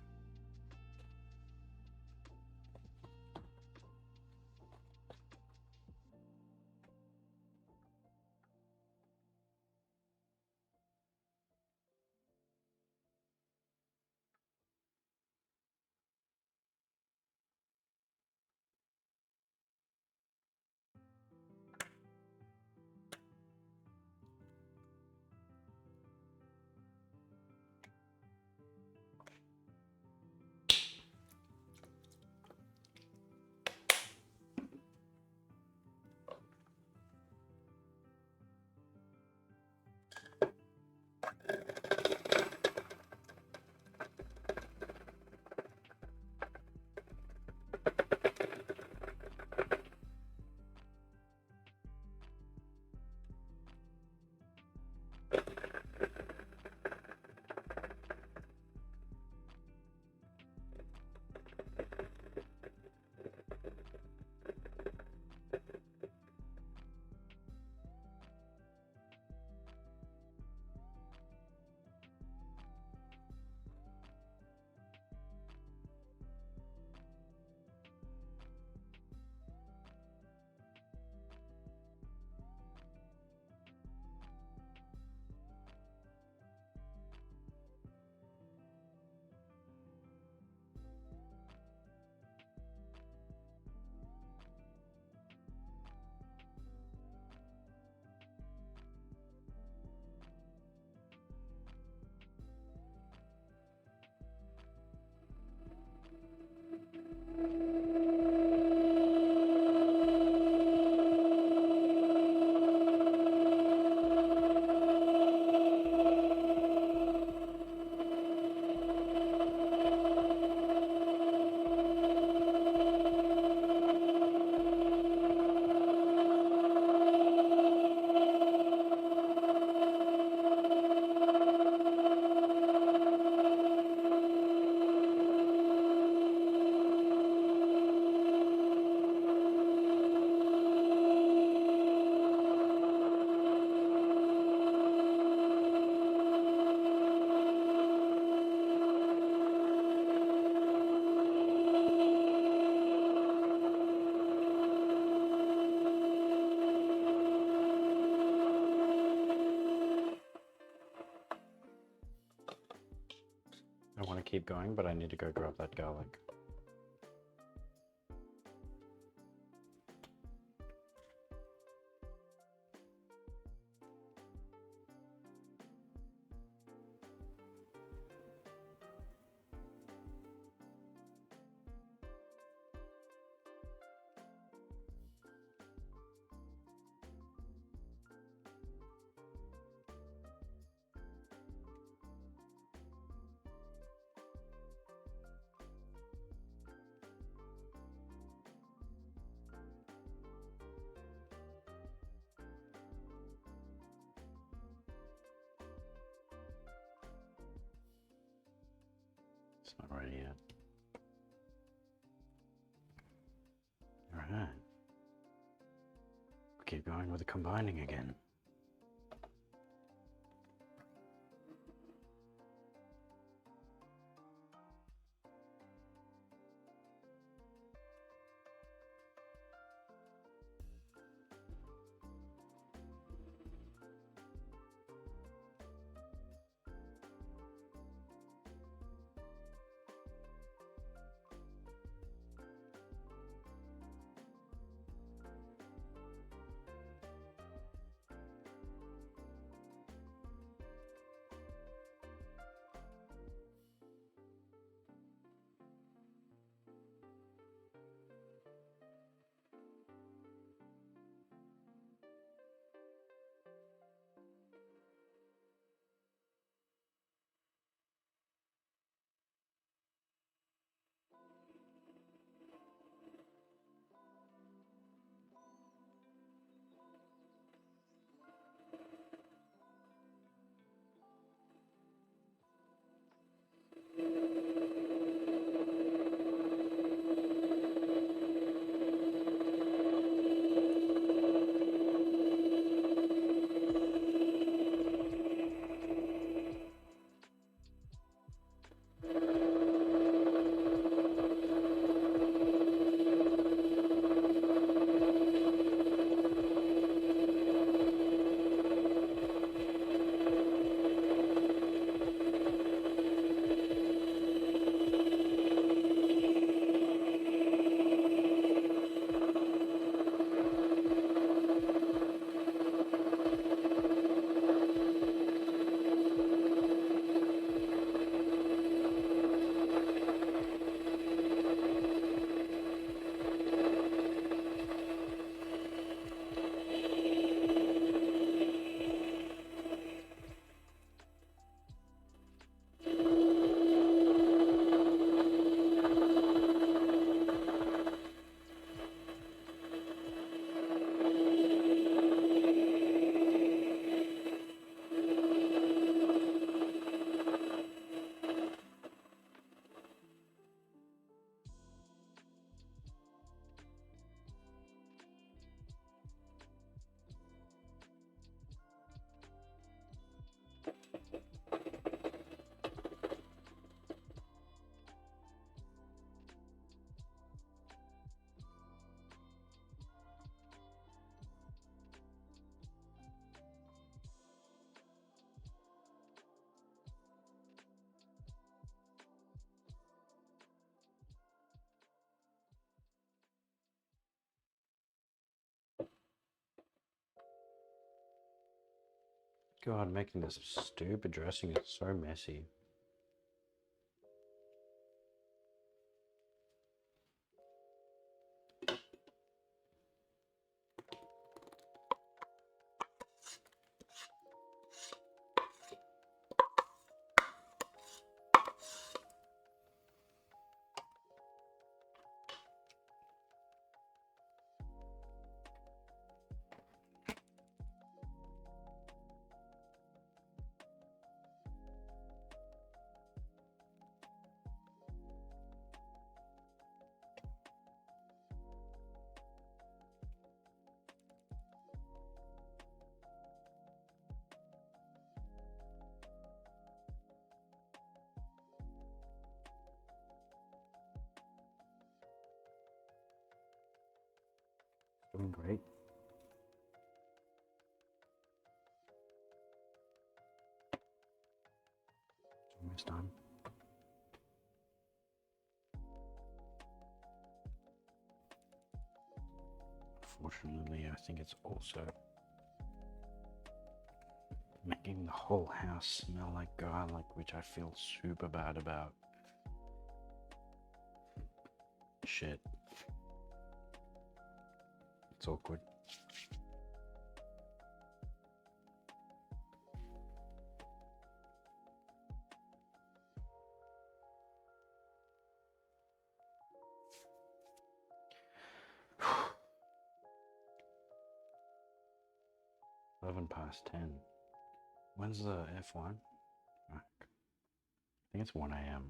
keep going, but I need to go grab that garlic. It's not ready yet. Alright. Keep going with the combining again. God, making this stupid dressing is so messy. Doing great. Almost done. unfortunately, I think it's also making the whole house smell like garlic, which I feel super bad about. Shit. It's awkward. (11 past 10). When's the F1? Fuck. I think it's 1 a.m.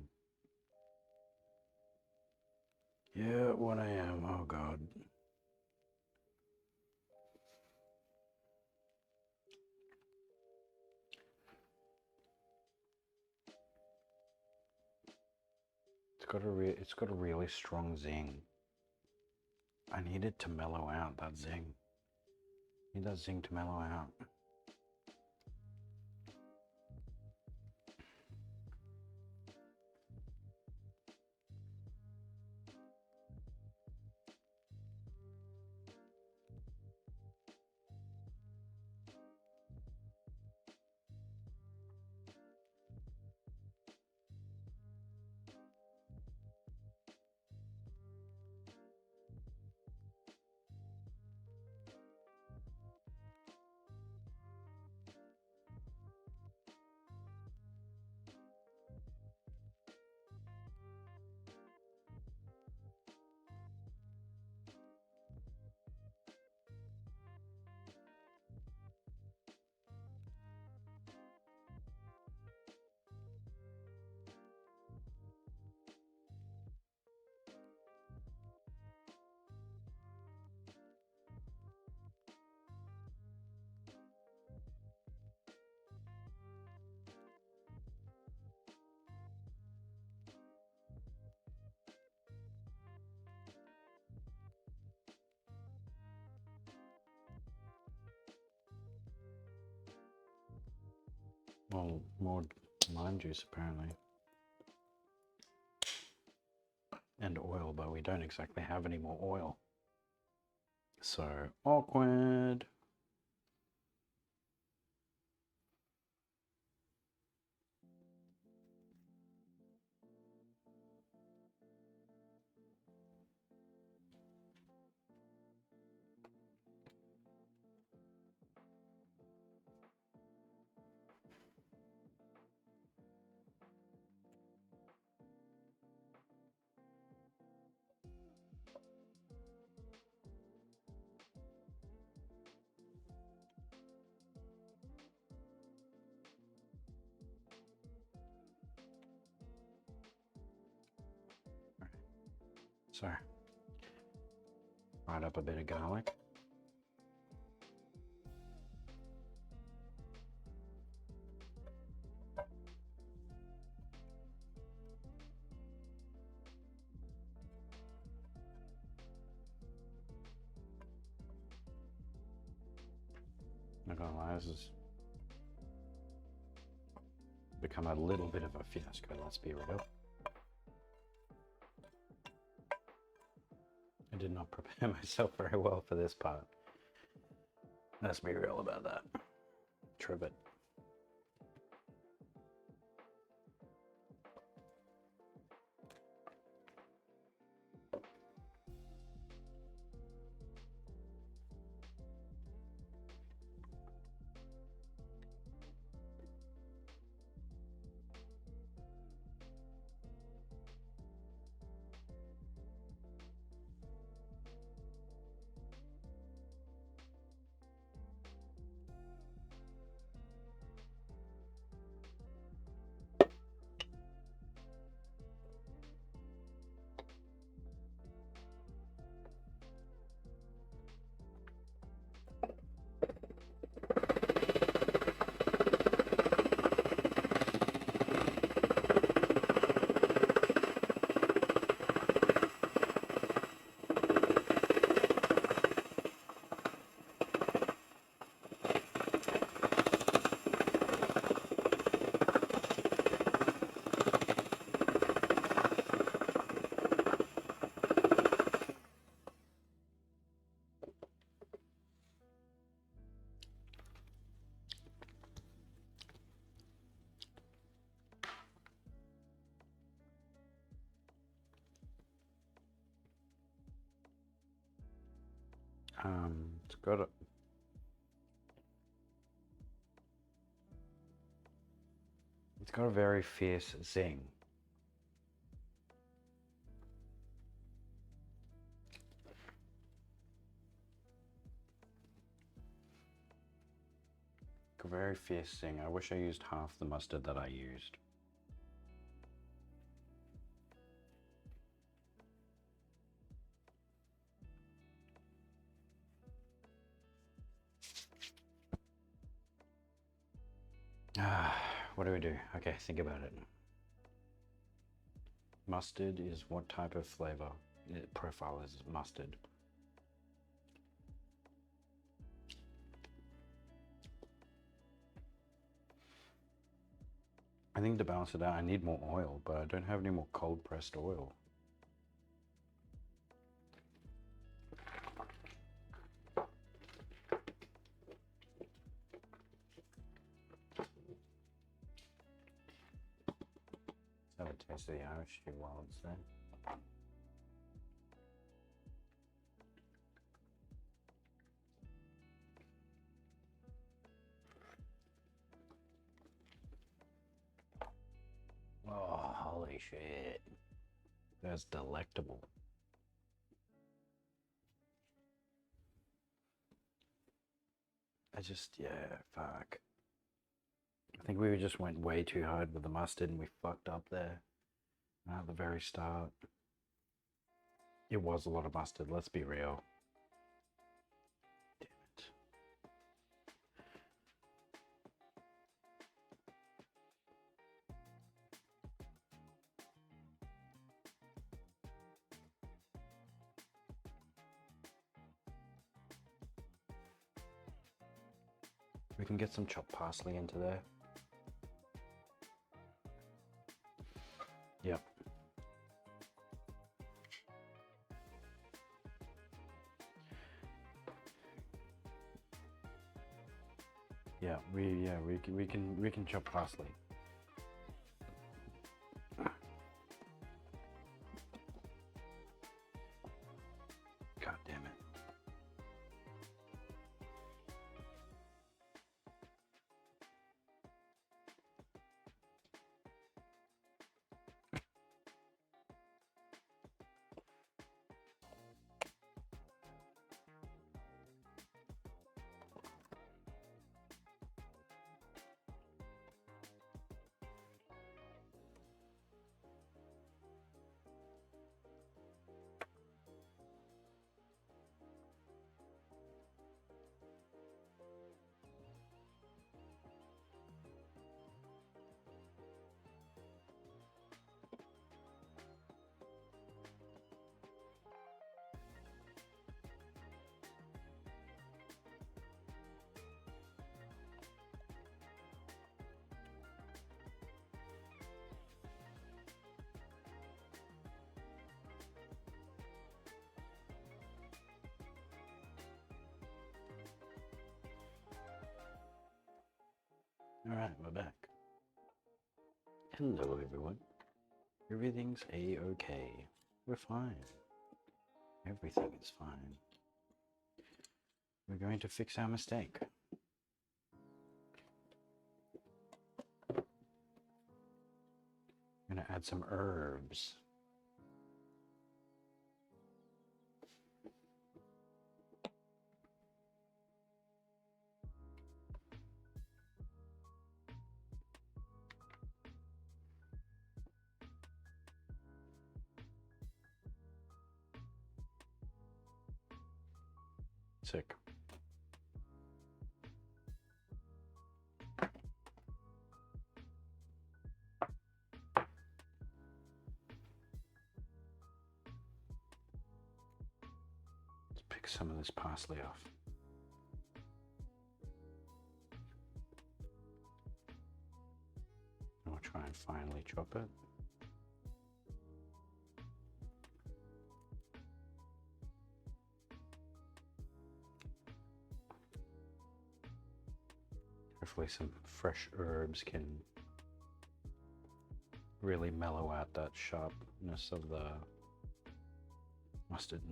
Yeah, 1 a.m. Oh god. It's got a really strong zing. I need it to mellow out, that zing. I need that zing to mellow out. Well, more lime juice apparently. And oil, but we don't exactly have any more oil. So awkward. So, fried up a bit of garlic. Not gonna lie, this has become a little bit of a fiasco, let's be real. I did not prepare myself very well for this part. Let's be real about that. Trivet. It's got a. It's got a very fierce zing. A very fierce zing. I wish I used half the mustard that I used. What do we do? Okay, think about it. Mustard is what type of flavor? Profile is mustard. I think to balance it out, I need more oil, but I don't have any more cold pressed oil. Let's have a taste of the Irish stew while it's there. Oh, holy shit. That's delectable. Yeah, fuck. I think we just went way too hard with the mustard and we fucked up there at the very start. It was a lot of mustard, let's be real. Damn it. We can get some chopped parsley into there. Yep. Yeah, we can chop parsley. God damn it. All right, we're back. Hello, everyone. Everything's a-okay. We're fine. Everything is fine. We're going to fix our mistake. I'm gonna add some herbs. Sick. Let's pick some of this parsley off. And we'll try and finely chop it. Hopefully some fresh herbs can really mellow out that sharpness of the mustard,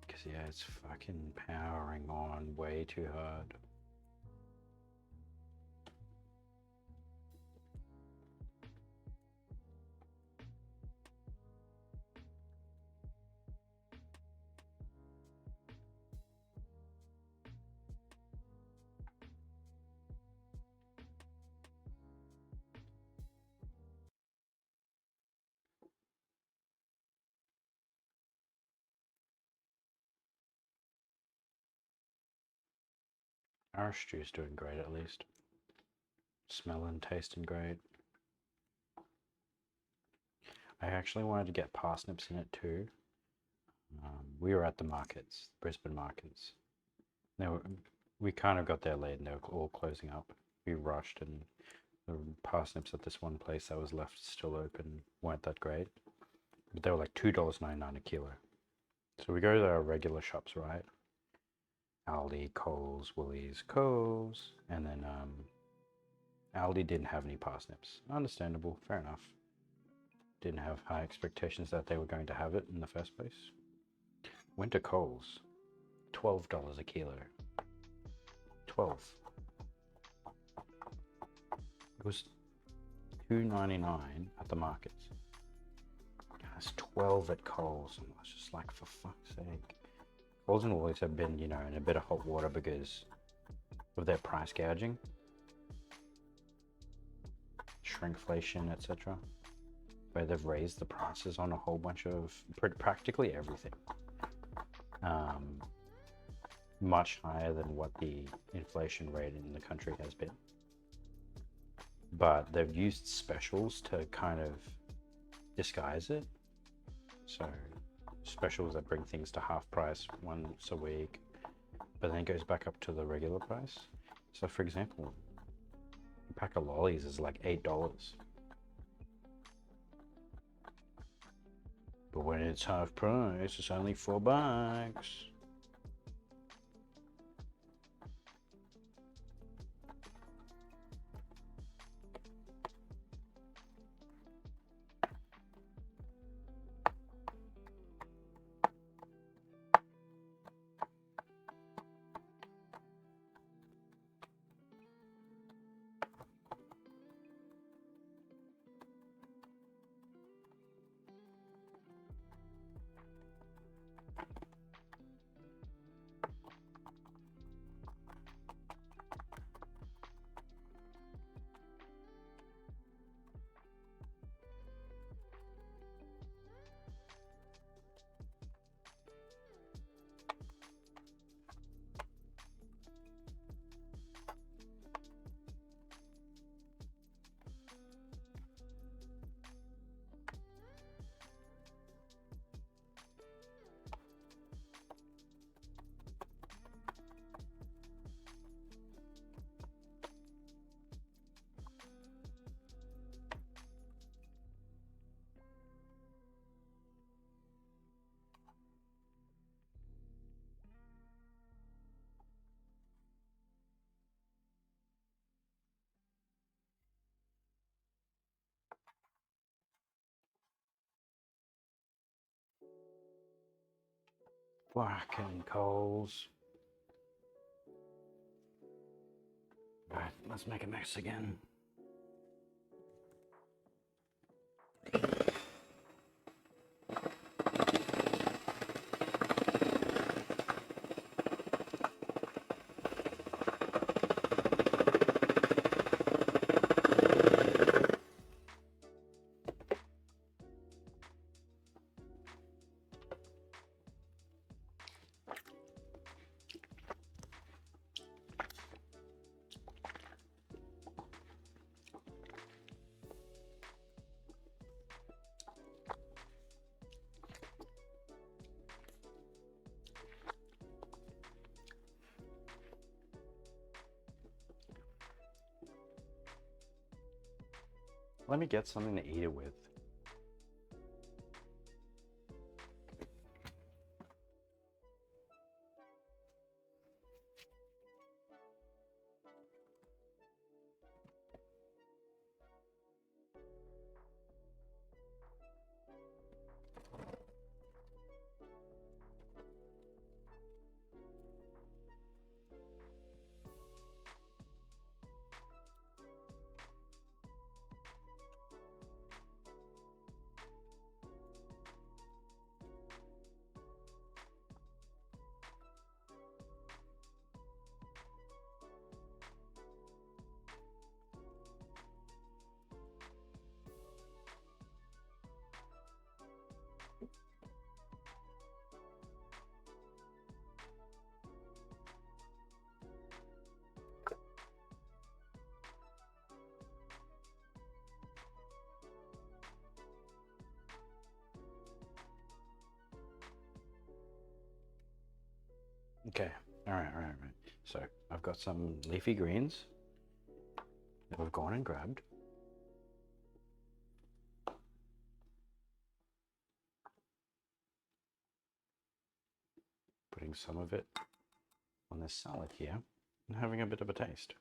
because yeah, it's fucking powering on way too hard. Our stew's doing great at least. Smelling, tasting great. I actually wanted to get parsnips in it too. We were at the markets, Brisbane markets. We kind of got there late and they were all closing up. We rushed and the parsnips at this one place that was left still open weren't that great. But they were like $2.99 a kilo. So we go to our regular shops, right? Aldi, Coles, Woolies, Coles, and then Aldi didn't have any parsnips. Understandable, fair enough. Didn't have high expectations that they were going to have it in the first place. Went to Coles, $12 a kilo. 12. It was $2.99 at the markets. That's 12 at Coles, and I was just like, for fuck's sake. Coles and Woolies have been, in a bit of hot water because of their price gouging, shrinkflation, etc., where they've raised the prices on a whole bunch of practically everything, much higher than what the inflation rate in the country has been. But they've used specials to kind of disguise it. So specials that bring things to half price once a week, but then it goes back up to the regular price. So for example, a pack of lollies is like $8. But when it's half price, it's only $4. Fucking Coles. Right, let's make a mess again. Let me get something to eat it with. Okay, all right. So I've got some leafy greens that we've gone and grabbed. Putting some of it on this salad here and having a bit of a taste.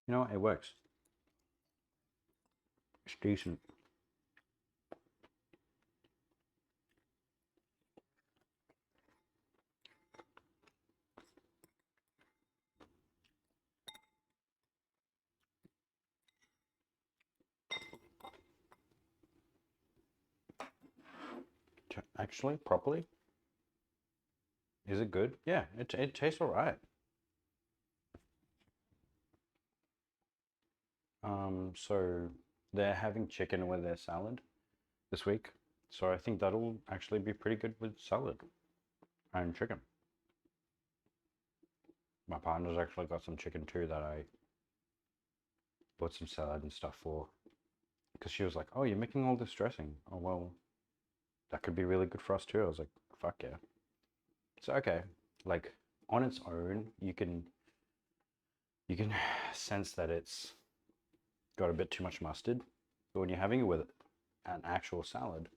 You know what? It works. It's decent. Actually, properly? Is it good? Yeah, it tastes all right. So they're having chicken with their salad this week. So I think that'll actually be pretty good with salad and chicken. My partner's actually got some chicken too that I bought some salad and stuff for. Because she was like, oh, you're making all this dressing. Oh, well, that could be really good for us too. I was like, fuck yeah. So, okay, like on its own, you can sense that it's got a bit too much mustard. But when you're having it with an actual salad,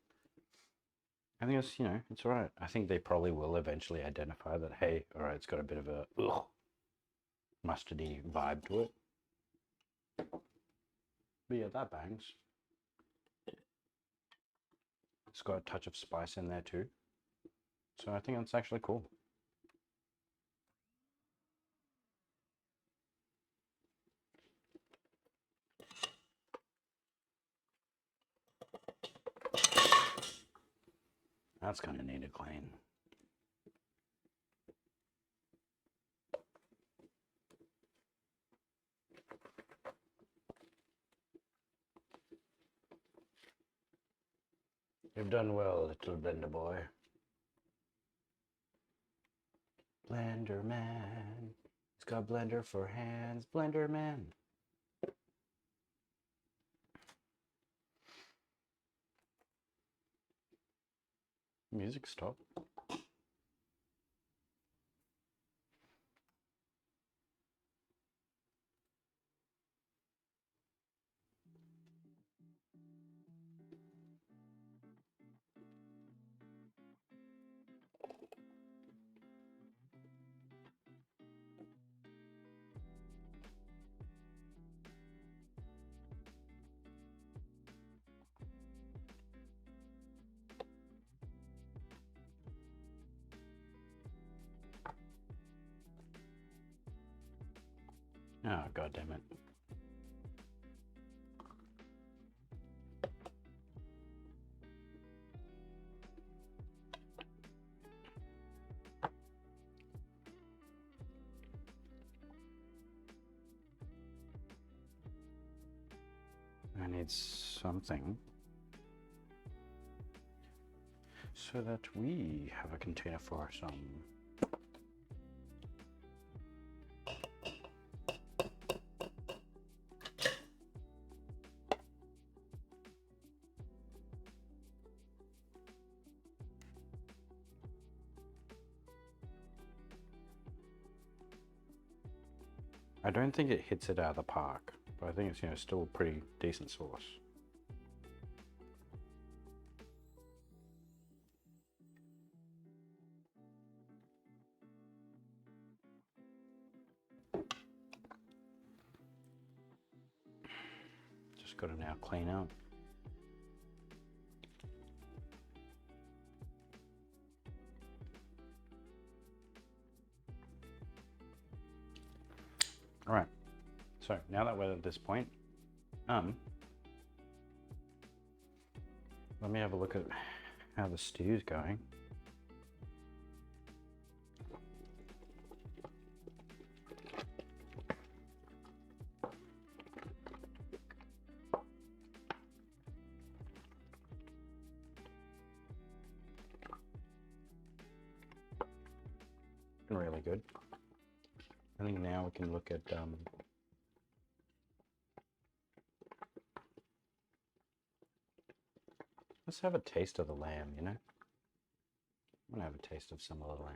I think it's, it's all right. I think they probably will eventually identify that, hey, all right, it's got a bit of a mustardy vibe to it. But yeah, that bangs. It's got a touch of spice in there too. So I think that's actually cool. That's kind of needed clean. You've done well, little blender boy. Blender man. He's got blender for hands. Blender man. Music stop. Oh, god damn it. I need something so that we have a container for some. I don't think it hits it out of the park, but I think it's still a pretty decent sauce. Just got to now clean out. All right. So now that we're at this point, let me have a look at how the stew's going. Really good. I think now we can look at let's have a taste of the lamb, you know? I'm gonna have a taste of some of the lamb.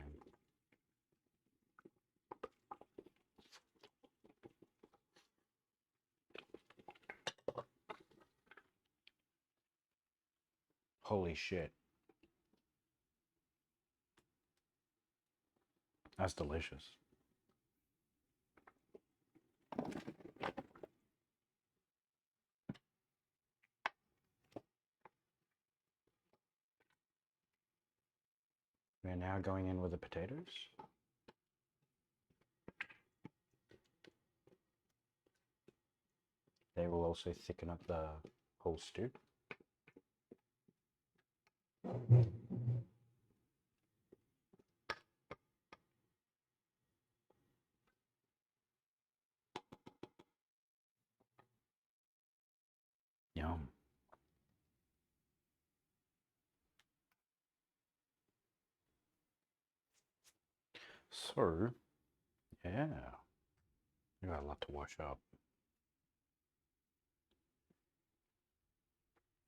Holy shit. That's delicious. We're now going in with the potatoes. They will also thicken up the whole stew. Yum. So, yeah, I got a lot to wash up.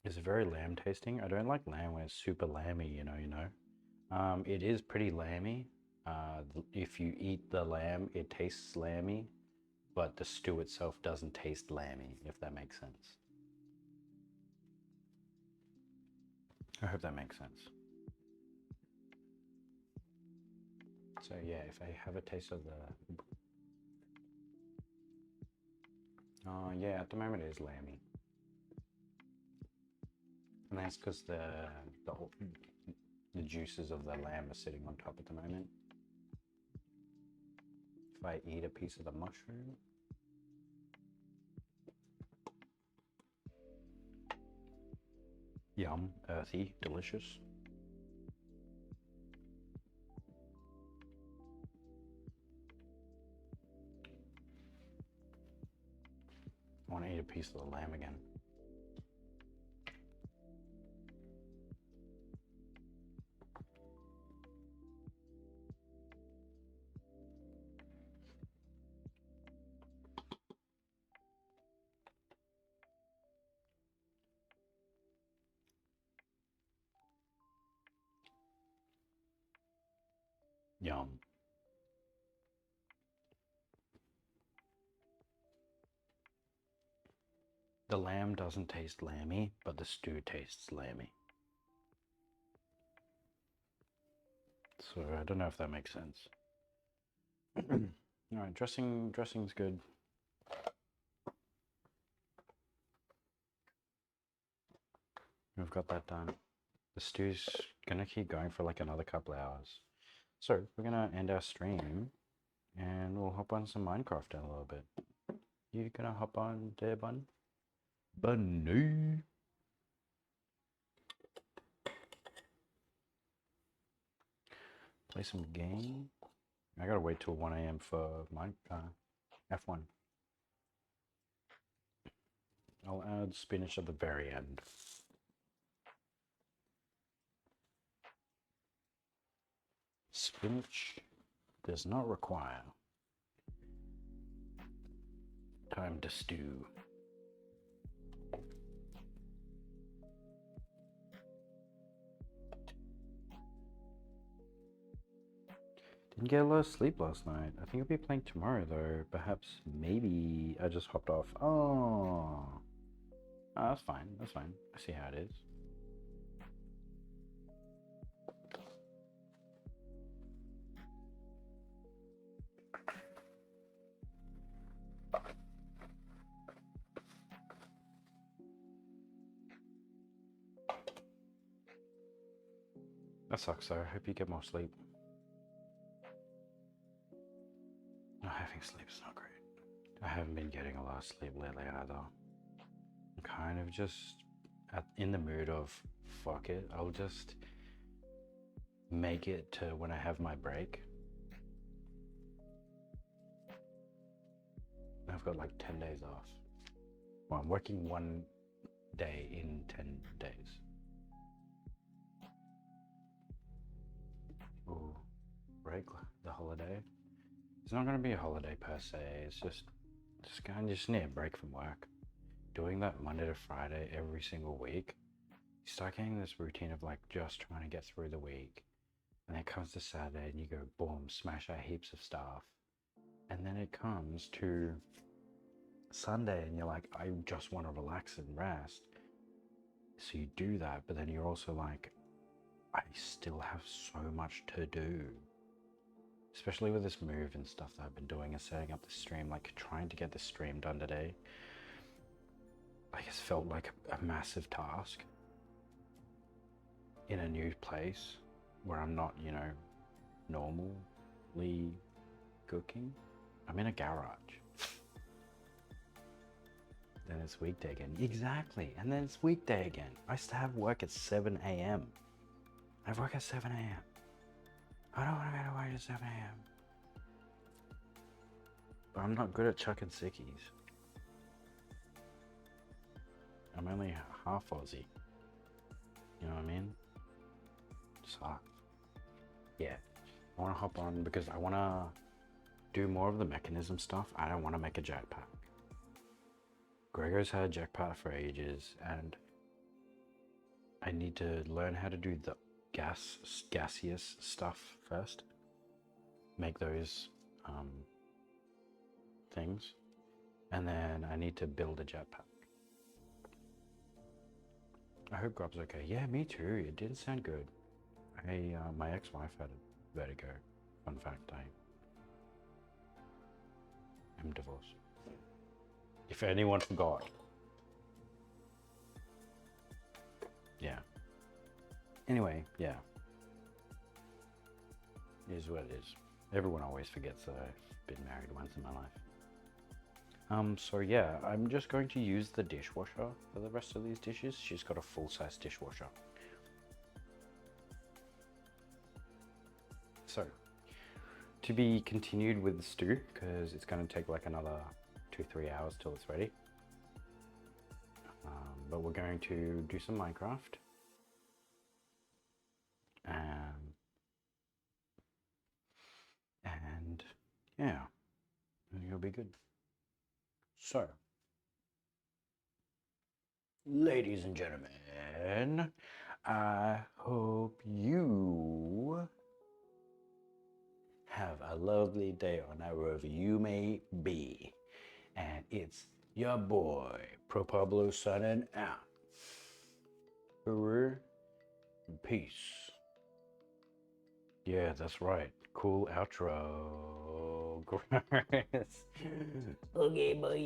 It's very lamb tasting. I don't like lamb when it's super lamby, you know. It is pretty lamby. If you eat the lamb, it tastes lamby, but the stew itself doesn't taste lamby, if that makes sense. I hope that makes sense. So yeah, if I have a taste of the... yeah, at the moment it is lamby. And that's because the juices of the lamb are sitting on top at the moment. If I eat a piece of the mushroom... Yum, earthy, delicious. I want to eat a piece of the lamb again. Yum. The lamb doesn't taste lamby, but the stew tastes lamby. So I don't know if that makes sense. Alright, dressing's good. We've got that done. The stew's gonna keep going for like another couple hours. So we're gonna end our stream and we'll hop on some Minecraft in a little bit. You gonna hop on there, Bun? Bunny. Play some game. I gotta wait till 1 AM for my F1. I'll add spinach at the very end. Spinach does not require time to stew. Didn't get a lot of sleep last night. I think I'll be playing tomorrow though. Perhaps, maybe I just hopped off. Oh, that's fine. That's fine. I see how it is. That sucks though. I hope you get more sleep. Not having sleep is not great. I haven't been getting a lot of sleep lately either. I'm kind of just in the mood of fuck it. I'll just make it to when I have my break. I've got like 10 days off. Well, I'm working 1 day in 10 days. Ooh, break, the holiday. It's not going to be a holiday per se. It's just kind of just need a break from work. Doing that Monday to Friday every single week, you start getting this routine of like just trying to get through the week. And then it comes to Saturday and you go boom, smash out heaps of stuff. And then it comes to Sunday and you're like, I just want to relax and rest. So you do that, but then you're also like, I still have so much to do. Especially with this move and stuff that I've been doing and setting up the stream, like trying to get the stream done today. Like it's felt like a massive task in a new place where I'm not, you know, normally cooking. I'm in a garage. Then it's weekday again. Exactly. And then it's weekday again. I still have work at 7 a.m. I have work at 7 a.m. I don't want to go to work at 7 a.m. But I'm not good at chucking sickies. I'm only half Aussie. You know what I mean? Sucks. Yeah. I want to hop on because I want to do more of the mechanism stuff. I don't want to make a jetpack. Gregor's had a jetpack for ages, and I need to learn how to do the gaseous stuff first. Make those things, and then I need to build a jetpack. I hope Grub's okay. Yeah, me too. It didn't sound good. My ex-wife had a vertigo. Fun fact, I am divorced. If anyone forgot. Yeah. Anyway, yeah. It is what it is. Everyone always forgets that I've been married once in my life. So yeah, I'm just going to use the dishwasher for the rest of these dishes. She's got a full-size dishwasher. So, to be continued with the stew, because it's going to take like another 2-3 hours till it's ready. But we're going to do some Minecraft. And yeah, it'll be good. So, ladies and gentlemen, I hope you have a lovely day on wherever you may be. And it's your boy, Pro Pablo, signing out. Peace. Yeah, that's right. Cool outro. Okay, bye.